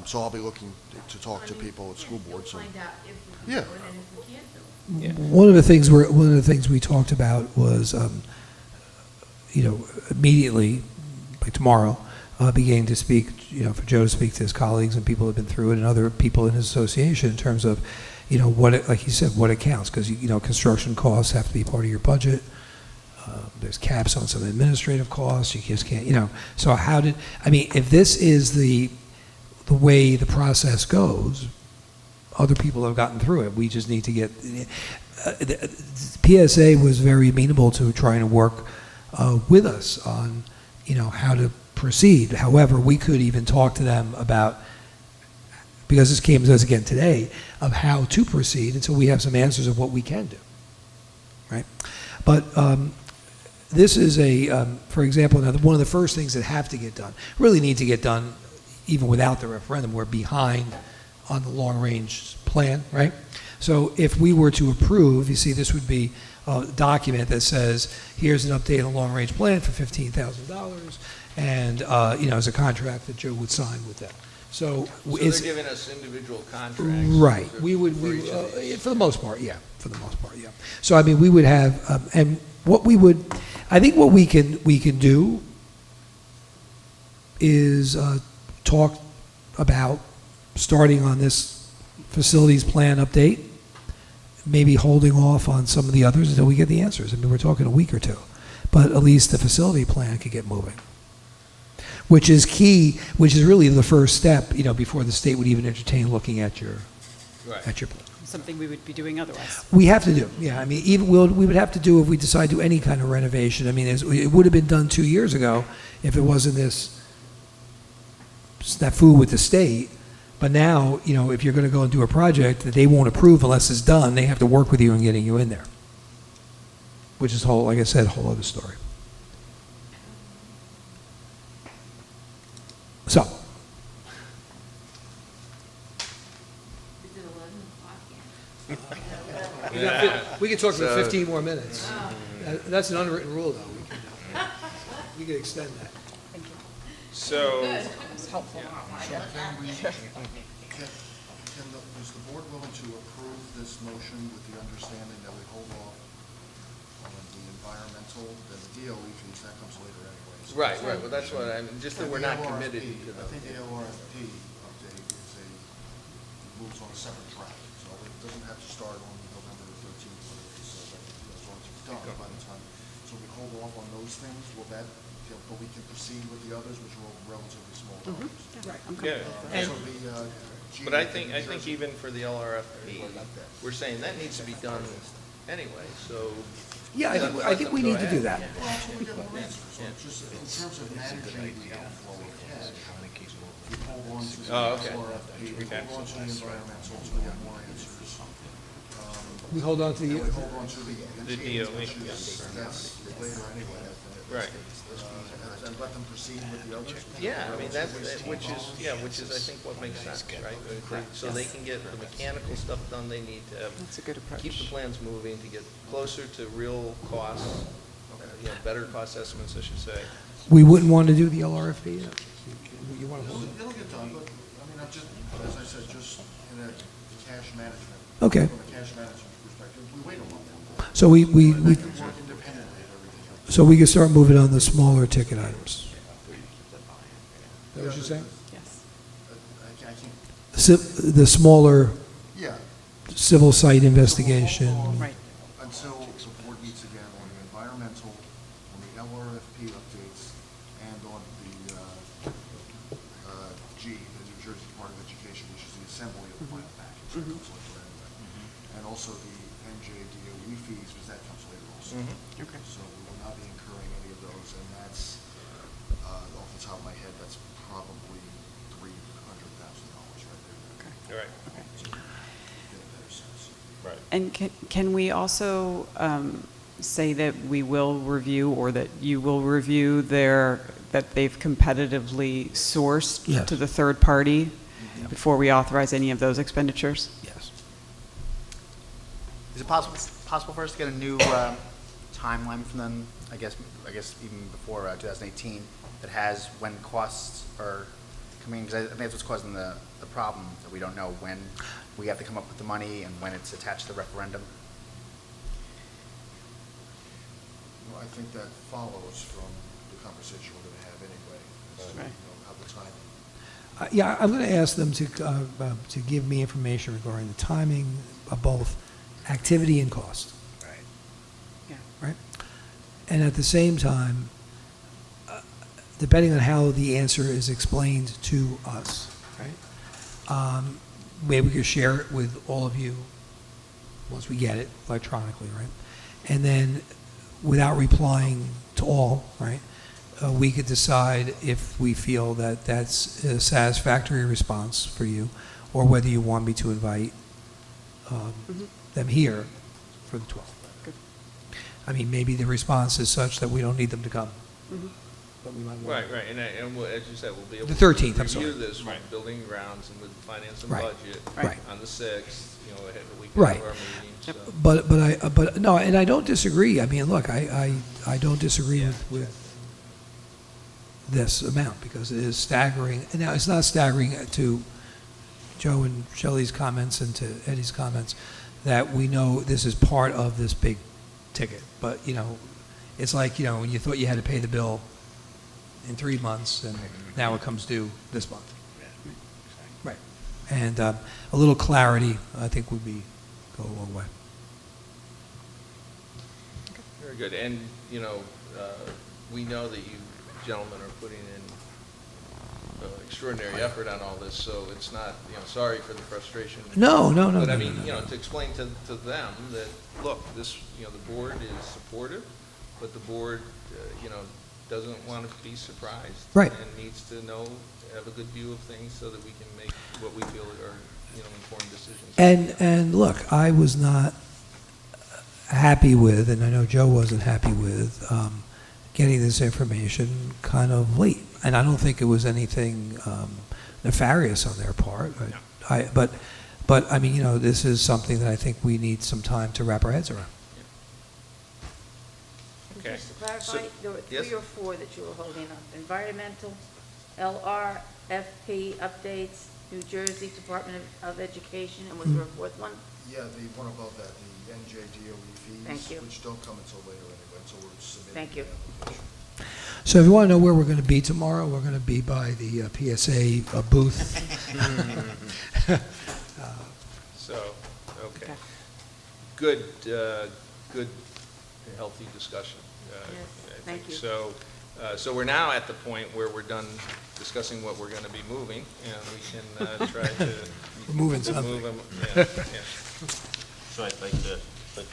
so I'll be looking to talk to people at school boards. You'll and- find out if we Yeah. can do it and if we can't do it. One of the things we talked about was, you know, immediately, like tomorrow, beginning to speak, you know, for Joe to speak to his colleagues and people who have been through it and other people in his association in terms of, you know, what it, like he said, what it counts, because, you know, construction costs have to be part of your budget. There's caps on some administrative costs. You just can't, you know. So if this is the way the process goes, other people have gotten through it. We just need to get. The PSA was very amenable to trying to work with us on, you know, how to proceed. However, we could even talk to them about, because this came to us again today, of how to proceed until we have some answers of what we can do, right? But this is for example, one of the first things that have to get done, really need to get done even without the referendum. We're behind on the long-range plan, right? So if we were to approve, you see, this would be a document that says, here's an update on the long-range plan for $15,000, and, you know, as a contract that Joe would sign with them. So they're giving us individual contracts. right. for- We would, for each of these. for the most part, yeah. For the most part, yeah. So I mean, we would have, and what we would, I think what we can do is talk about starting on this facilities plan update, maybe holding off on some of the others until we get the answers. I mean, we're talking a week or two, but at least the facility plan could get moving, which is key, which is really the first step, you know, before the state would even entertain looking at your plan. Something we would be doing otherwise. We have to do, yeah. I mean, even we would have to do if we decide to do any kind of renovation. I mean, it would have been done 2 years ago if it wasn't this snafu with the state. But now, you know, if you're going to go and do a project that they won't approve unless it's done, they have to work with you in getting you in there, which is like I said, a whole other story. So. Is it 11 o'clock yet? We could talk for So- 15 more minutes. That's an unwritten rule, though. We could extend that. So, It's helpful. Is the board willing to approve this motion with the understanding that we hold off on the environmental, the DOE fees, that comes later anyway? So- Right, well, that's what just that we're not The committed LRFP, to I them. think the LRFP update moves on a separate track, so it doesn't have to start on November 13th, whatever it says, as long as it's done by the time. So we hold off on those things, but we can proceed with the others, which are all relatively small dollars. Right. I'm yeah. So the, But I think even for the LRFP, we're saying that needs to be done anyway, so. Yeah, I think we need to do that. Well, actually, we got more answers. So just in terms of managing the outflow of cash, we hold on to the Okay. LRFP, we hold on to the environmental, so we get more answers. We hold on to And we the, hold on to the DOE, which is, that's later anyway. Right. And let them proceed with the others. Yeah, I mean, which is, I think, what makes sense, right? So they can get the mechanical stuff done they need to That's a good approach. keep the plans moving, to get closer to real costs, better cost estimates, I should say. we wouldn't want to do the LRFP? You want to hold it? It'll get done, but, I mean, I'm just, as I said, just in a cash management. Okay. From a cash management perspective, we wait a month. So we They can work independently of everything else. so we can start moving on the smaller ticket items. Is that what you're saying? Yes. I can't, The smaller yeah. civil site investigation. Right. Until the board meets again on the environmental, on the LRFP updates, and on the G, the New Jersey Department of Education, which is the assembly of the final package. That comes later anyway. And also the NJDOE fees, because that comes later also. Okay. So we will not be incurring any of those, and that's, off the top of my head, that's probably $300,000 right there. Okay. All right. Get a better sense. Right. And can we also say that we will review, or that you will review that they've competitively sourced Yes. to the third party before we authorize any of those expenditures? Yes. Is it possible for us to get a new timeline from them, I guess even before 2018, that has when costs are coming, because I think that's what's causing the problem, that we don't know when we have to come up with the money and when it's attached to the referendum? Well, I think that follows from the conversation we're going to have anyway. So, you know, how the timing. Yeah, I'm going to ask them to give me information regarding the timing of both activity and cost. Right. Yeah. Right? And at the same time, depending on how the answer is explained to us, right? Maybe we could share it with all of you once we get it electronically, right? And then, without replying to all, right, we could decide if we feel that that's a satisfactory response for you, or whether you want me to invite them here for the 12th. Good. I mean, maybe the response is such that we don't need them to come. But we might want Right, and we'll, as you said, we'll be able The to 13th, I'm sorry. review this with building and grounds and with finance and Right. budget Right. on the 6th, you know, ahead of the week Right. of our meeting, so. But no, and I don't disagree. I mean, look, I don't disagree with this amount, because it is staggering. And now, it's not staggering to Joe and Shelley's comments and to Eddie's comments that we know this is part of this big ticket. But, you know, it's like, you know, when you thought you had to pay the bill in 3 months, and now it comes due this month. Right. And a little clarity, I think, would go a long way. Very good, and, you know, we know that you gentlemen are putting in extraordinary effort on all this, so it's not, you know, sorry for the frustration. No. But I no, mean, no, you know, no. to explain to them that, look, this, you know, the board is supportive, but the board, you know, doesn't want to be surprised. Right. And needs to have a good view of things so that we can make what we feel are, you know, informed decisions. And look, I was not happy with, and I know Joe wasn't happy with, getting this information kind of late. And I don't think it was anything nefarious on their part. But I mean, you know, this is something that I think we need some time to wrap our heads around. Okay. Just to clarify, So- there were yes? 3 or 4 that you were holding up. Environmental, LRFP updates, New Jersey Department of Education, and was there a 4th one? Yeah, the one above that, the NJDOE fees. Thank you. Which don't come until later anyway, until we're submitting. Thank you. the application. So if you want to know where we're going to be tomorrow, we're going to be by the PSA booth. So, okay. Good, healthy discussion. I thank think. you. So we're now at the point where we're done discussing what we're going to be moving, and we can try to. We're moving to something. move them, yeah. So I'd like to put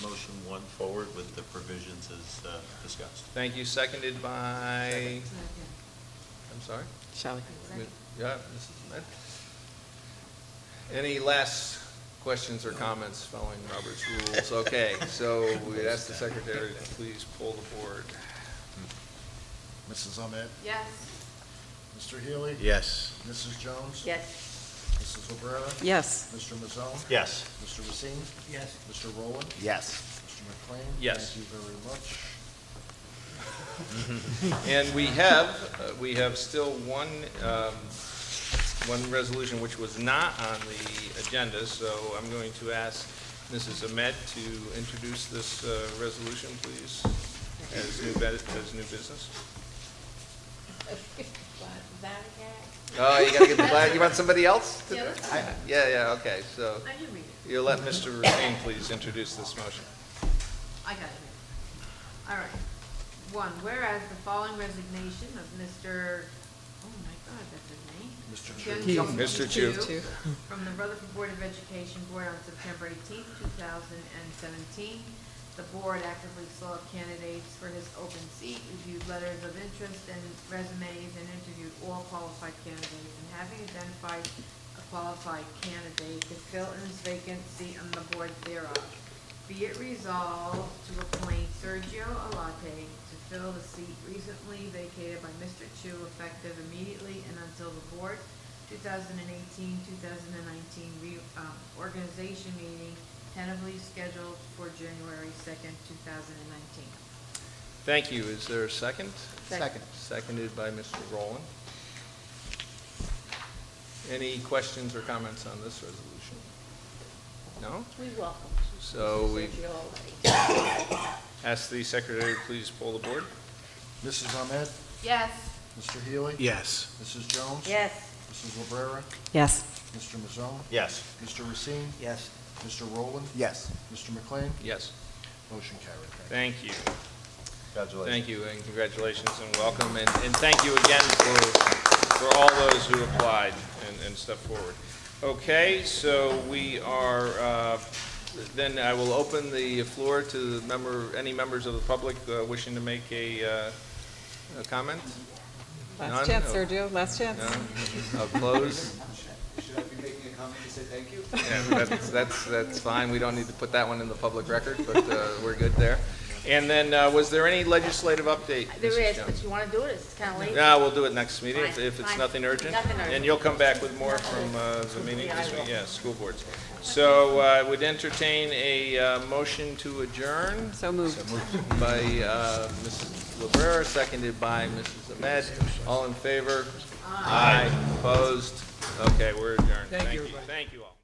motion 1 forward with the provisions as discussed. Thank you, seconded by, I'm sorry? Shelley. Yeah, Mrs. Ahmed. Any last questions or comments following Robert's rules? Okay, so we ask the secretary to please pull the board. Mrs. Ahmed? Yes. Mr. Healy? Yes. Mrs. Jones? Yes. Mrs. Cabrera? Yes. Mr. Mazzone? Yes. Mr. Racine? Yes. Mr. Rowland? Yes. Mr. McLean? Yes. Thank you very much. And we have still one resolution which was not on the agenda, so I'm going to ask Mrs. Ahmed to introduce this resolution, please, as new business. That again? Oh, you gotta get the flag. You want somebody else? Yeah, let's- Yeah, okay, so I can read it. you'll let Mr. Racine please introduce this motion. I got it. All right. 1, whereas the following resignation of Mr., oh my God, that's his name? Mr. Jen Mr. Chu. Chu, from the Rutherford Board of Education Board on September 18th, 2017. The board actively sought candidates for his open seat, reviewed letters of interest and resumes, and interviewed all qualified candidates. And having identified a qualified candidate to fill in his vacant seat on the board thereof, Be it resolved to appoint Sergio Alate to fill the seat recently vacated by Mr. Chu effective immediately and until the board 2018-2019 organization meeting tentatively scheduled for January 2nd, 2019. Thank you. Is there a second? Second. Seconded by Mr. Rowland. Any questions or comments on this resolution? No? We welcome So we Sergio already. ask the secretary to please poll the board. Mrs. Ahmed? Yes. Mr. Healy? Yes. Mrs. Jones? Yes. Mrs. Cabrera? Yes. Mr. Mazzone? Yes. Mr. Racine? Yes. Mr. Rowland? Yes. Mr. McLean? Yes. Motion carried. Thank you. Congratulations. Thank you, and congratulations and welcome. And thank you again for all those who applied and stepped forward. Okay, so we are, then I will open the floor to any members of the public wishing to make a comment. None? Last chance, Sergio, last chance. None? I'll close. Should I be making a comment to say thank you? Yeah, that's fine. We don't need to put that one in the public record, but we're good there. And then, was there any legislative update? There Mrs. is, Jones? but you want to do it? It's kind of late. No, we'll do it next meeting Fine, if it's fine. nothing urgent. Nothing urgent. And you'll come back with more from the meeting this week? Yeah, school boards. So I would entertain a motion to adjourn. So moved. By Mrs. Cabrera, seconded by Mrs. Ahmed. All in favor? Aye. Opposed? Okay, we're adjourned. Thank you, everybody. Thank you all.